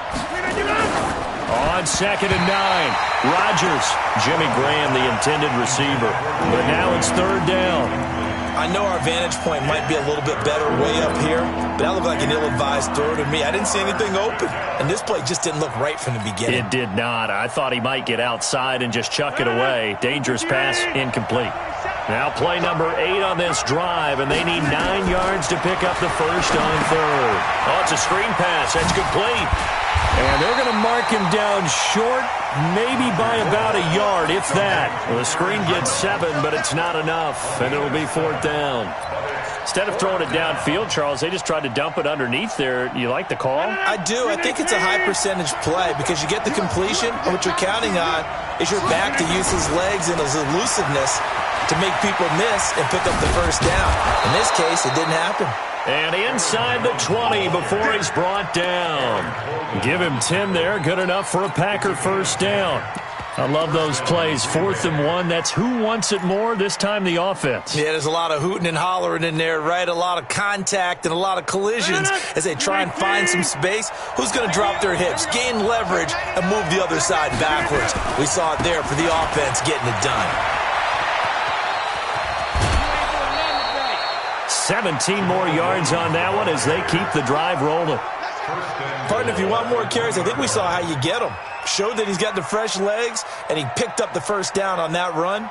On 2nd and 9, Rodgers. Jimmy Graham, the intended receiver. But now it's 3rd down. I know our vantage point might be a little bit better way up here, but that looked like an ill-advised throw to me. I didn't see anything open, and this play just didn't look right from the beginning. It did not. I thought he might get outside and just chuck it away. Dangerous pass, incomplete. Now play number 8 on this drive, and they need 9 yards to pick up the first on 3rd. Oh, it's a screen pass. That's complete. And they're going to mark him down short, maybe by about a yard, if that. Well, the screen gets 7, but it's not enough, and it'll be 4th down. Instead of throwing it downfield, Charles, they just tried to dump it underneath there. You like the call? I do. I think it's a high-percentage play because you get the completion, and what you're counting on is your back to use his legs and his elusiveness to make people miss and pick up the first down. In this case, it didn't happen. And inside the 20 before he's brought down. Give him 10 there. Good enough for a Packer first down. I love those plays. 4th and 1. That's who wants it more, this time the offense. Yeah, there's a lot of hooting and hollering in there, right? A lot of contact and a lot of collisions as they try and find some space. Who's going to drop their hips, gain leverage, and move the other side backwards? We saw it there for the offense getting it done. 17 more yards on that one as they keep the drive rolling. Partner, if you want more carries, I think we saw how you get them. Showed that he's got the fresh legs, and he picked up the first down on that run.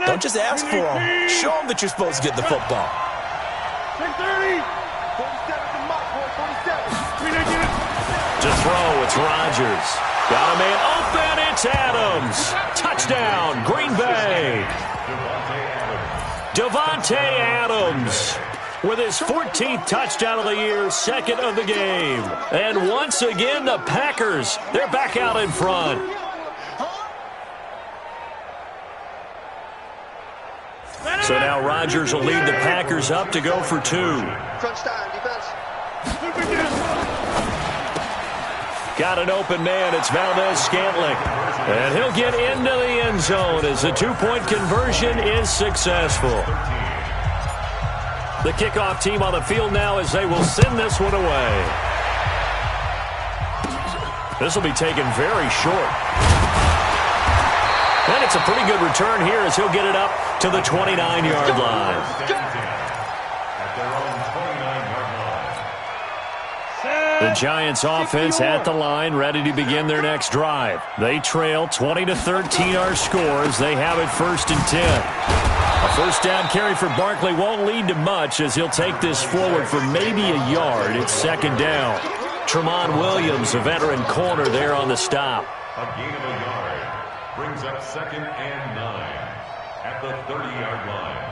Don't just ask for them. Show them that you're supposed to get the football. 10-30. 47. To throw, it's Rodgers. Got a man open, it's Adams. Touchdown, Green Bay. Davante Adams with his 14th touchdown of the year, 2nd of the game. And once again, the Packers, they're back out in front. So now Rodgers will lead the Packers up to go for 2. Crunch time, defense. Got an open man. It's Valdez-Scantling. And he'll get into the end zone as the 2-point conversion is successful. The kickoff team on the field now as they will send this one away. This will be taken very short. And it's a pretty good return here as he'll get it up to the 29-yard line. The Giants offense at the line, ready to begin their next drive. They trail 20-13 our scores. They have it 1st and 10. A first down carry for Barkley won't lead to much as he'll take this forward for maybe a yard. It's 2nd down. Tremont Williams, a veteran corner there on the stop. A gain of a yard brings up 2nd and 9 at the 30-yard line.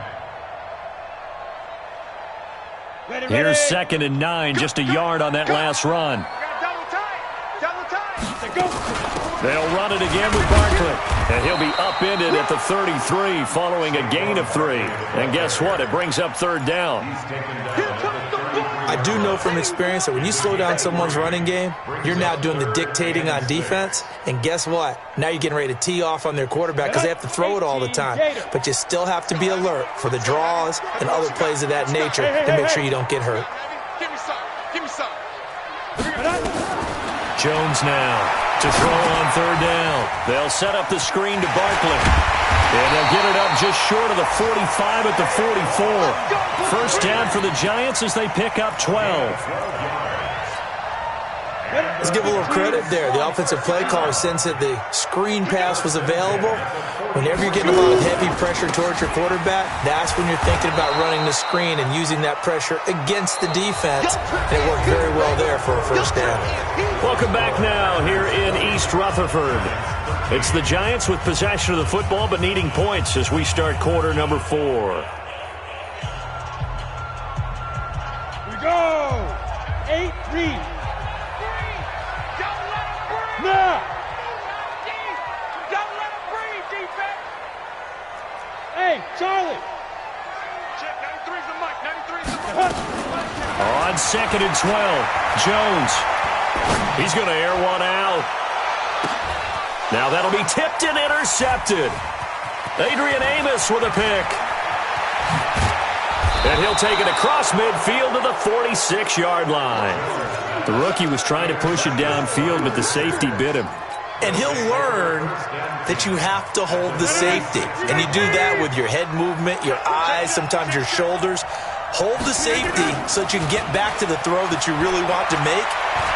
Here's 2nd and 9, just a yard on that last run. They'll run it again with Barkley. And he'll be upended at the 33 following a gain of 3. And guess what? It brings up 3rd down. I do know from experience that when you slow down someone's running game, you're now doing the dictating on defense. And guess what? Now you're getting ready to tee off on their quarterback because they have to throw it all the time. But you still have to be alert for the draws and other plays of that nature to make sure you don't get hurt. Give me some. Give me some. Jones now to throw on 3rd down. They'll set up the screen to Barkley. And they'll get it up just short of the 45 at the 44. First down for the Giants as they pick up 12. Let's give a little credit there. The offensive play caller sensed that the screen pass was available. Whenever you're getting a lot of heavy pressure towards your quarterback, that's when you're thinking about running the screen and using that pressure against the defense. And it worked very well there for a first down. Welcome back now here in East Rutherford. It's the Giants with possession of the football but needing points as we start quarter number 4. We go! 8-3. Now! Don't let him breathe, defense! Hey, Charlie! Check, 93's the mic, 93's the mic. On 2nd and 12, Jones. He's going to air one out. Now that'll be tipped and intercepted. Adrian Amos with a pick. And he'll take it across midfield to the 46-yard line. The rookie was trying to push it downfield, but the safety bit him. And he'll learn that you have to hold the safety. And you do that with your head movement, your eyes, sometimes your shoulders. Hold the safety so that you can get back to the throw that you really want to make.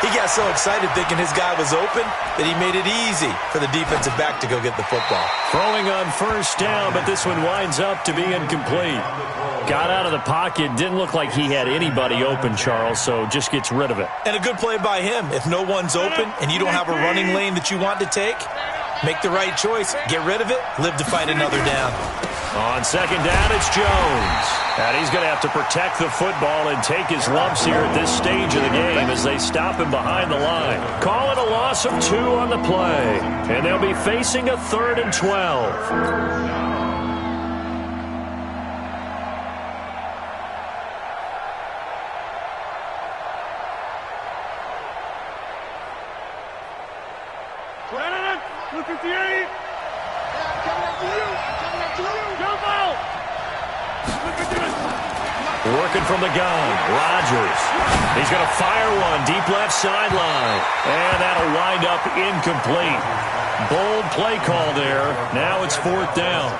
He got so excited thinking his guy was open that he made it easy for the defensive back to go get the football. Throwing on first down, but this one winds up to be incomplete. Got out of the pocket, didn't look like he had anybody open, Charles, so just gets rid of it. And a good play by him. If no one's open and you don't have a running lane that you want to take, make the right choice, get rid of it, live to fight another down. On second down, it's Jones. And he's going to have to protect the football and take his lumps here at this stage of the game as they stop him behind the line. Call it a loss of 2 on the play. And they'll be facing a 3rd and 12. Working from the gun, Rodgers. He's going to fire one deep left sideline. And that'll wind up incomplete. Bold play call there. Now it's 4th down.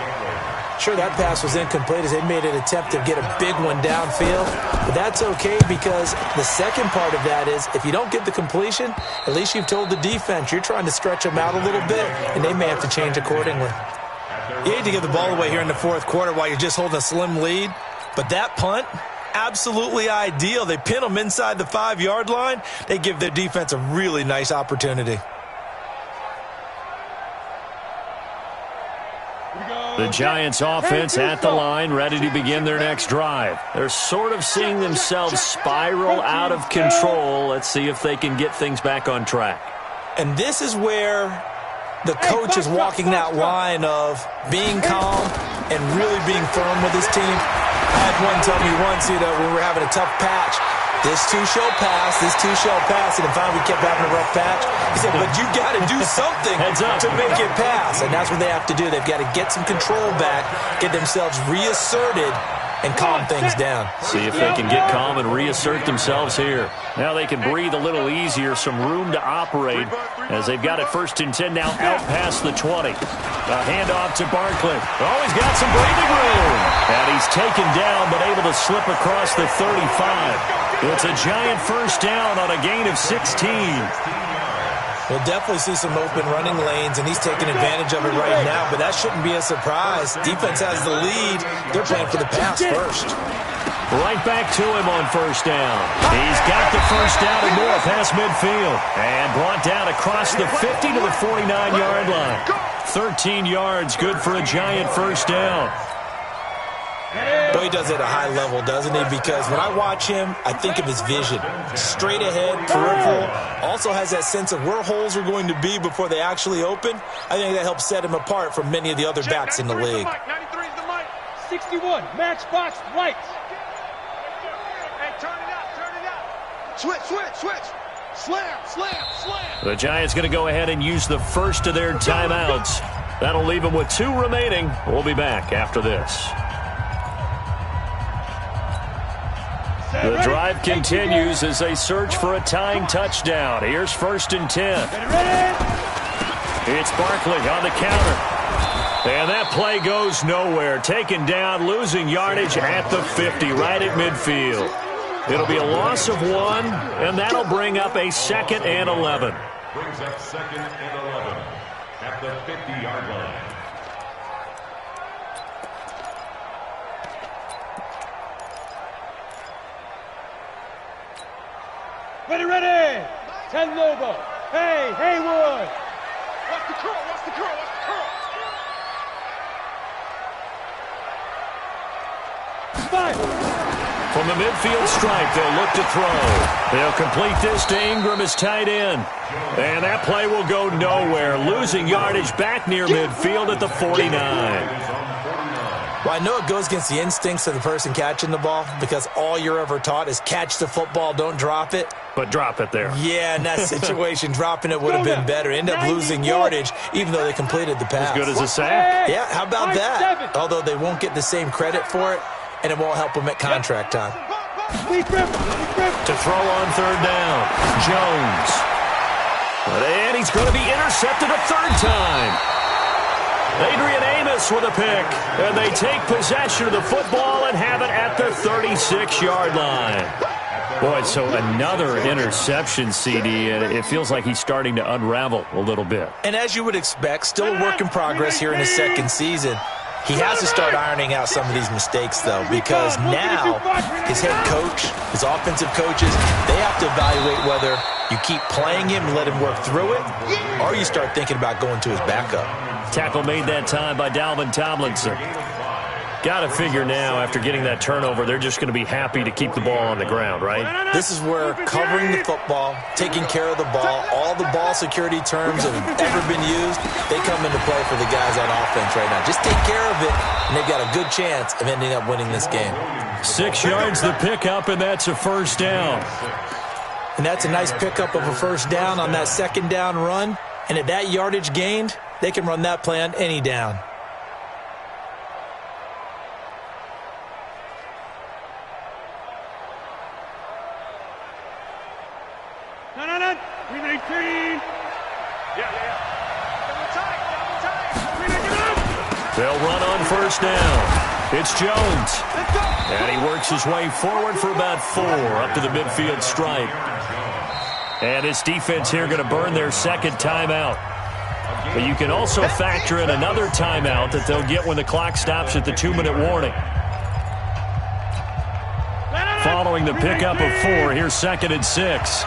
Sure, that pass was incomplete as they made an attempt to get a big one downfield. But that's okay because the second part of that is if you don't get the completion, at least you've told the defense you're trying to stretch them out a little bit, and they may have to change accordingly. You hate to give the ball away here in the 4th quarter while you're just holding a slim lead. But that punt, absolutely ideal. They pin them inside the 5-yard line. They give their defense a really nice opportunity. The Giants offense at the line, ready to begin their next drive. They're sort of seeing themselves spiral out of control. Let's see if they can get things back on track. And this is where the coach is walking that line of being calm and really being firm with his team. I had one tell me once, when we were having a tough patch, this too shall pass, this too shall pass, and finally we kept having a rough patch. He said, but you got to do something to make it pass, and that's what they have to do. They've got to get some control back, get themselves reasserted, and calm things down. See if they can get calm and reassert themselves here. Now they can breathe a little easier, some room to operate as they've got it 1st and 10 now out past the 20. A handoff to Barkley. Oh, he's got some breathing room. And he's taken down but able to slip across the 35. It's a Giant first down on a gain of 16. We'll definitely see some open running lanes, and he's taking advantage of it right now, but that shouldn't be a surprise. Defense has the lead. They're playing for the pass first. Right back to him on first down. He's got the first down and more past midfield. And brought down across the 50 to the 49-yard line. 13 yards, good for a Giant first down. Boy, he does it at a high level, doesn't he? Because when I watch him, I think of his vision. Straight ahead, peripheral. Also has that sense of where holes are going to be before they actually open. I think that helps set him apart from many of the other backs in the league. 61, matchbox lights. Hey, turn it up. Switch. Slam. The Giants going to go ahead and use the first of their timeouts. That'll leave them with 2 remaining. We'll be back after this. The drive continues as they search for a tying touchdown. Here's 1st and 10. It's Barkley on the counter. And that play goes nowhere. Taken down, losing yardage at the 50, right at midfield. It'll be a loss of 1, and that'll bring up a 2nd and 11. Brings up 2nd and 11 at the 50-yard line. Ready! 10 Lobo. Hey, Haywood. Watch the curl, watch the curl, watch the curl. 5. From the midfield stripe, they'll look to throw. They'll complete this to Ingram as tight end. And that play will go nowhere, losing yardage back near midfield at the 49. Well, I know it goes against the instincts of the person catching the ball because all you're ever taught is catch the football, don't drop it. But drop it there. Yeah, in that situation, dropping it would have been better. End up losing yardage, even though they completed the pass. As good as a sack. Yeah, how about that? Although they won't get the same credit for it, and it won't help them at contract time. To throw on 3rd down, Jones. And he's going to be intercepted a 3rd time. Adrian Amos with a pick, and they take possession of the football and have it at the 36-yard line. Boy, so another interception, CD, and it feels like he's starting to unravel a little bit. And as you would expect, still a work in progress here in his 2nd season. He has to start ironing out some of these mistakes, though, because now his head coach, his offensive coaches, they have to evaluate whether you keep playing him and let him work through it, or you start thinking about going to his backup. Tackle made that time by Dalvin Tomlinson. Got to figure now, after getting that turnover, they're just going to be happy to keep the ball on the ground, right? This is where covering the football, taking care of the ball, all the ball security terms that have ever been used, they come into play for the guys on offense right now. Just take care of it, and they've got a good chance of ending up winning this game. 6 yards the pickup, and that's a 1st down. And that's a nice pickup of a 1st down on that 2nd down run. And at that yardage gained, they can run that play on any down. No. 319. Yeah. They'll run on 1st down. It's Jones. And he works his way forward for about 4 up to the midfield stripe. And this defense here going to burn their 2nd timeout. But you can also factor in another timeout that they'll get when the clock stops at the 2-minute warning. Following the pickup of 4, here's 2nd and 6.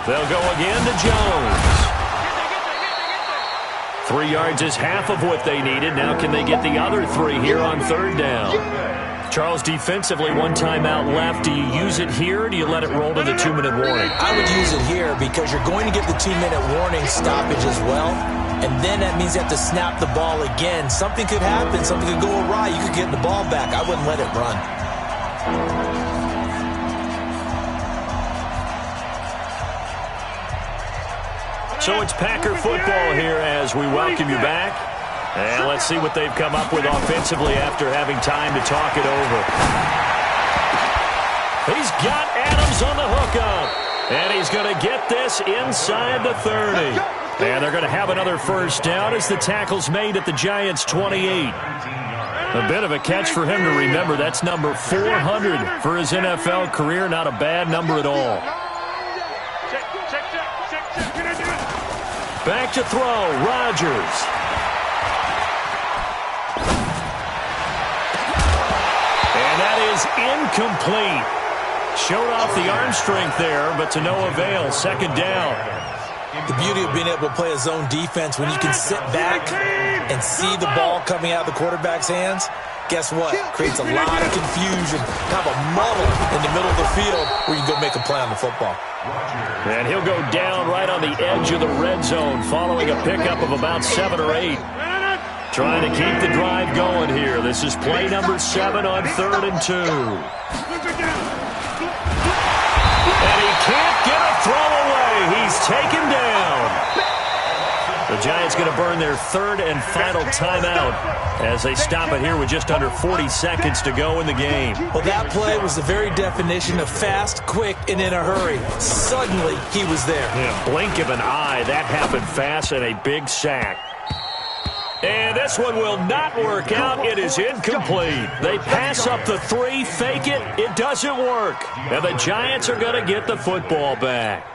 They'll go again to Jones. 3 yards is half of what they needed. Now can they get the other 3 here on 3rd down? Charles, defensively, 1 timeout left. Do you use it here, or do you let it roll to the 2-minute warning? I would use it here because you're going to get the 2-minute warning stoppage as well. And then that means you have to snap the ball again. Something could happen. Something could go awry. You could get the ball back. I wouldn't let it run. So it's Packer football here as we welcome you back. And let's see what they've come up with offensively after having time to talk it over. He's got Adams on the hookup. And he's going to get this inside the 30. And they're going to have another 1st down as the tackle's made at the Giants' 28. A bit of a catch for him to remember. That's number 400 for his NFL career. Not a bad number at all. Back to throw, Rodgers. And that is incomplete. Showed off the arm strength there, but to no avail. 2nd down. The beauty of being able to play a zone defense when you can sit back and see the ball coming out of the quarterback's hands, guess what? Creates a lot of confusion. Have a muddle in the middle of the field where you can go make a play on the football. And he'll go down right on the edge of the red zone following a pickup of about 7 or 8. Trying to keep the drive going here. This is play number 7 on 3rd and 2. And he can't get a throw away. He's taken down. The Giants going to burn their 3rd and final timeout as they stop it here with just under 40 seconds to go in the game. Well, that play was the very definition of fast, quick, and in a hurry. Suddenly, he was there. Yeah, blink of an eye. That happened fast and a big sack. And this one will not work out. It is incomplete. They pass up the 3, fake it. It doesn't work. And the Giants are going to get the football back.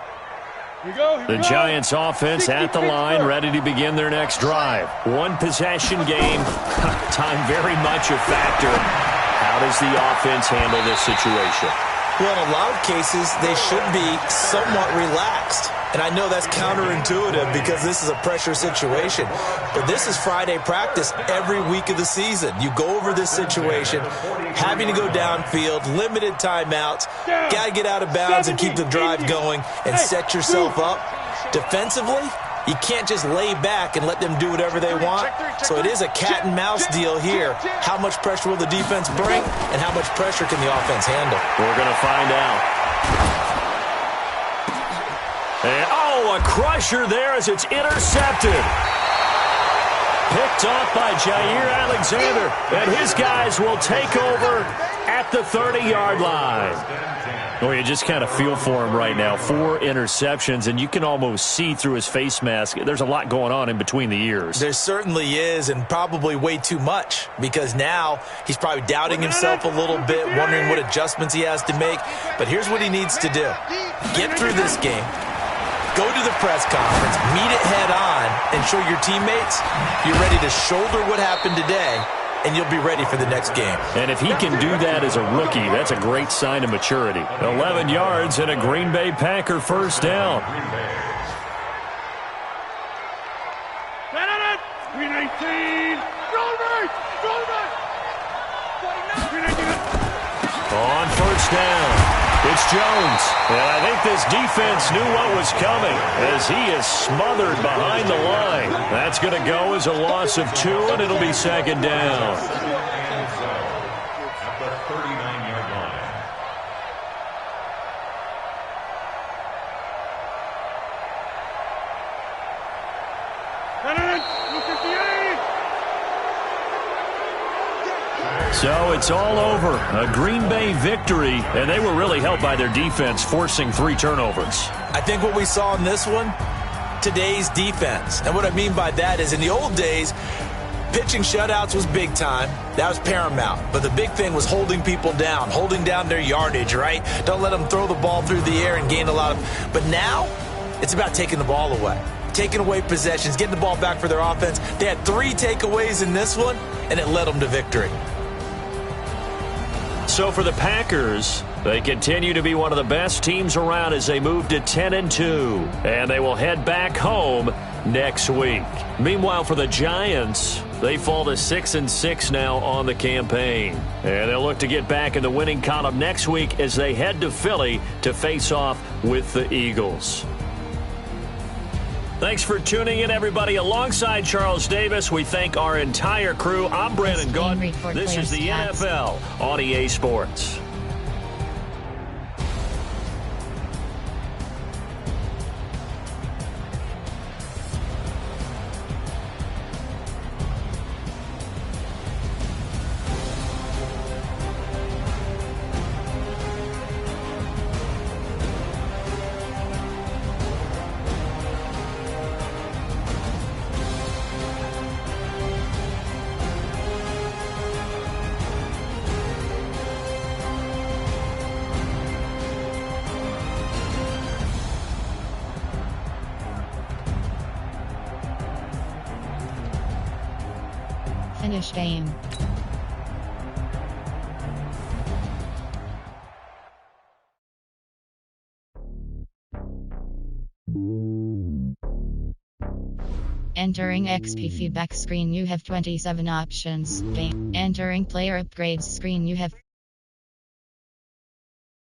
The Giants offense at the line, ready to begin their next drive. One possession game. Time very much a factor. How does the offense handle this situation? Well, in a lot of cases, they should be somewhat relaxed. And I know that's counterintuitive because this is a pressure situation. But this is Friday practice every week of the season. You go over this situation, having to go downfield, limited timeouts, got to get out of bounds and keep the drive going and set yourself up. Defensively, you can't just lay back and let them do whatever they want. So it is a cat and mouse deal here. How much pressure will the defense bring and how much pressure can the offense handle? We're going to find out. And, a crusher there as it's intercepted. Picked off by Jair Alexander. And his guys will take over at the 30-yard line. Well, you just kind of feel for him right now. 4 interceptions, and you can almost see through his face mask. There's a lot going on in between the ears. There certainly is, and probably way too much, because now he's probably doubting himself a little bit, wondering what adjustments he has to make. But here's what he needs to do. Get through this game. Go to the press conference, meet it head on, and show your teammates you're ready to shoulder what happened today, and you'll be ready for the next game. And if he can do that as a rookie, that's a great sign of maturity. 11 yards and a Green Bay Packer first down. 319. On first down. It's Jones, and I think this defense knew what was coming as he is smothered behind the line. That's going to go as a loss of 2, and it'll be second down. At the 39-yard line. So it's all over. A Green Bay victory, and they were really helped by their defense, forcing 3 turnovers. I think what we saw in this one, today's defense. And what I mean by that is in the old days, pitching shutouts was big time. That was paramount. But the big thing was holding people down, holding down their yardage, right? Don't let them throw the ball through the air and gain a lot of. But now, it's about taking the ball away. Taking away possessions, getting the ball back for their offense. They had 3 takeaways in this one, and it led them to victory. So for the Packers, they continue to be one of the best teams around as they move to 10-2, and they will head back home next week. Meanwhile, for the Giants, they fall to 6-6 now on the campaign, and they'll look to get back in the winning column next week as they head to Philly to face off with the Eagles. Thanks for tuning in, everybody. Alongside Charles Davis, we thank our entire crew. I'm Brandon Gunn. This is the NFL on EA Sports. Finish game. Entering XP feedback screen, you have 27 options. Game. Entering player upgrades screen, you have